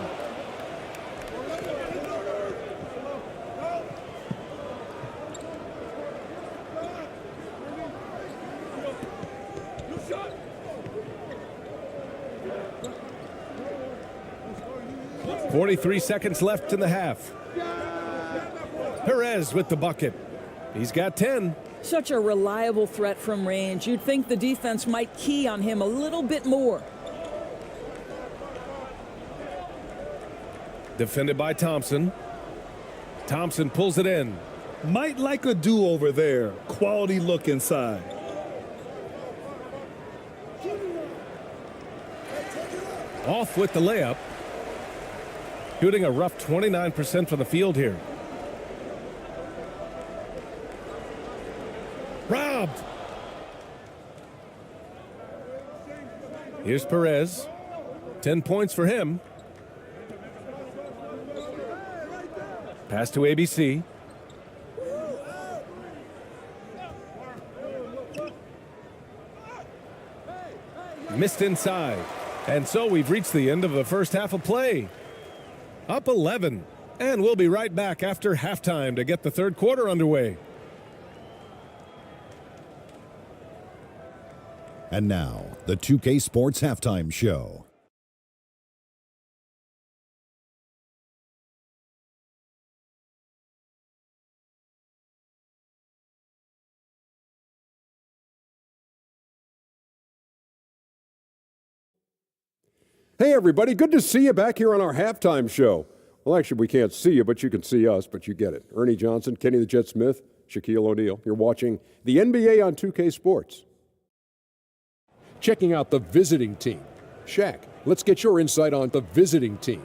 .43 seconds left in the half. Perez with the bucket. He's got 10. Such a reliable threat from range. You'd think the defense might key on him a little bit more. Defended by Thompson. Thompson pulls it in. Might like a do-over there. Quality look inside. Off with the layup. Shooting a rough 29% from the field here. Robbed. Here's Perez. 10 points for him. Pass to ABC. Missed inside. And so we've reached the end of the first half of play. Up 11. And we'll be right back after halftime to get the third quarter underway. And now, the 2K Sports Halftime Show. Hey, everybody. Good to see you back here on our halftime show. Well, actually, we can't see you, but you can see us, but you get it. Ernie Johnson, Kenny the Jet Smith, Shaquille O'Neal. You're watching the NBA on 2K Sports. Checking out the visiting team. Shaq, let's get your insight on the visiting team.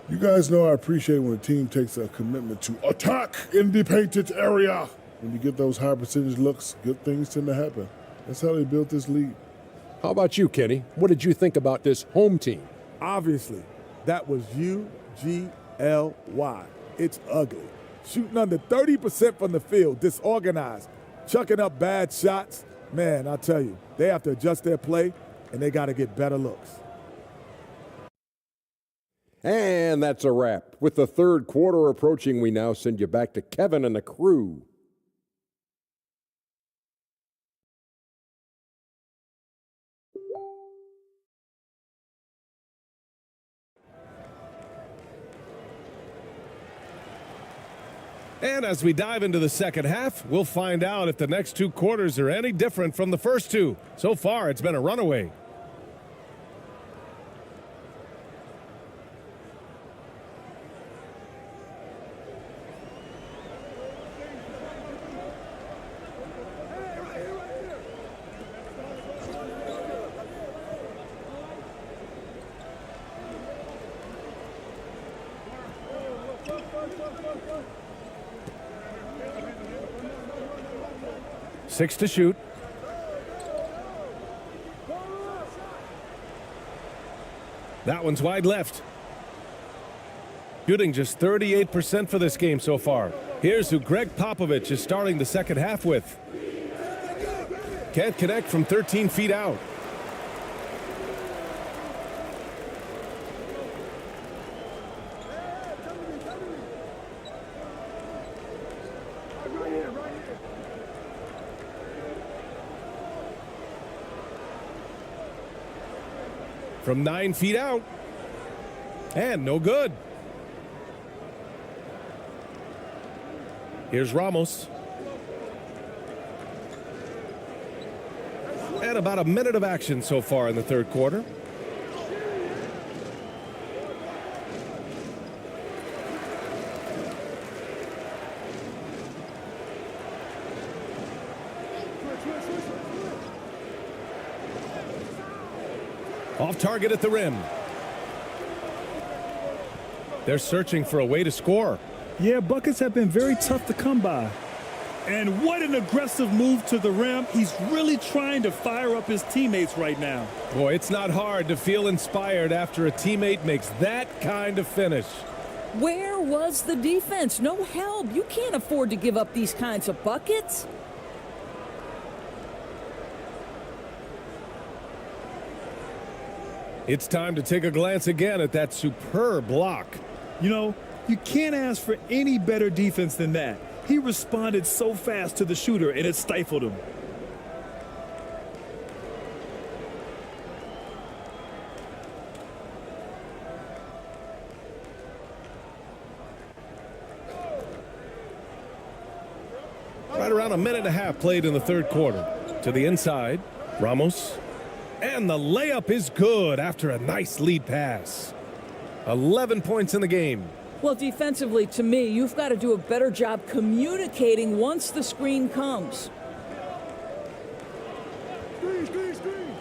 You guys know I appreciate when a team takes a commitment to attack in the painted area. When you get those high percentage looks, good things tend to happen. That's how they built this league. How about you, Kenny? What did you think about this home team? Obviously, that was UGLY. It's ugly. Shooting under 30% from the field, disorganized, chucking up bad shots. Man, I tell you, they have to adjust their play, and they got to get better looks. And that's a wrap. With the third quarter approaching, we now send you back to Kevin and the crew. And as we dive into the second half, we'll find out if the next two quarters are any different from the first two. So far, it's been a runaway. Six to shoot. That one's wide left. Shooting just 38% for this game so far. Here's who Greg Popovich is starting the second half with. Can't connect from 13 feet out. from 9 feet out. And no good. Here's Ramos. And about a minute of action so far in the third quarter. Off target at the rim. They're searching for a way to score. Yeah, buckets have been very tough to come by. And what an aggressive move to the rim. He's really trying to fire up his teammates right now. Boy, it's not hard to feel inspired after a teammate makes that kind of finish. Where was the defense? No help. You can't afford to give up these kinds of buckets. It's time to take a glance again at that superb block. You know, you can't ask for any better defense than that. He responded so fast to the shooter, and it stifled him. Right around a minute and a half played in the third quarter. To the inside, Ramos. And the layup is good after a nice lead pass. 11 points in the game. Well, defensively, to me, you've got to do a better job communicating once the screen comes. Screen, screen, screen.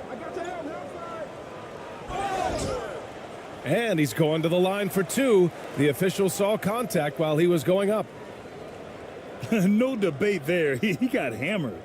I got the help, And he's going to the line for two. The official saw contact while he was going up. No debate there. He got hammered.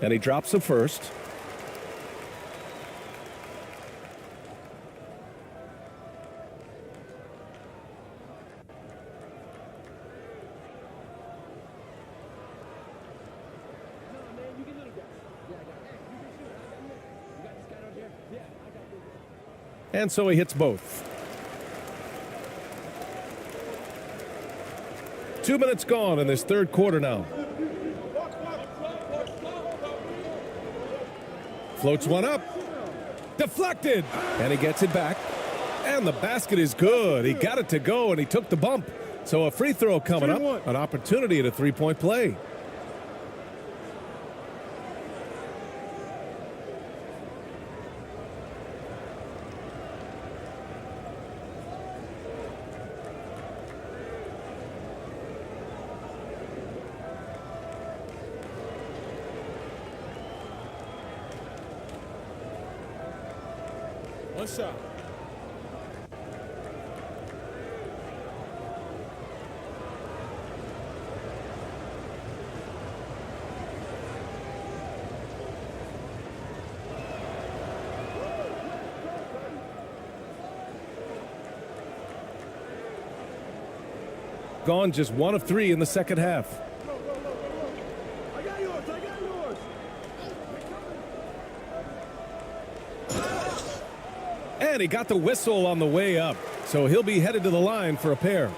And he drops the first. And so he hits both. 2 minutes gone in this third quarter now. Floats one up. Deflected. And he gets it back. And the basket is good. He got it to go, and he took the bump. So a free throw coming up. An opportunity at a three-point play. One shot. Gone just 1 of 3 in the second half. I got yours, I got yours. And he got the whistle on the way up. So he'll be headed to the line for a pair.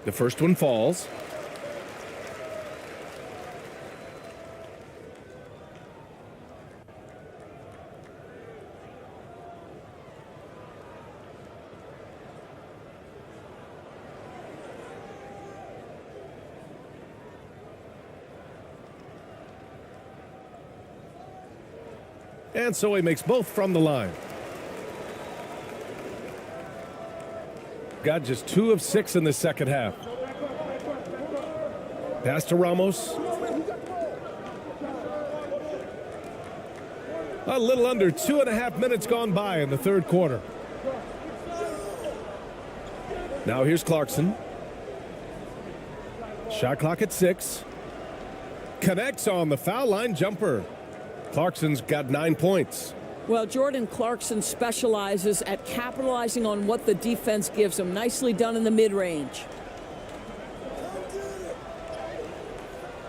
The first one falls. And so he makes both from the line. Got just 2 of 6 in the second half. Pass to Ramos. A little under 2.5 minutes gone by in the third quarter. Now here's Clarkson. Shot clock at 6. Connects on the foul line jumper. Clarkson's got 9 points. Well, Jordan Clarkson specializes at capitalizing on what the defense gives him. Nicely done in the mid-range.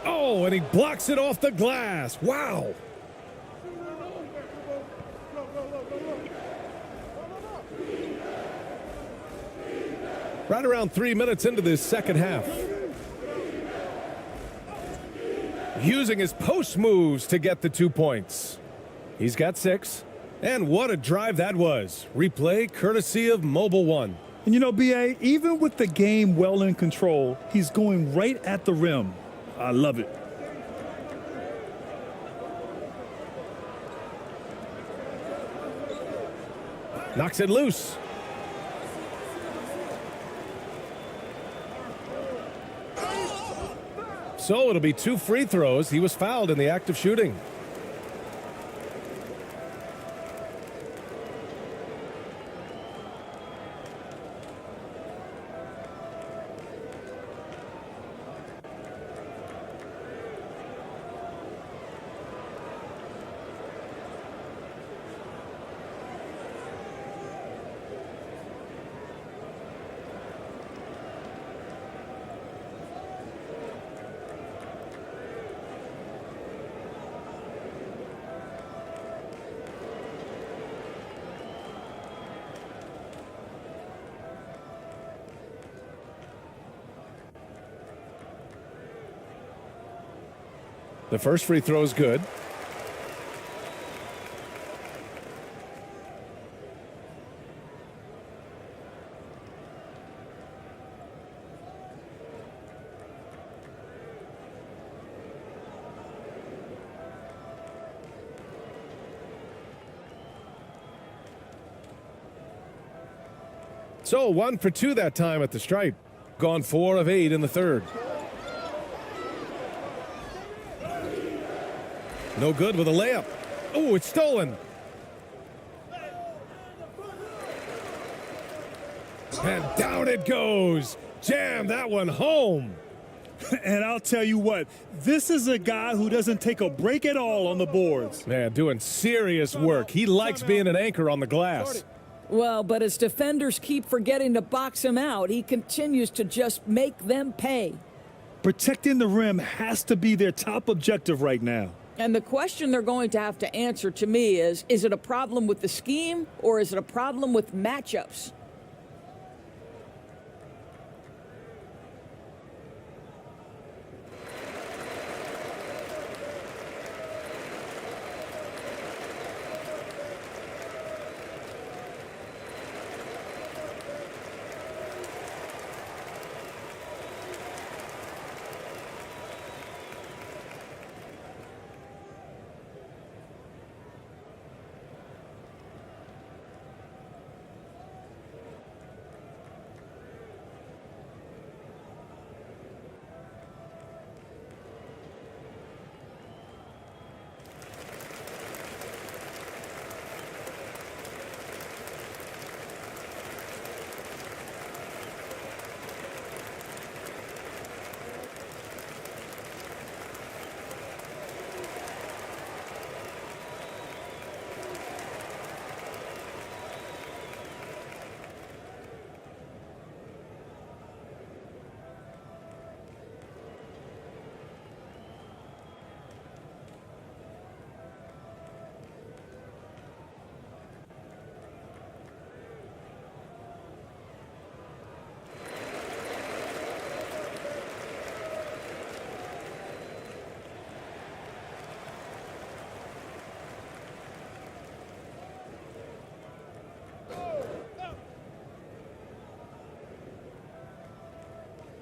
Oh, and he blocks it off the glass. Wow. Right around 3 minutes into this second half. Using his post moves to get the 2 points. He's got 6. And what a drive that was. Replay courtesy of Mobile One. And you know, B.A., even with the game well in control, he's going right at the rim. I love it. Knocks it loose. So it'll be 2 free throws. He was fouled in the act of shooting. The first free throw is good. So 1 for 2 that time at the stripe. Gone 4 of 8 in the third. No good with a layup. Oh, it's stolen. And down it goes. Jam that one home. And I'll tell you what, this is a guy who doesn't take a break at all on the boards. Man, doing serious work. He likes being an anchor on the glass. Well, but as defenders keep forgetting to box him out, he continues to just make them pay. Protecting the rim has to be their top objective right now. And the question they're going to have to answer to me is it a problem with the scheme or is it a problem with matchups?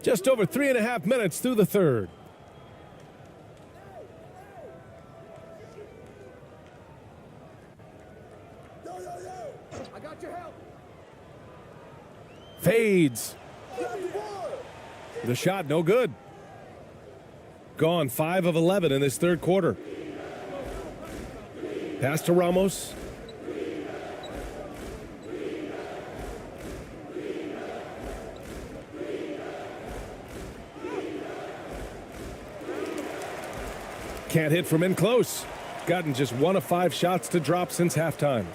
Just over 3.5 minutes through the third. I got your help. Fades. The shot no good. Gone 5 of 11 in this third quarter. Pass to Ramos. Can't hit from in close. Gotten just 1 of 5 shots to drop since halftime.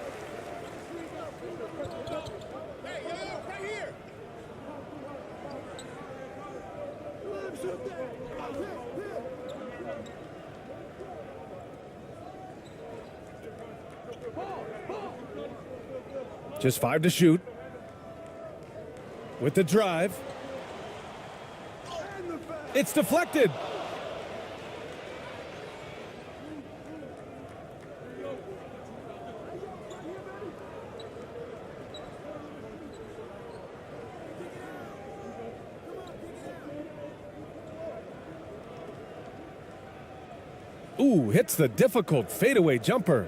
Just 5 to shoot. With the drive. It's deflected. Ooh, hits the difficult fadeaway jumper.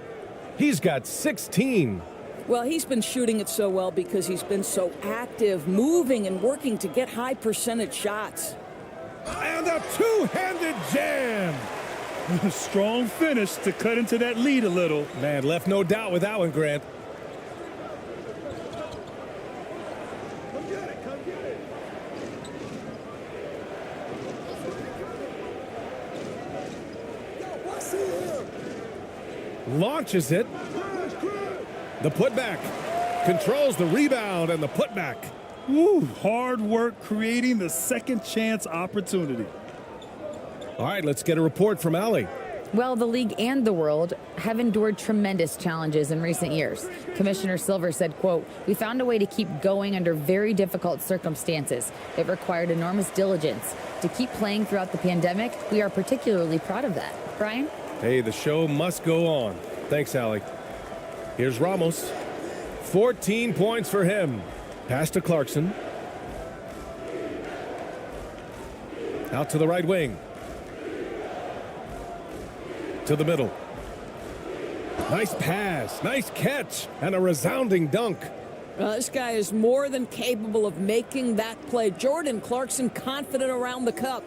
He's got 16. Well, he's been shooting it so well because he's been so active, moving and working to get high percentage shots. And a two-handed jam. Strong finish to cut into that lead a little. Man, left no doubt with that one, Grant. Come get it, come get it. Yo, I see him. Launches it. The putback. Controls the rebound and the putback. Woo, hard work creating the second chance opportunity. All right, let's get a report from Allie. Well, the league and the world have endured tremendous challenges in recent years. Commissioner Silver said, quote, "We found a way to keep going under very difficult circumstances. It required enormous diligence. To keep playing throughout the pandemic, we are particularly proud of that." Brian? Hey, the show must go on. Thanks, Allie. Here's Ramos. 14 points for him. Pass to Clarkson. Out to the right wing. To the middle. Nice pass, nice catch, and a resounding dunk. This guy is more than capable of making that play. Jordan Clarkson confident around the cup.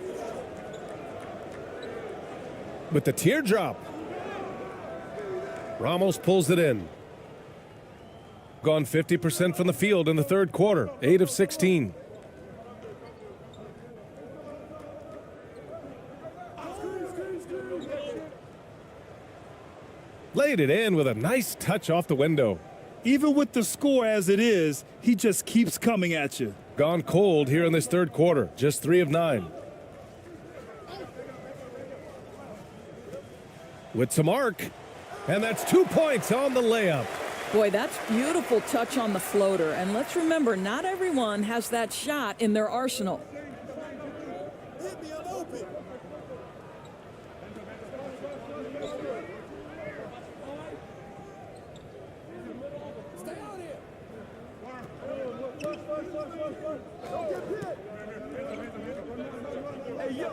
With the teardrop. Ramos pulls it in. Gone 50% from the field in the third quarter. 8 of 16. Laid it in with a nice touch off the window. Even with the score as it is, he just keeps coming at you. Gone cold here in this third quarter. Just 3 of 9. With some arc. And that's 2 points on the layup. Boy, that's beautiful touch on the floater. And let's remember, not everyone has that shot in their arsenal. Hit me, I'm open. Stay out here. Don't get hit. Hey, yo,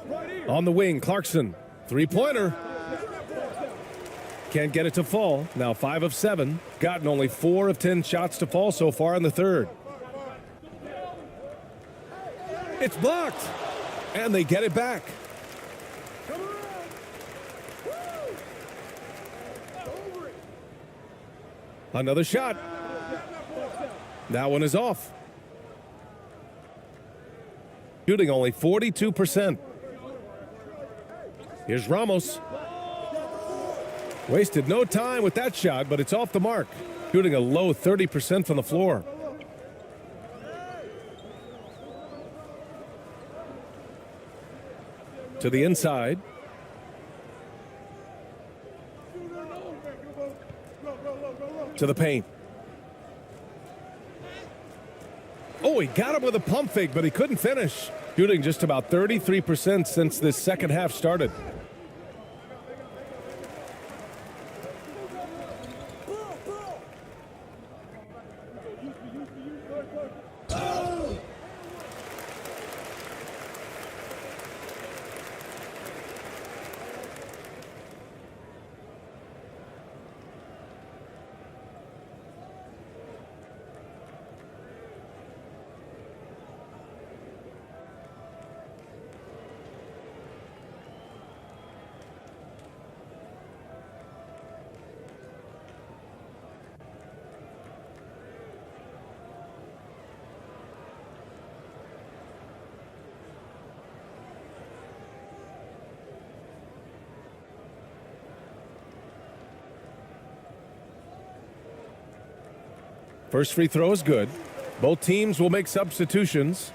right here. On the wing, Clarkson. 3-pointer. Can't get it to fall. Now 5 of 7. Gotten only 4 of 10 shots to fall so far in the third. It's blocked. And they get it back. Another shot. That one is off. Shooting only 42%. Here's Ramos. Wasted no time with that shot, but it's off the mark. Shooting a low 30% from the floor. To the inside. To the paint. Oh, he got him with a pump fake, but he couldn't finish. Shooting just about 33% since this second half started. First free throw is good. Both teams will make substitutions.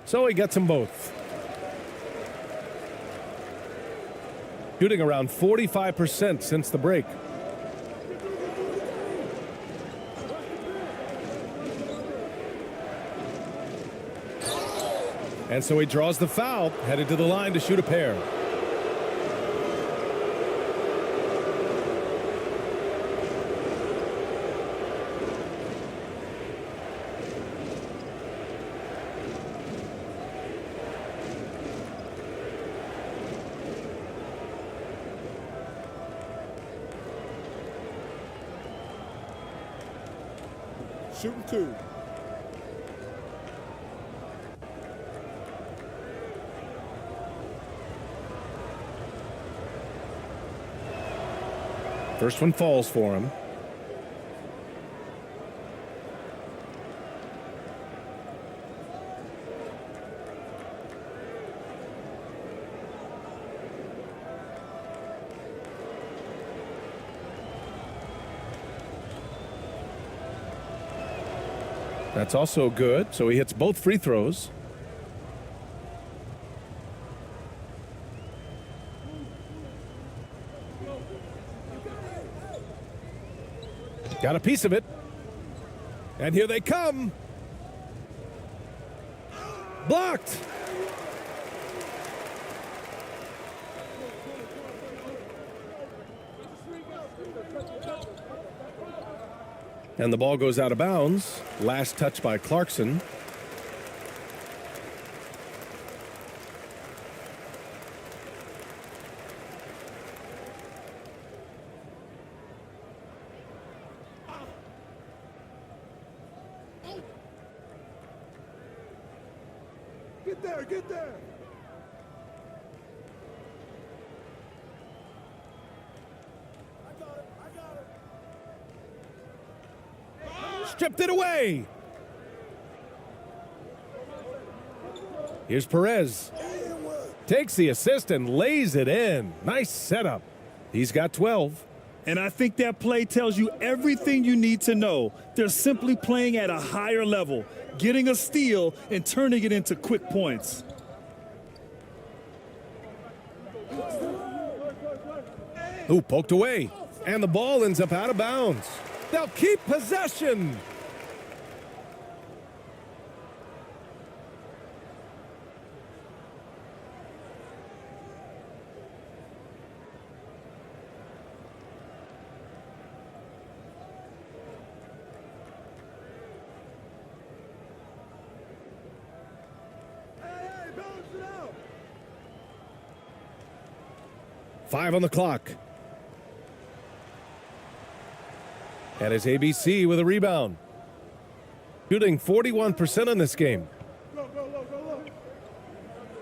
So he gets them both. Shooting around 45% since the break. And so he draws the foul, headed to the line to shoot a pair. Shooting 2. First one falls for him. That's also good. So he hits both free throws. Got a piece of it. And here they come. Blocked. And the ball goes out of bounds. Last touch by Clarkson. Get there, get there. Stripped it away. Here's Perez. Takes the assist and lays it in. Nice setup. He's got 12. And I think that play tells you everything you need to know. They're simply playing at a higher level, getting a steal and turning it into quick points. Ooh, poked away. And the ball ends up out of bounds. They'll keep possession. Hey, balance it out. 5 on the clock. And it's ABC with a rebound. Shooting 41% in this game. Go, go, go, go,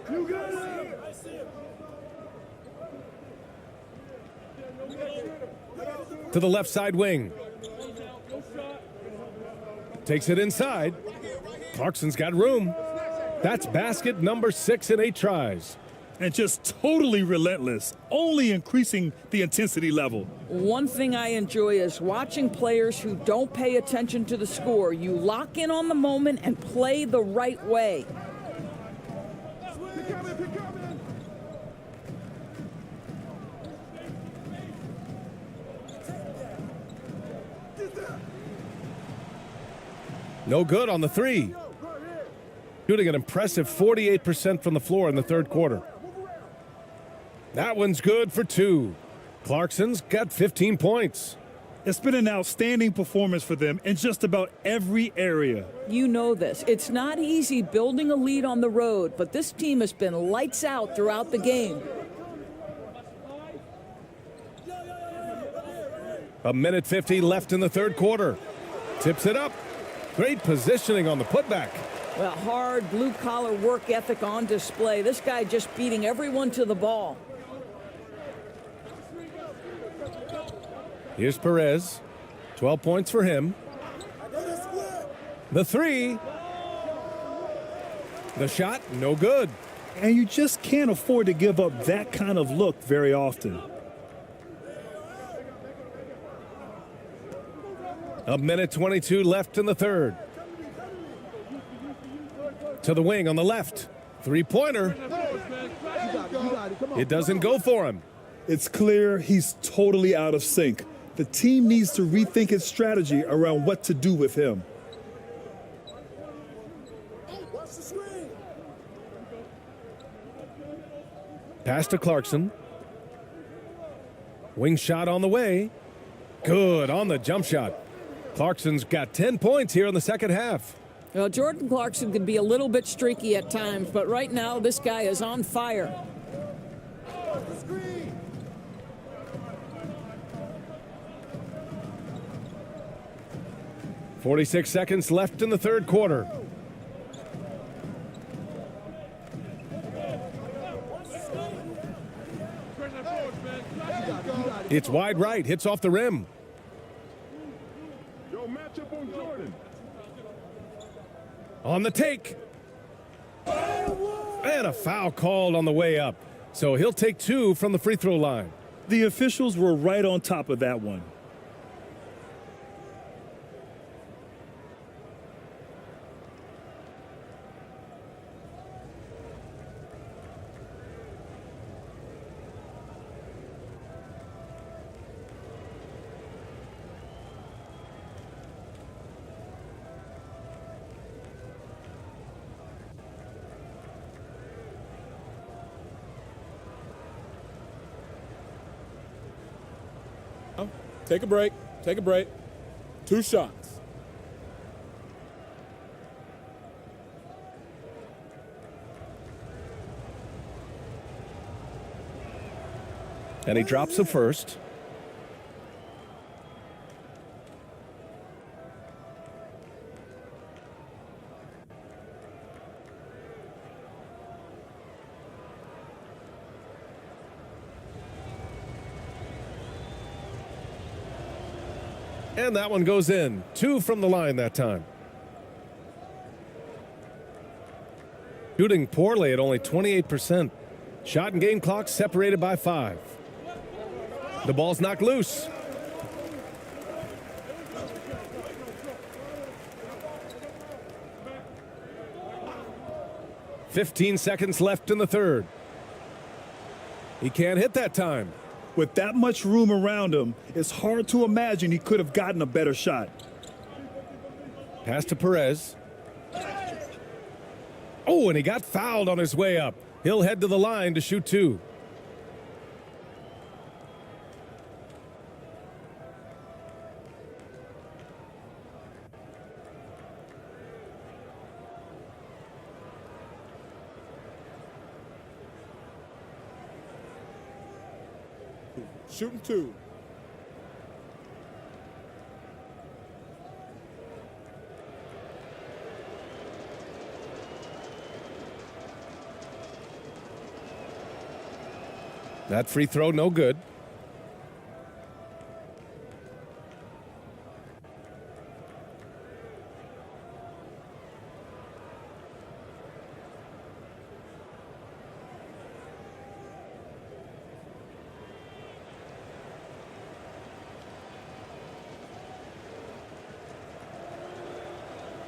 go. You got it. I see it. To the left side wing. Takes it inside. Clarkson's got room. That's basket number 6 in 8 tries. And just totally relentless, only increasing the intensity level. One thing I enjoy is watching players who don't pay attention to the score. You lock in on the moment and play the right way. No good on the 3. Shooting an impressive 48% from the floor in the third quarter. That one's good for 2. Clarkson's got 15 points. It's been an outstanding performance for them in just about every area. You know this. It's not easy building a lead on the road, but this team has been lights out throughout the game. A minute 50 left in the third quarter. Tips it up. Great positioning on the putback. Well, hard blue-collar work ethic on display. This guy just beating everyone to the ball. Here's Perez. 12 points for him. The three. The shot, no good. And you just can't afford to give up that kind of look very often. A minute 22 left in the third. To the wing on the left. Three-pointer. It doesn't go for him. It's clear he's totally out of sync. The team needs to rethink its strategy around what to do with him. Pass to Clarkson. Wing shot on the way. Good on the jump shot. Clarkson's got 10 points here in the second half. Well, Jordan Clarkson can be a little bit streaky at times, but right now this guy is on fire. 46 seconds left in the third quarter. It's wide right, hits off the rim. On the take. And a foul called on the way up. So he'll take two from the free throw line. The officials were right on top of that one. Take a break. Take a break. 2 shots. And he drops the first. And that one goes in. 2 from the line that time. Shooting poorly at only 28%. Shot and game clock separated by 5. The ball's knocked loose. "15 seconds left in the third. He can't hit that time. With that much room around him, it's hard to imagine he could have gotten a better shot. Pass to Perez. Oh, and he got fouled on his way up. He'll head to the line to shoot 2. Shooting 2. That free throw, no good.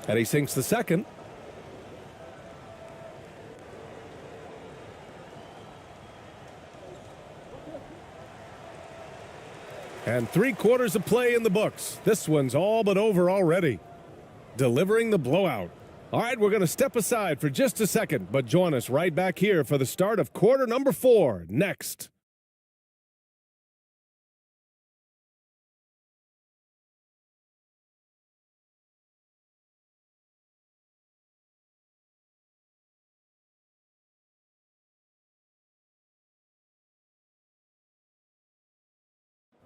And he sinks the second. And 3 quarters of play in the books. This one's all but over already. Delivering the blowout. All right, we're going to step aside for just a second, but join us right back here for the start of quarter number 4 next.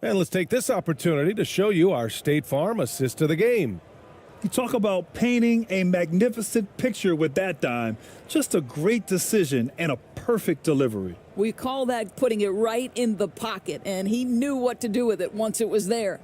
And let's take this opportunity to show you our State Farm assist of the game. You talk about painting a magnificent picture with that dime. Just a great decision and a perfect delivery. We call that putting it right in the pocket, and he knew what to do with it once it was there.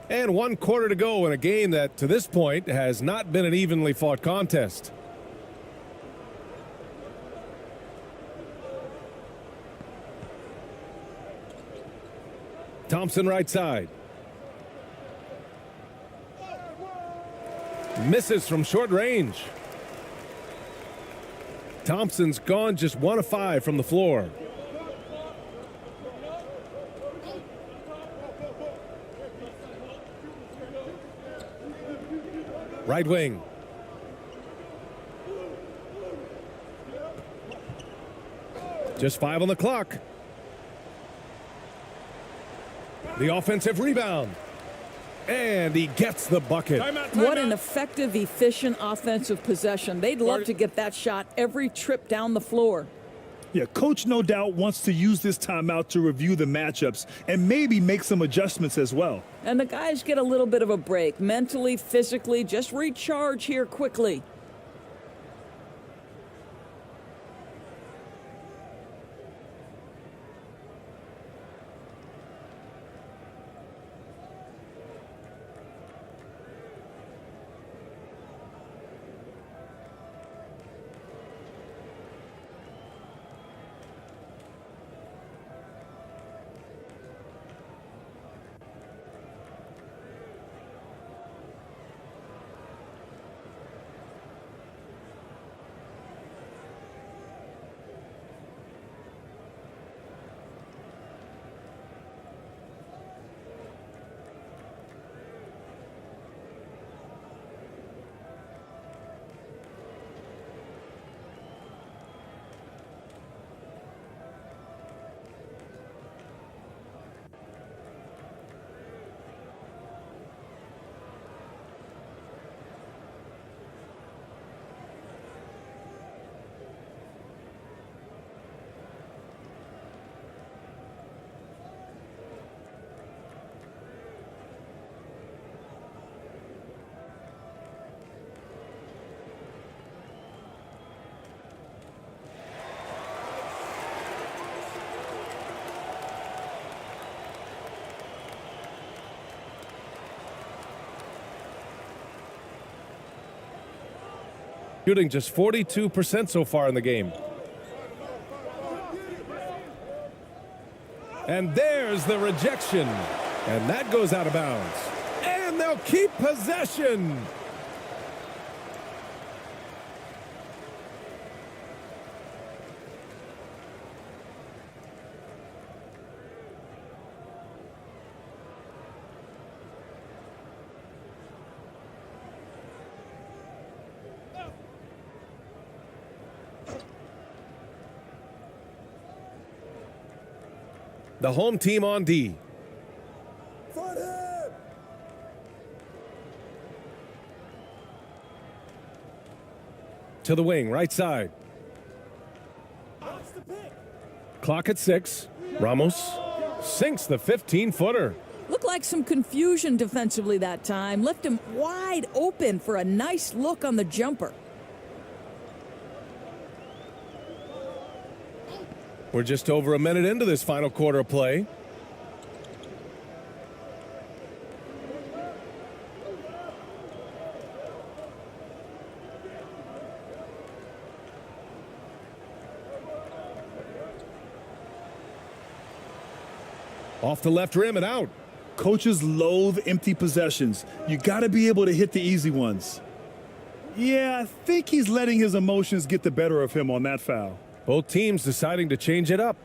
And 1 quarter to go in a game that, to this point, has not been an evenly fought contest. Thompson right side. Misses from short range. Thompson's gone just 1 of 5 from the floor. Right wing. Just 5 on the clock. The offensive rebound. And he gets the bucket. What an effective, efficient offensive possession. They'd love to get that shot every trip down the floor. Yeah, coach no doubt wants to use this timeout to review the matchups and maybe make some adjustments as well. And the guys get a little bit of a break, mentally, physically, just recharge here quickly. Shooting just 42% so far in the game. And there's the rejection. And that goes out of bounds. And they'll keep possession. The home team on D. To the wing, right side. Clock at 6. Ramos sinks the 15-footer. Looked like some confusion defensively that time. Left him wide open for a nice look on the jumper. We're just over a minute into this final quarter of play. Off the left rim and out. Coaches loathe empty possessions. You got to be able to hit the easy ones. Yeah, I think he's letting his emotions get the better of him on that foul. Both teams deciding to change it up.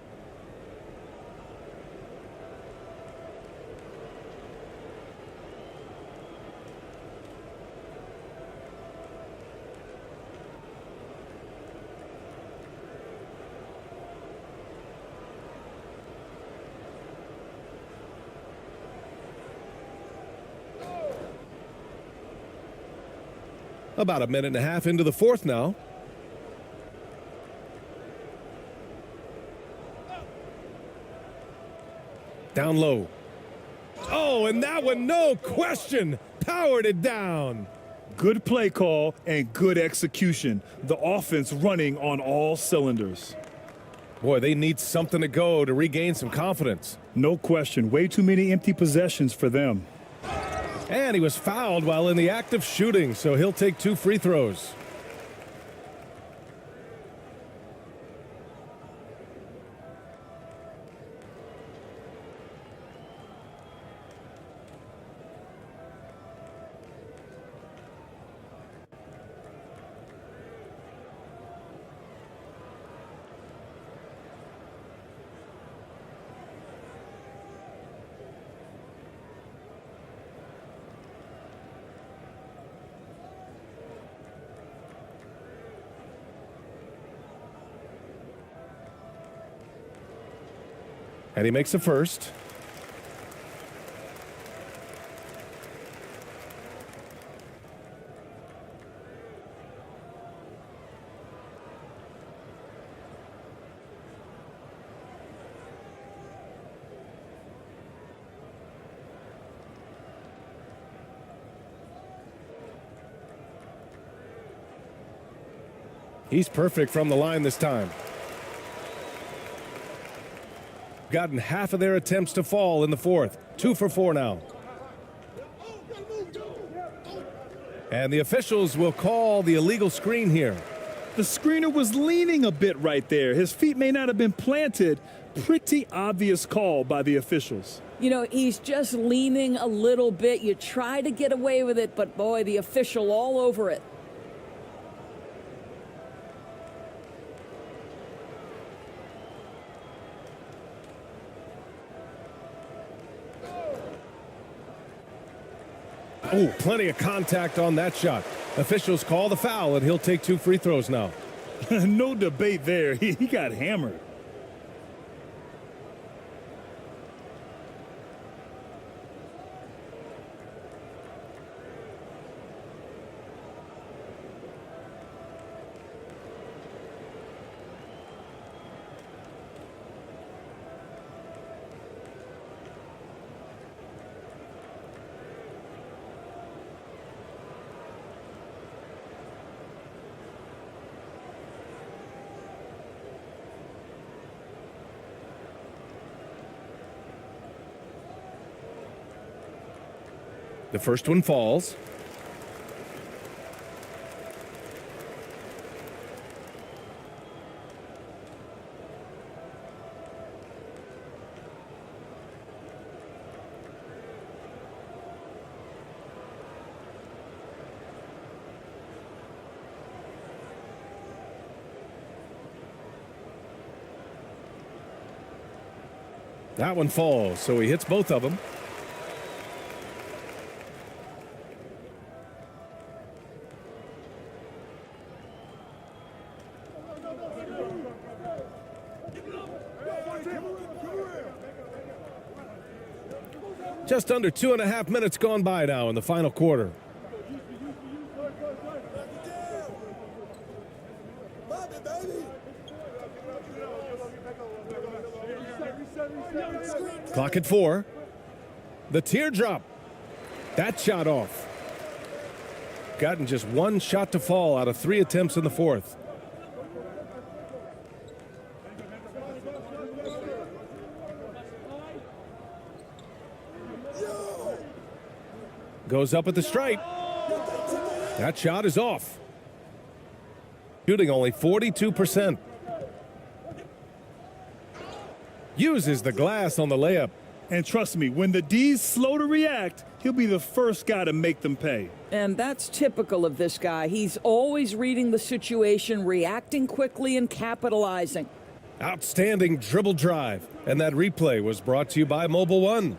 About a minute and a half into the fourth now. Down low. Oh, and that one, no question, powered it down. Good play call and good execution. The offense running on all cylinders. Boy, they need something to go to regain some confidence. No question. Way too many empty possessions for them. And he was fouled while in the act of shooting, so he'll take 2 free throws. And he makes the first. He's perfect from the line this time. Gotten half of their attempts to fall in the fourth. 2 for 4 now. And the officials will call the illegal screen here. The screener was leaning a bit right there. His feet may not have been planted. Pretty obvious call by the officials. You know, he's just leaning a little bit. You try to get away with it, but boy, the official all over it. Oh, plenty of contact on that shot. Officials call the foul, and he'll take 2 free throws now. No debate there. He got hammered. The first one falls. That one falls, so he hits both of them. Just under 2.5 minutes gone by now in the final quarter. Clock at 4. The teardrop. That shot off. Gotten just 1 shot to fall out of 3 attempts in the fourth. Goes up at the stripe. That shot is off. Shooting only 42%. Uses the glass on the layup. And trust me, when the D's slow to react, he'll be the first guy to make them pay. And that's typical of this guy. He's always reading the situation, reacting quickly and capitalizing. Outstanding dribble drive. And that replay was brought to you by Mobile One.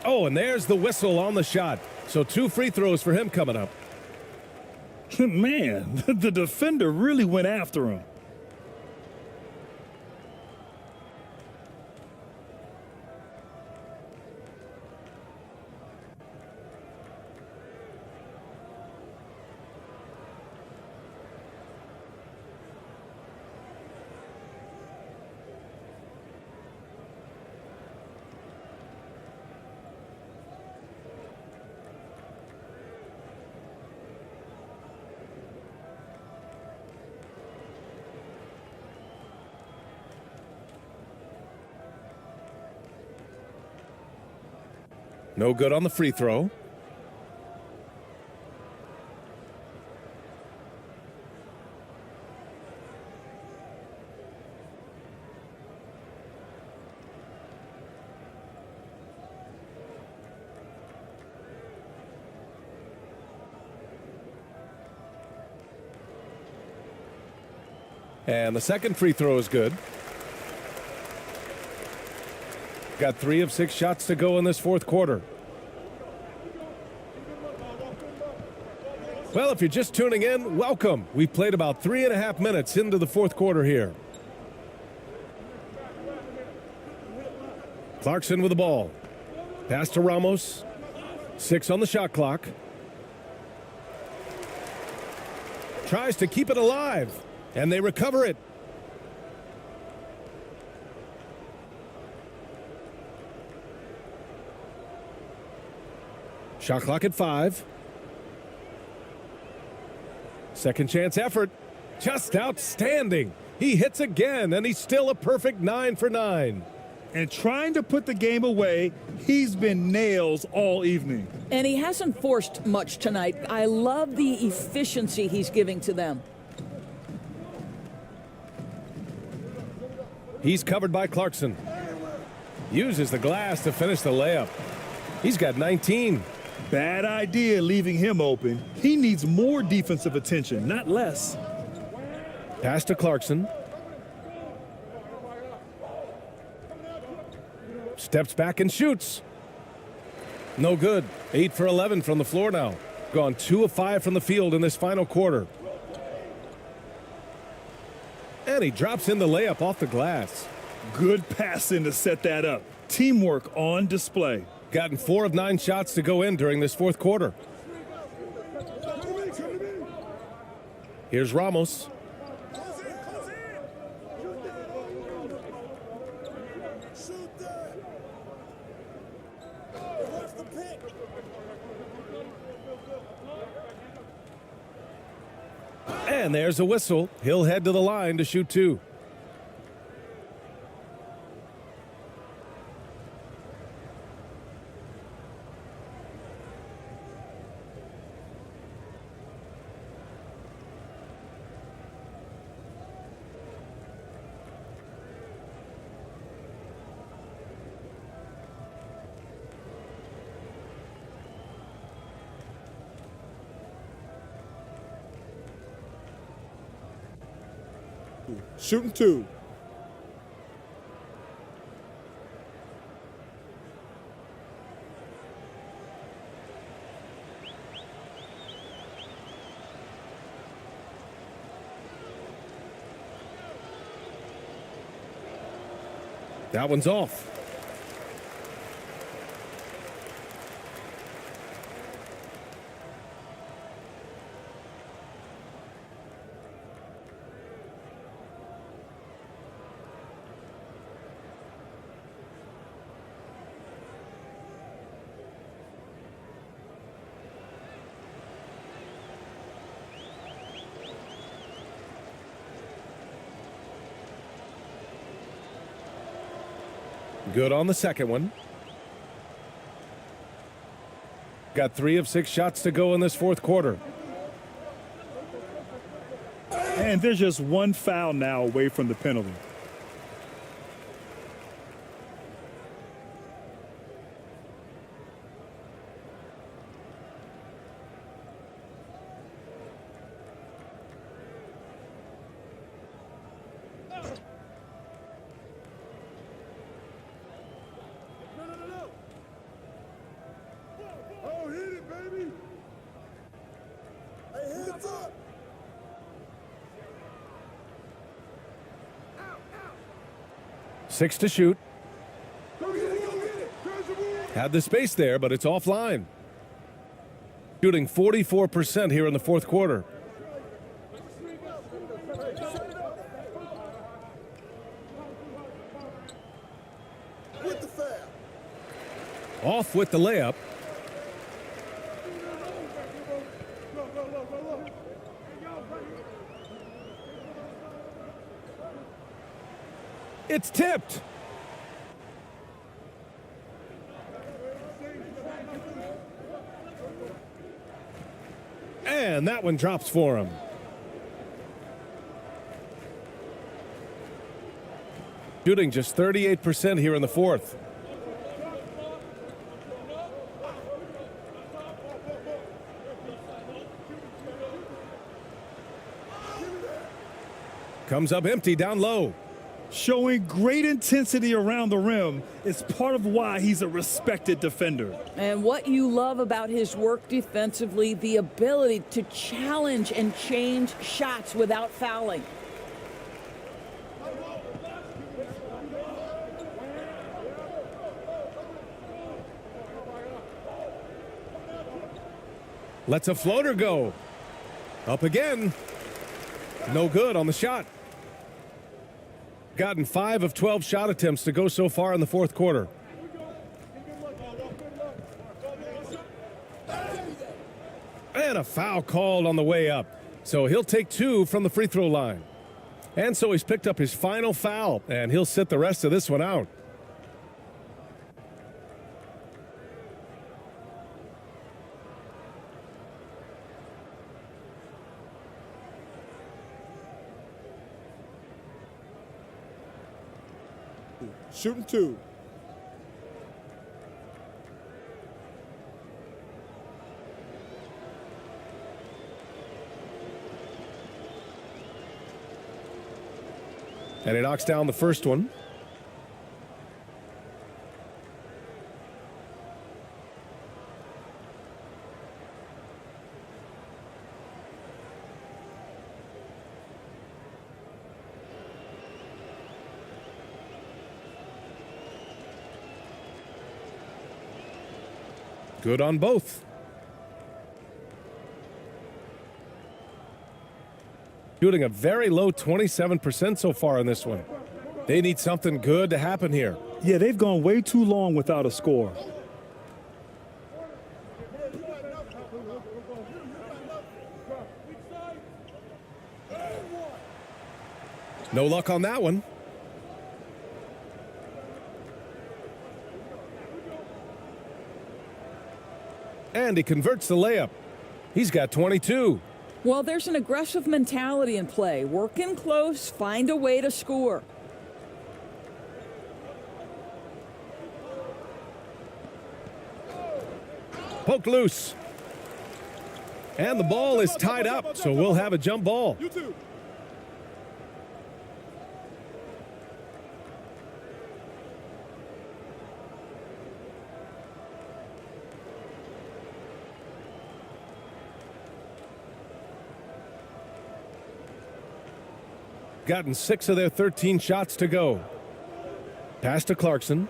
Oh, and there's the whistle on the shot. So 2 free throws for him coming up. Man, the defender really went after him. No good on the free throw. And the second free throw is good. Got 3 of 6 shots to go in this fourth quarter. Well, if you're just tuning in, welcome. We've played about 3.5 minutes into the fourth quarter here. Clarkson with the ball. Pass to Ramos. 6 on the shot clock. Tries to keep it alive. And they recover it. Shot clock at 5. Second chance effort. Just outstanding. He hits again, and he's still a perfect 9 for 9. And trying to put the game away, he's been nails all evening. And he hasn't forced much tonight. I love the efficiency he's giving to them. He's covered by Clarkson. Uses the glass to finish the layup. He's got 19. Bad idea leaving him open. He needs more defensive attention, not less. Pass to Clarkson. Steps back and shoots. No good. 8 for 11 from the floor now. Gone 2 of 5 from the field in this final quarter. And he drops in the layup off the glass. Good passing to set that up. Teamwork on display. Gotten 4 of 9 shots to go in during this fourth quarter. Here's Ramos. And there's a whistle. He'll head to the line to shoot 2. Shooting 2. That one's off. Good on the second one. Got 3 of 6 shots to go in this fourth quarter. And there's just one foul now away from the penalty. Oh, hit it, baby. Hey, hands up. Six to shoot. Go get it, go get it. Had the space there, but it's offline. Shooting 44% here in the fourth quarter. With the foul. Off with the layup. It's tipped. And that one drops for him. Shooting just 38% here in the fourth. Comes up empty down low. Showing great intensity around the rim is part of why he's a respected defender. And what you love about his work defensively, the ability to challenge and change shots without fouling. Lets a floater go. Up again. No good on the shot. Gotten 5 of 12 shot attempts to go so far in the fourth quarter. And a foul called on the way up. So he'll take 2 from the free throw line. And so he's picked up his final foul, and he'll sit the rest of this one out. Shooting 2. And he knocks down the first one. Good on both. Shooting a very low 27% so far in this one. They need something good to happen here. Yeah, they've gone way too long without a score. No luck on that one. And he converts the layup. He's got 22. Well, there's an aggressive mentality in play. Work in close, find a way to score. Poked loose. And the ball is tied up, so we'll have a jump ball. Gotten 6 of their 13 shots to go. Pass to Clarkson.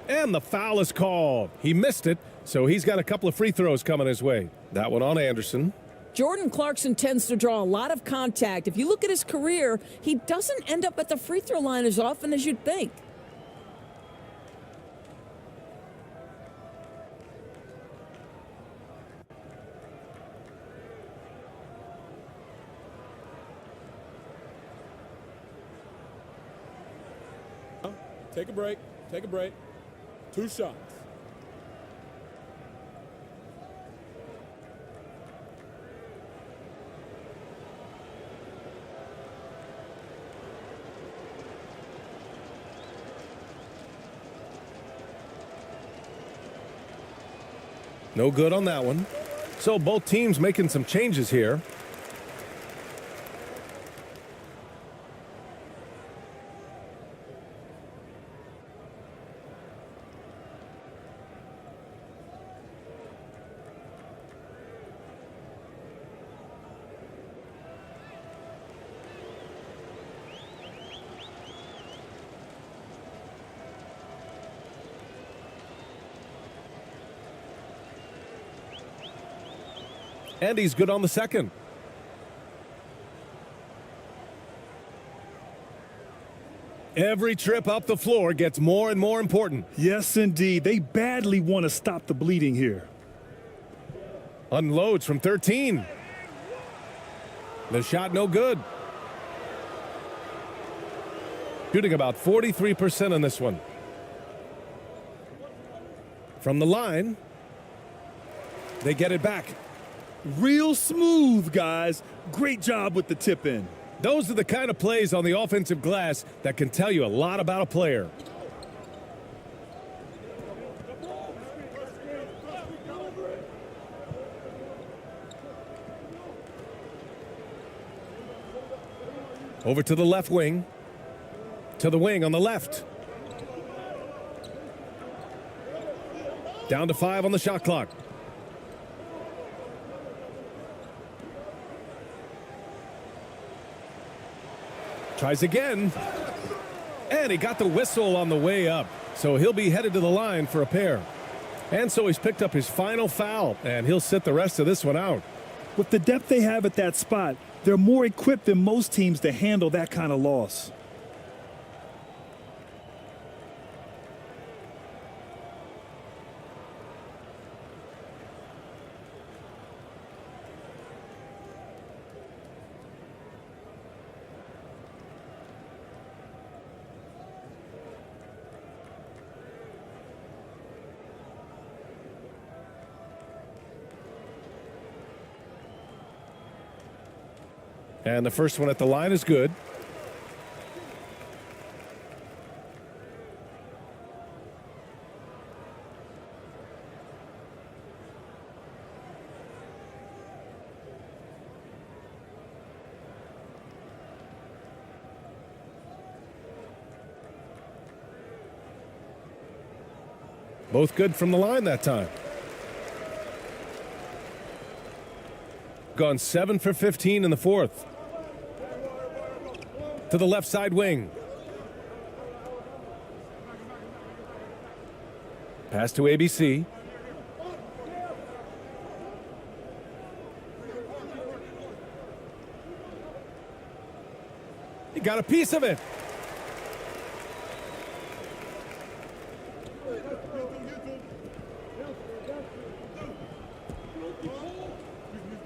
And the foul is called. He missed it, so he's got a couple of free throws coming his way. That one on Anderson. Jordan Clarkson tends to draw a lot of contact. If you look at his career, he doesn't end up at the free throw line as often as you'd think. Take a break. Take a break. 2 shots. No good on that one. So both teams making some changes here. And he's good on the second. Every trip up the floor gets more and more important. Yes, indeed. They badly want to stop the bleeding here. Unloads from 13. The shot no good. Shooting about 43% on this one. From the line, they get it back. Real smooth, guys. Great job with the tip in. Those are the kind of plays on the offensive glass that can tell you a lot about a player. Over to the left wing. To the wing on the left. Down to 5 on the shot clock. Tries again. And he got the whistle on the way up. So he'll be headed to the line for a pair. And so he's picked up his final foul. And he'll sit the rest of this one out. With the depth they have at that spot, they're more equipped than most teams to handle that kind of loss. And the first one at the line is good. Both good from the line that time. Gone 7 for 15 in the fourth. To the left side wing. Pass to ABC. He got a piece of it.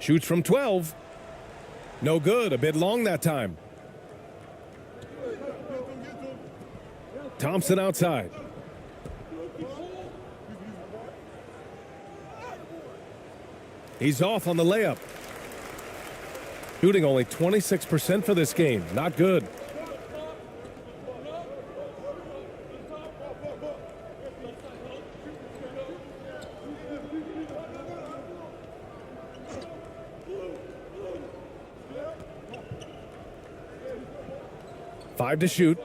Shoots from 12. No good. A bit long that time. Thompson outside. He's off on the layup. Shooting only 26% for this game. Not good. Five to shoot.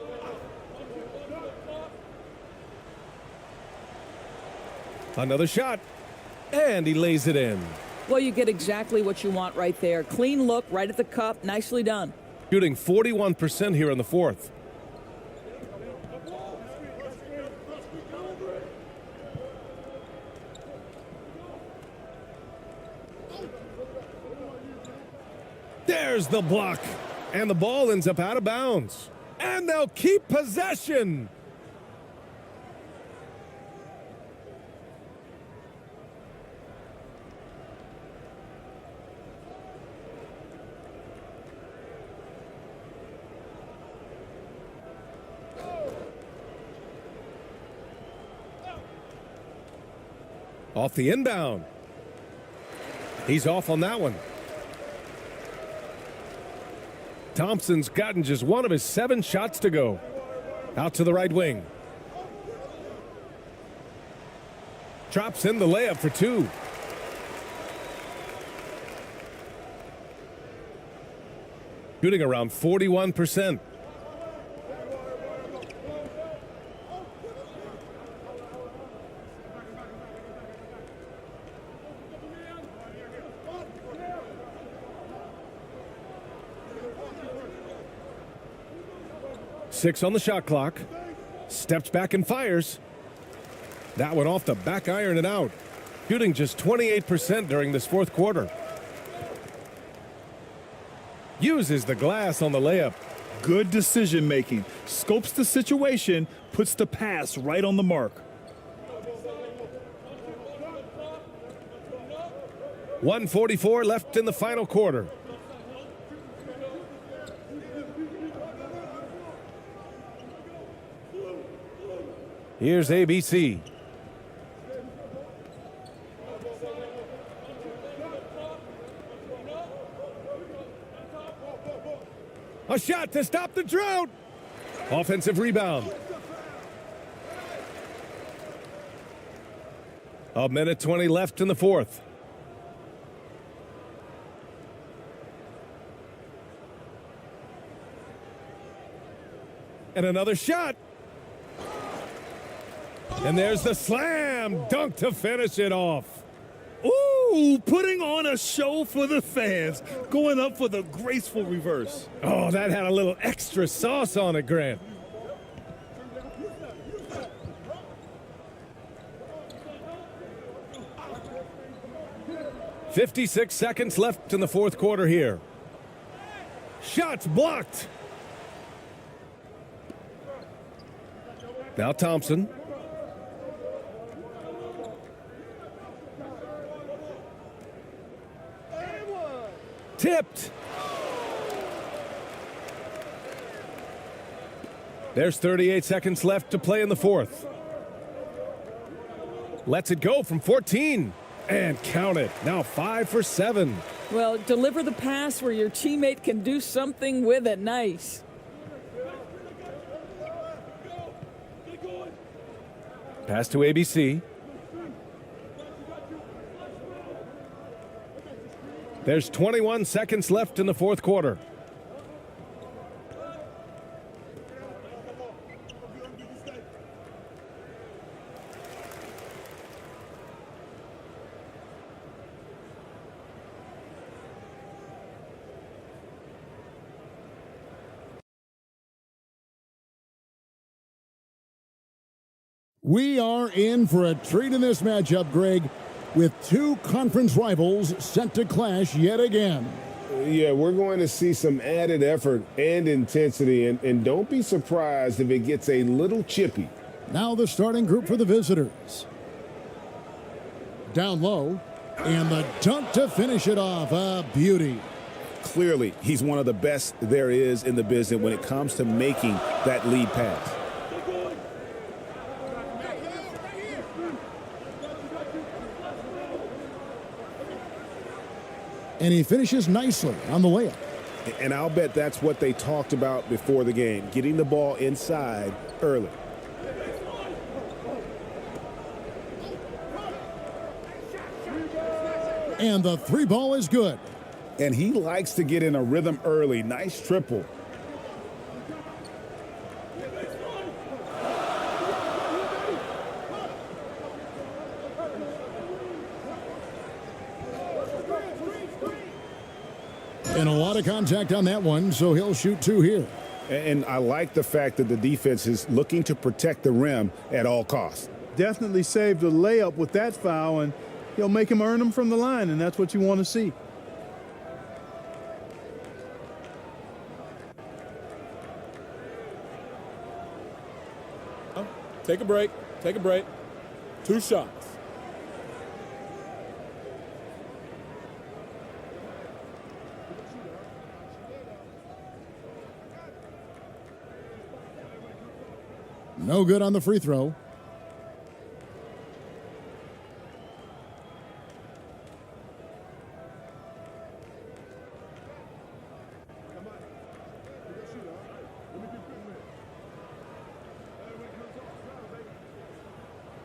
Another shot. And he lays it in. Well, you get exactly what you want right there. Clean look, right at the cup. Nicely done. Shooting 41% here in the fourth. There's the block. And the ball ends up out of bounds. And they'll keep possession. Off the inbound. He's off on that one. Thompson's gotten just one of his 7 shots to go. Out to the right wing. Drops in the layup for 2. Shooting around 41%. Six on the shot clock. Steps back and fires. That one off the back iron and out. Shooting just 28% during this fourth quarter. Uses the glass on the layup. Good decision making. Scopes the situation, puts the pass right on the mark. .144 left in the final quarter. Here's ABC. A shot to stop the drought. Offensive rebound. A minute 20 left in the fourth. And another shot. And there's the slam dunk to finish it off. Ooh, putting on a show for the fans, going up for the graceful reverse. Oh, that had a little extra sauce on it, Grant. "56 seconds left in the fourth quarter here. Shots blocked. Now Thompson. Tipped. There's 38 seconds left to play in the fourth. Lets it go from 14. And count it. Now 5 for 7. Well, deliver the pass where your teammate can do something with it. Nice. Pass to ABC. There's 21 seconds left in the fourth quarter. We are in for a treat in this matchup, Greg, with two conference rivals set to clash yet again. Yeah, we're going to see some added effort and intensity, and don't be surprised if it gets a little chippy. Now the starting group for the visitors. Down low, and the dunk to finish it off. A beauty. Clearly, he's one of the best there is in the business when it comes to making that lead pass. And he finishes nicely on the layup. And I'll bet that's what they talked about before the game, getting the ball inside early. And the three ball is good. And he likes to get in a rhythm early. Nice triple. And a lot of contact on that one, so he'll shoot two here. And I like the fact that the defense is looking to protect the rim at all costs. Definitely saved a layup with that foul, and he'll make him earn them from the line, and that's what you want to see. Take a break. Take a break. 2 shots. No good on the free throw.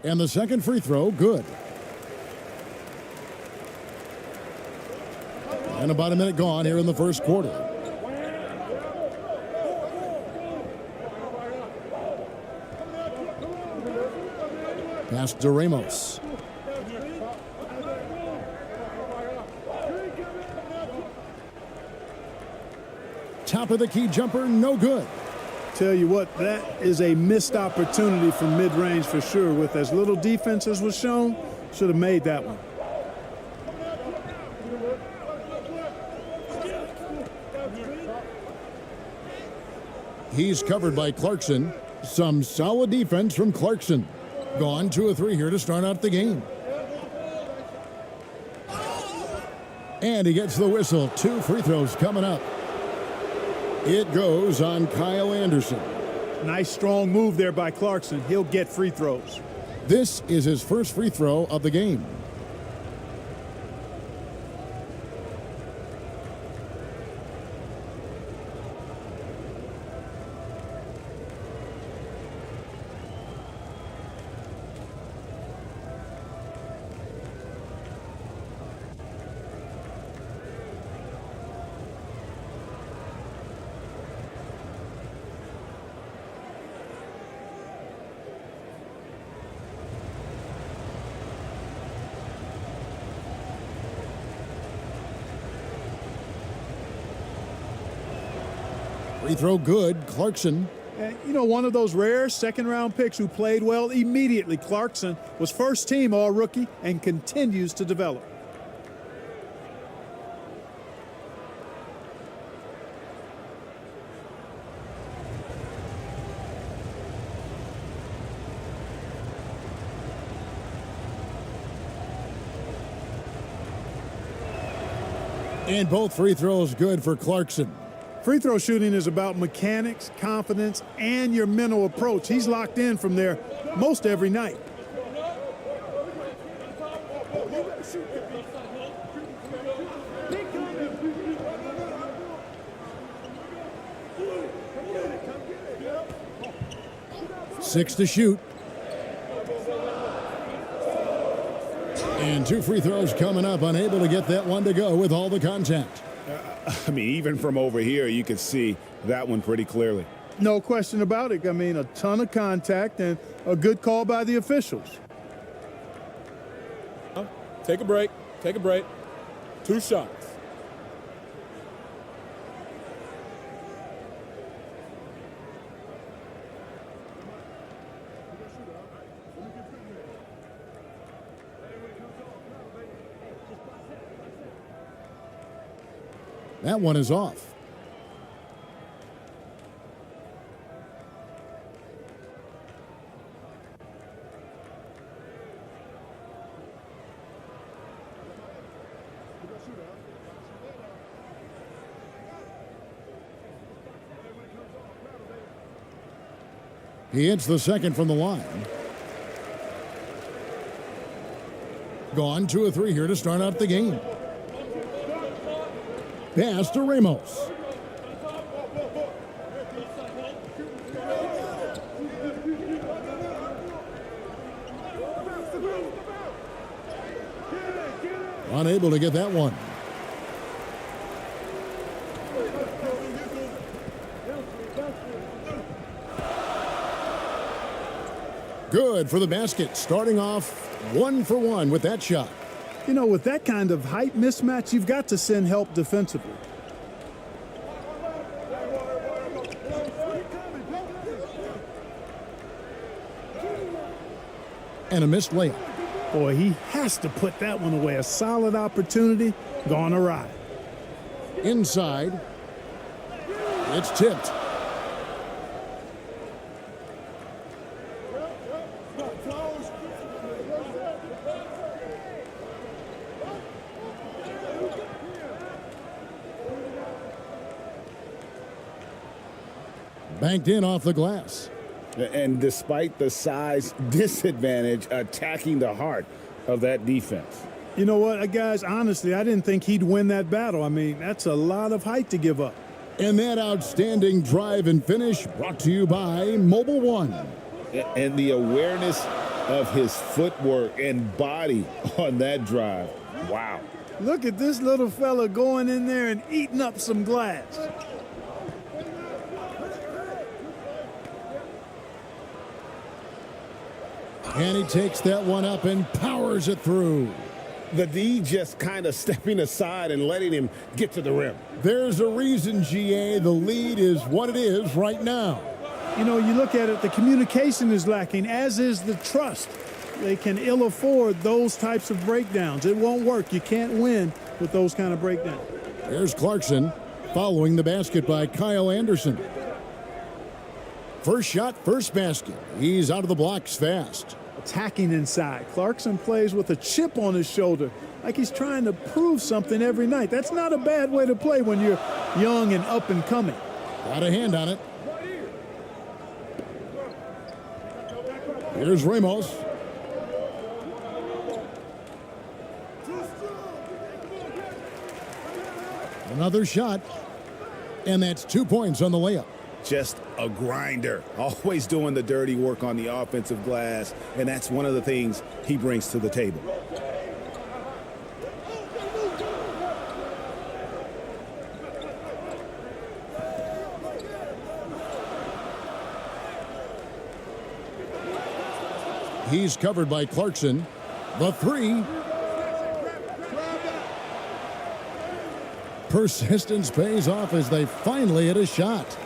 And the second free throw, good. And about a minute gone here in the first quarter. Pass to Ramos. Top of the key jumper, no good. Tell you what, that is a missed opportunity from mid-range for sure. With as little defense as was shown, should have made that one. He's covered by Clarkson. Some solid defense from Clarkson. Gone 2 of 3 here to start out the game. And he gets the whistle. 2 free throws coming up. It goes on Kyle Anderson. Nice strong move there by Clarkson. He'll get free throws. This is his first free throw of the game. Free throw good. Clarkson. And, you know, one of those rare second-round picks who played well immediately. Clarkson was first-team All-Rookie and continues to develop. And both free throws good for Clarkson. Free throw shooting is about mechanics, confidence, and your mental approach. He's locked in from there most every night. Six to shoot. And two free throws coming up, unable to get that one to go with all the contact. I mean, even from over here, you could see that one pretty clearly. No question about it. I mean, a ton of contact and a good call by the officials. Take a break. Take a break. 2 shots. That one is off. He hits the second from the line. Gone 2 of 3 here to start out the game. Pass to Ramos. Unable to get that one. Good for the basket, starting off 1 for 1 with that shot. You know, with that kind of height mismatch, you've got to send help defensively. And a missed layup. Boy, he has to put that one away. A solid opportunity gone awry. Inside. It's tipped. Banked in off the glass. And despite the size disadvantage, attacking the heart of that defense. You know what, guys, honestly, I didn't think he'd win that battle. I mean, that's a lot of height to give up. And that outstanding drive and finish brought to you by Mobile One. And the awareness of his footwork and body on that drive. Wow. Look at this little fella going in there and eating up some glass. And he takes that one up and powers it through. The D just kind of stepping aside and letting him get to the rim. There's a reason, GA, the lead is what it is right now. You know, you look at it, the communication is lacking, as is the trust. They can ill afford those types of breakdowns. It won't work. You can't win with those kind of breakdowns. There's Clarkson following the basket by Kyle Anderson. First shot, first basket. He's out of the blocks fast. Attacking inside. Clarkson plays with a chip on his shoulder, like he's trying to prove something every night. That's not a bad way to play when you're young and up and coming. Got a hand on it. Here's Ramos. Another shot, and that's 2 points on the layup. Just a grinder, always doing the dirty work on the offensive glass, and that's one of the things he brings to the table. He's covered by Clarkson. The three. Persistence pays off as they finally hit a shot.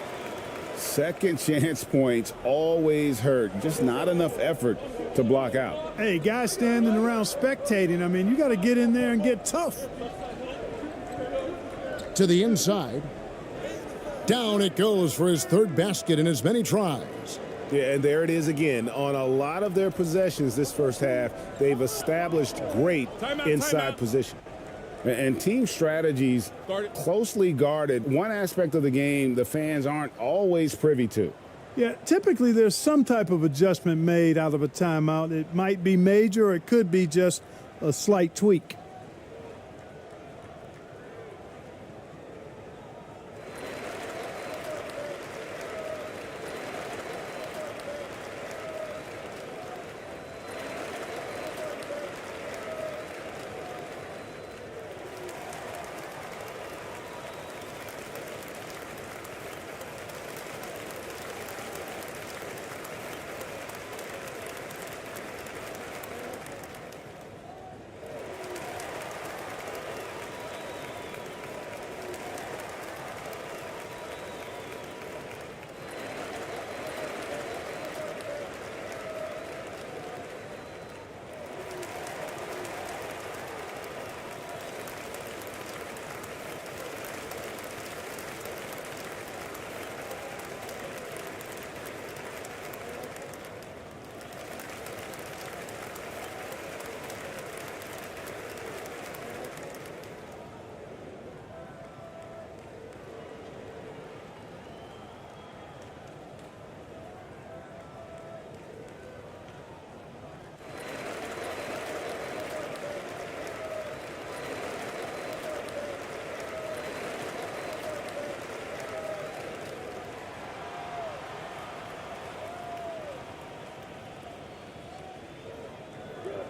Second chance points always hurt. Just not enough effort to block out. Hey, guys standing around spectating, I mean, you got to get in there and get tough. To the inside. Down it goes for his third basket in as many tries. Yeah, and there it is again. On a lot of their possessions this first half, they've established great inside position. And team strategies closely guarded. One aspect of the game the fans aren't always privy to. Yeah, typically there's some type of adjustment made out of a timeout. It might be major, or it could be just a slight tweak.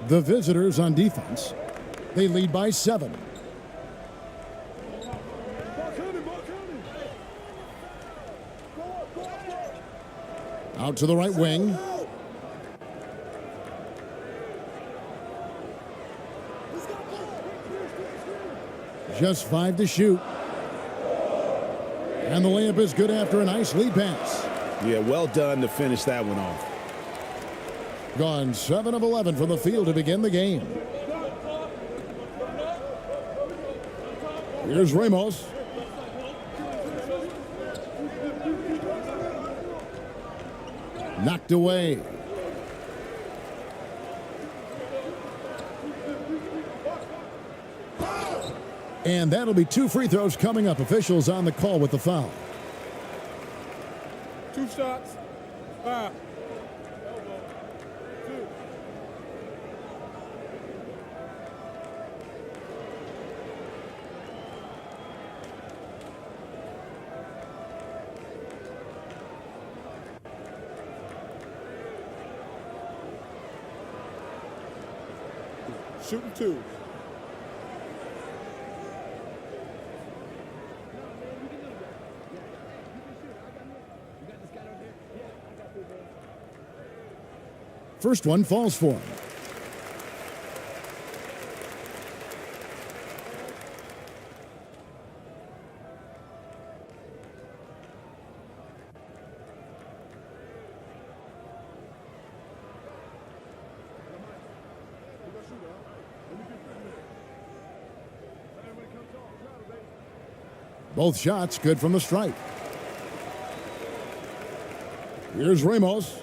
The visitors on defense. They lead by 7. Out to the right wing. Just 5 to shoot. And the layup is good after a nice lead pass. Yeah, well done to finish that one off. Gone 7 of 11 from the field to begin the game. Here's Ramos. Knocked away. And that'll be 2 free throws coming up. Officials on the call with the foul. 2 shots. 5. Shooting 2. First one falls for him. Both shots good from the stripe. Here's Ramos.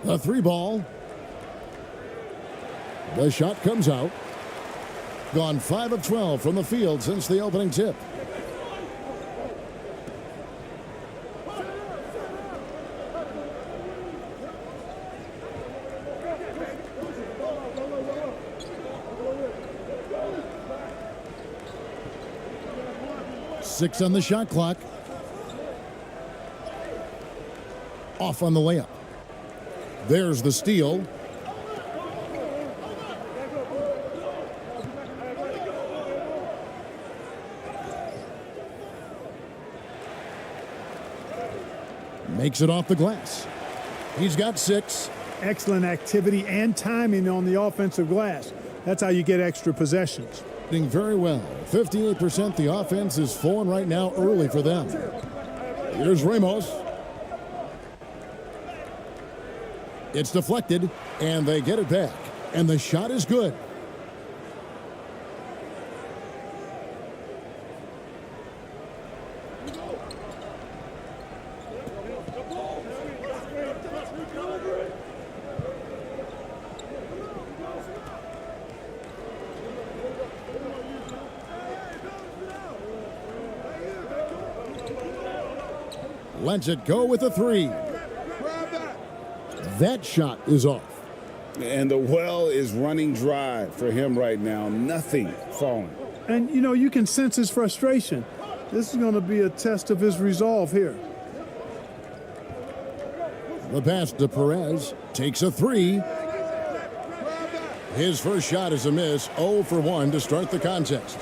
The 3 ball. The shot comes out. Gone 5 of 12 from the field since the opening tip. Six on the shot clock. Off on the layup. There's the steal. Makes it off the glass. He's got 6. excellent activity and timing on the offensive glass. That's how you get extra possessions. Doing very well. 58% the offense is flowing right now early for them. Here's Ramos. It's deflected, and they get it back. And the shot is good. Lets it go with a three. That shot is off. And the well is running dry for him right now. Nothing falling. And, you know, you can sense his frustration. This is going to be a test of his resolve here. The pass to Perez. Takes a three. His first shot is a miss. 0 for 1 to start the contest.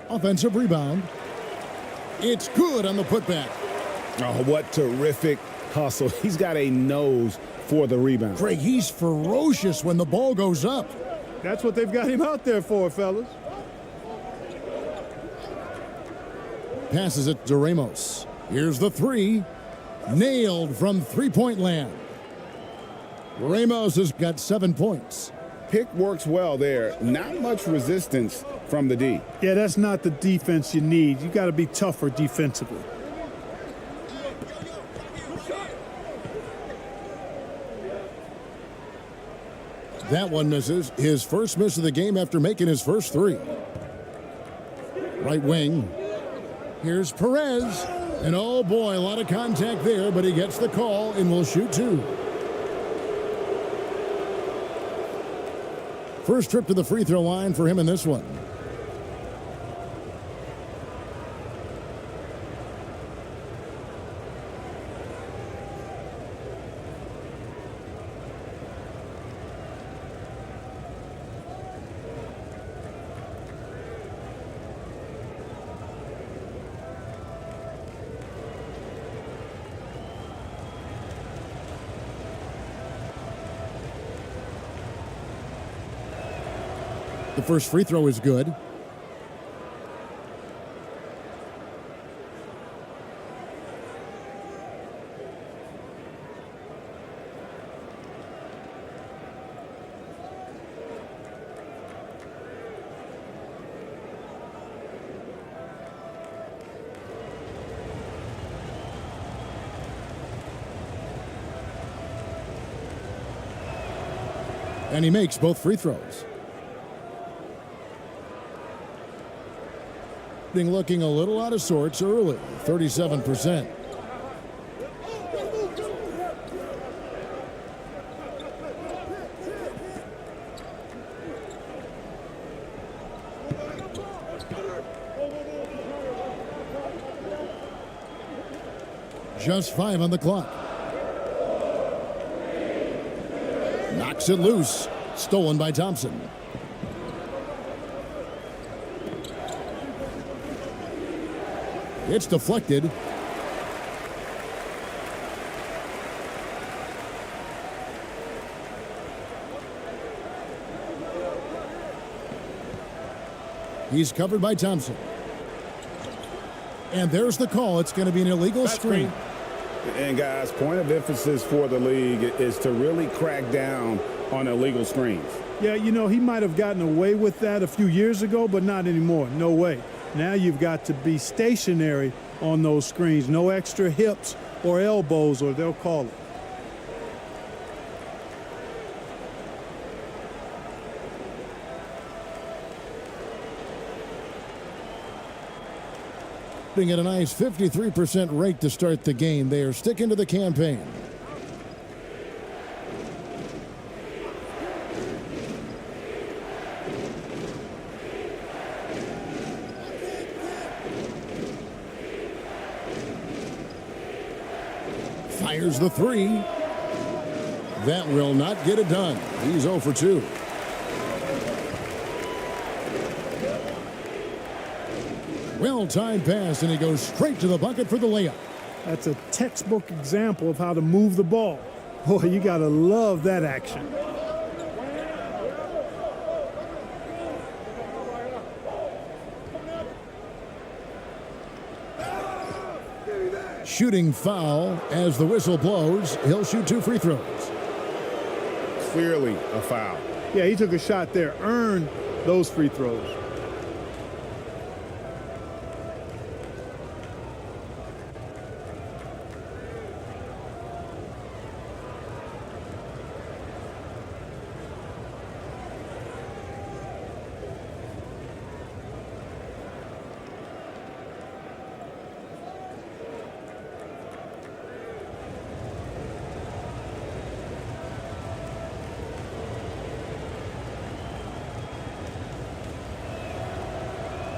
Offensive rebound. It's good on the putback. Oh, what terrific hustle. He's got a nose for the rebound. Craig, he's ferocious when the ball goes up. That's what they've got him out there for, fellas. Passes it to Ramos. Here's the three. Nailed from three-point land. Ramos has got 7 points. Pick works well there. Not much resistance from the D. Yeah, that's not the defense you need. You got to be tougher defensively. That one misses. His first miss of the game after making his first three. Right wing. Here's Perez. And oh boy, a lot of contact there, but he gets the call and will shoot two. First trip to the free throw line for him in this one. The first free throw is good. And he makes both free throws. Looking a little out of sorts early, 37%. Just 5 on the clock. Knocks it loose. Stolen by Thompson. It's deflected. He's covered by Thompson. And there's the call. It's going to be an illegal screen. And guys, point of emphasis for the league is to really crack down on illegal screens. Yeah, you know, he might have gotten away with that a few years ago, but not anymore. No way. Now you've got to be stationary on those screens. No extra hips or elbows, or they'll call it. At a nice 53% rate to start the game. They are sticking to the campaign. Fires the three. That will not get it done. He's 0 for 2. Well-timed pass, and he goes straight to the bucket for the layup. That's a textbook example of how to move the ball. Boy, you got to love that action. Shooting foul as the whistle blows. He'll shoot 2 free throws. Clearly a foul. Yeah, he took a shot there, earned those free throws.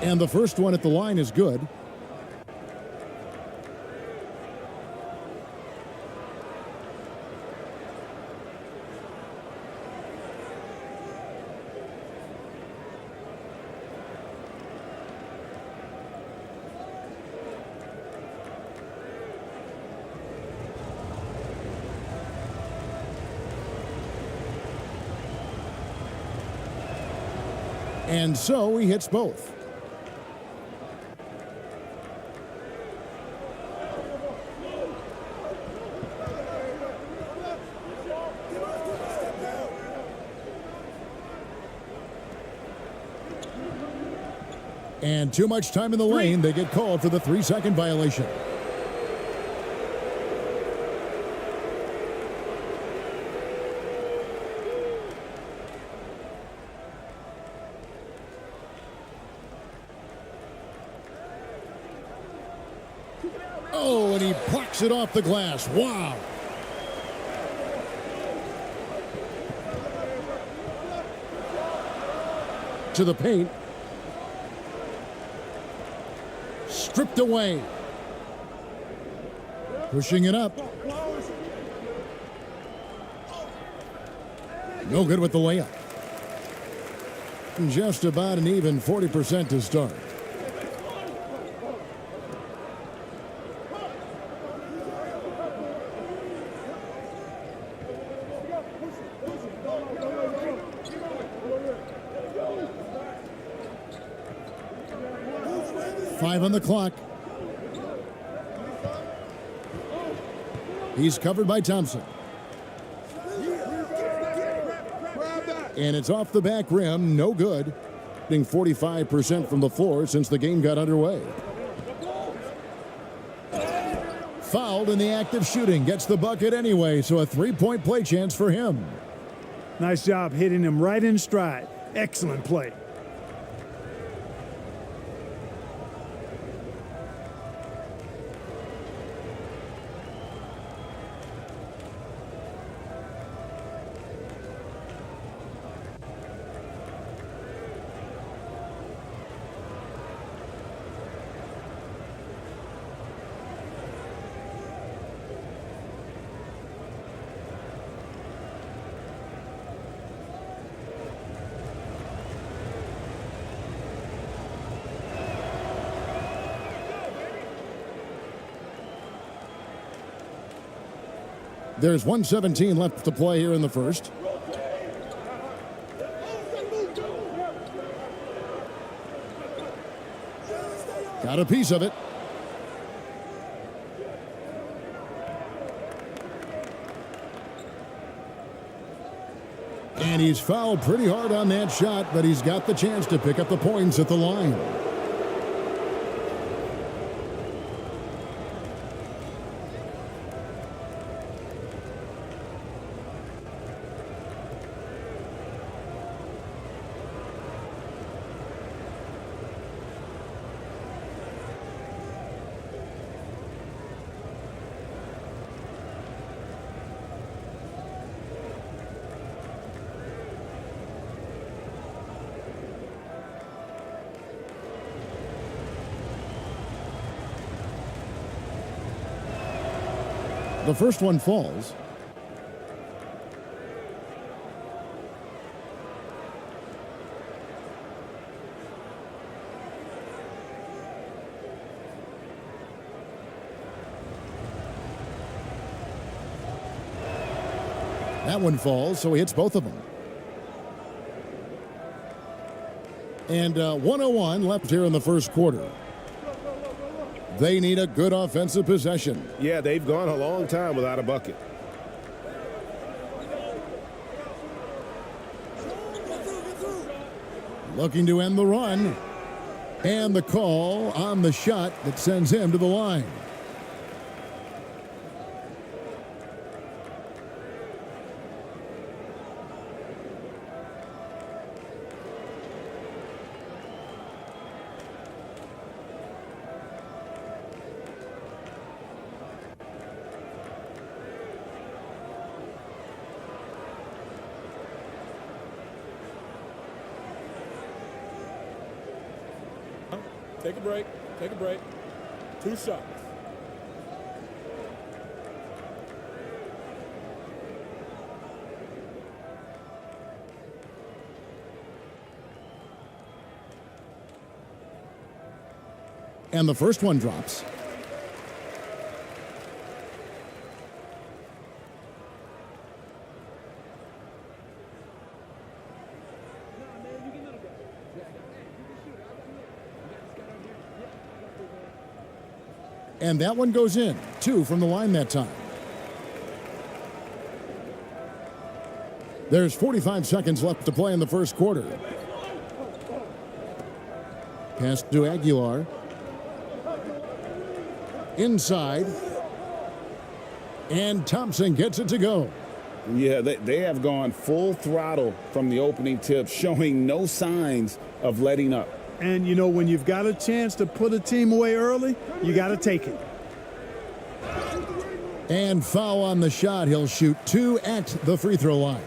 And the first one at the line is good. And so he hits both. And too much time in the lane. They get called for the 3-second violation. Oh, and he plucks it off the glass. Wow. To the paint. Stripped away. Pushing it up. No good with the layup. Just about an even 40% to start. Five on the clock. He's covered by Thompson. And it's off the back rim, no good. Hitting 45% from the floor since the game got underway. Fouled in the act of shooting, gets the bucket anyway, so a 3-point play chance for him. Nice job hitting him right in stride. Excellent play. There's 1:17 left to play here in the first. Got a piece of it. And he's fouled pretty hard on that shot, but he's got the chance to pick up the points at the line. The first one falls. That one falls, so he hits both of them. And 1:01 left here in the first quarter. They need a good offensive possession. Yeah, they've gone a long time without a bucket. Looking to end the run. And the call on the shot that sends him to the line. Take a break. Take a break. 2 shots. And the first one drops. And that one goes in. 2 from the line that time. There's 45 seconds left to play in the first quarter. Pass to Aguilar. Inside. And Thompson gets it to go. Yeah, they have gone full throttle from the opening tip, showing no signs of letting up. And, you know, when you've got a chance to put a team away early, you got to take it. And foul on the shot. He'll shoot 2 at the free throw line.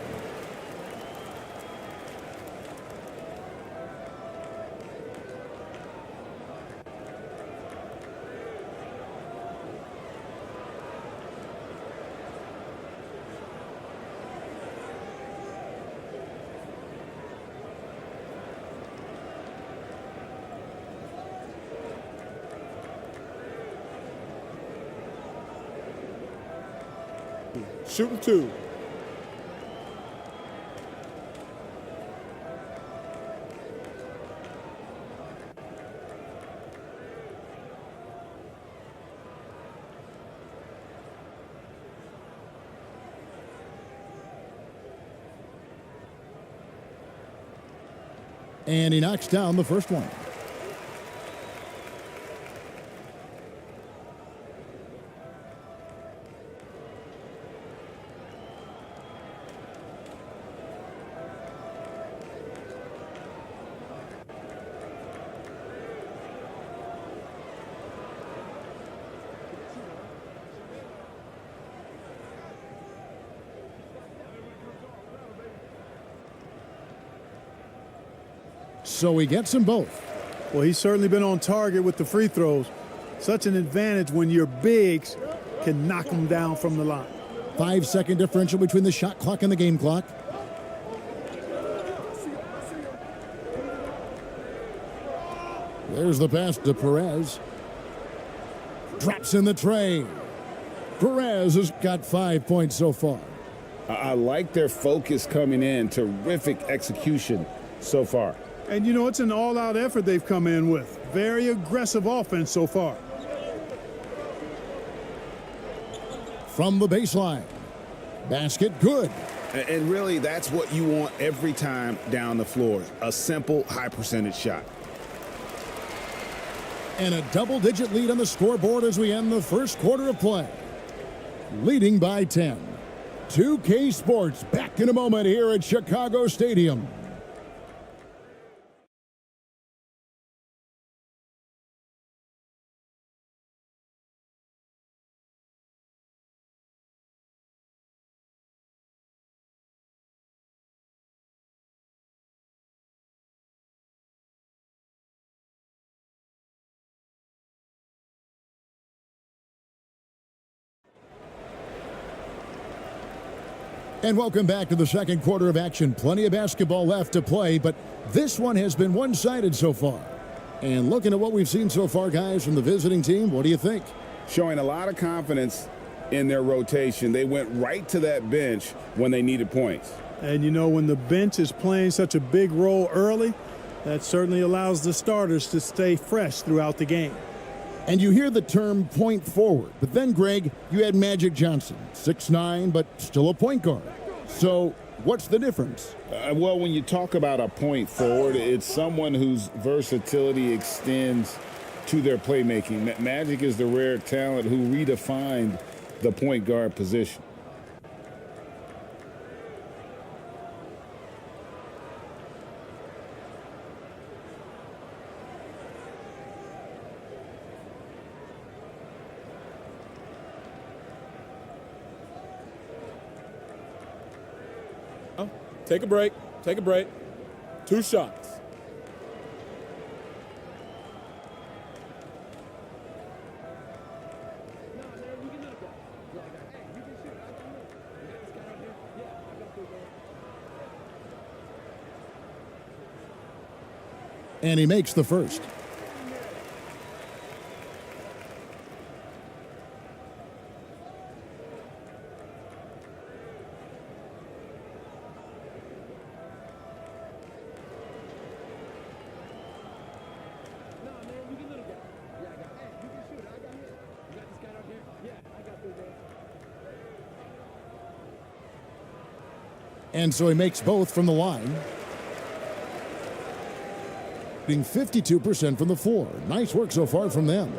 Shooting 2. And he knocks down the first one. So he gets them both. Well, he's certainly been on target with the free throws. Such an advantage when your bigs can knock them down from the line. 5-second differential between the shot clock and the game clock. There's the pass to Perez. Drops in the tray. Perez has got 5 points so far. I like their focus coming in. Terrific execution so far. And, you know, it's an all-out effort they've come in with. Very aggressive offense so far. From the baseline. Basket good. And really, that's what you want every time down the floor. A simple, high-percentage shot. And a double-digit lead on the scoreboard as we end the first quarter of play. Leading by 10. 2K Sports back in a moment here at Chicago Stadium. And welcome back to the second quarter of action. Plenty of basketball left to play, but this one has been one-sided so far. And looking at what we've seen so far, guys, from the visiting team, what do you think? Showing a lot of confidence in their rotation. They went right to that bench when they needed points. And you know, when the bench is playing such a big role early, that certainly allows the starters to stay fresh throughout the game. And you hear the term point forward, but then, Greg, you had Magic Johnson, 6'9", but still a point guard. So what's the difference? Well, when you talk about a point forward, it's someone whose versatility extends to their playmaking. Magic is the rare talent who redefined the point guard position. Take a break. Take a break. 2 shots. And he makes the first. And so he makes both from the line. 52% from the floor. Nice work so far from them.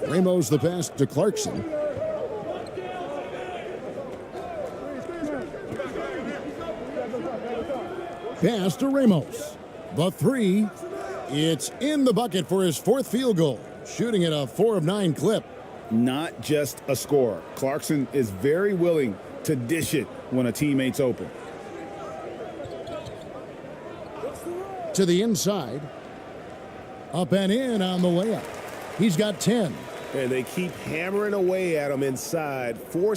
Ramos the pass to Clarkson. Pass to Ramos. The three. It's in the bucket for his 4th field goal. Shooting at a 4 of 9 clip. Not just a scorer. Clarkson is very willing to dish it when a teammate's open. To the inside. Up and in on the layup. He's got 10. And they keep hammering away at him inside, forcing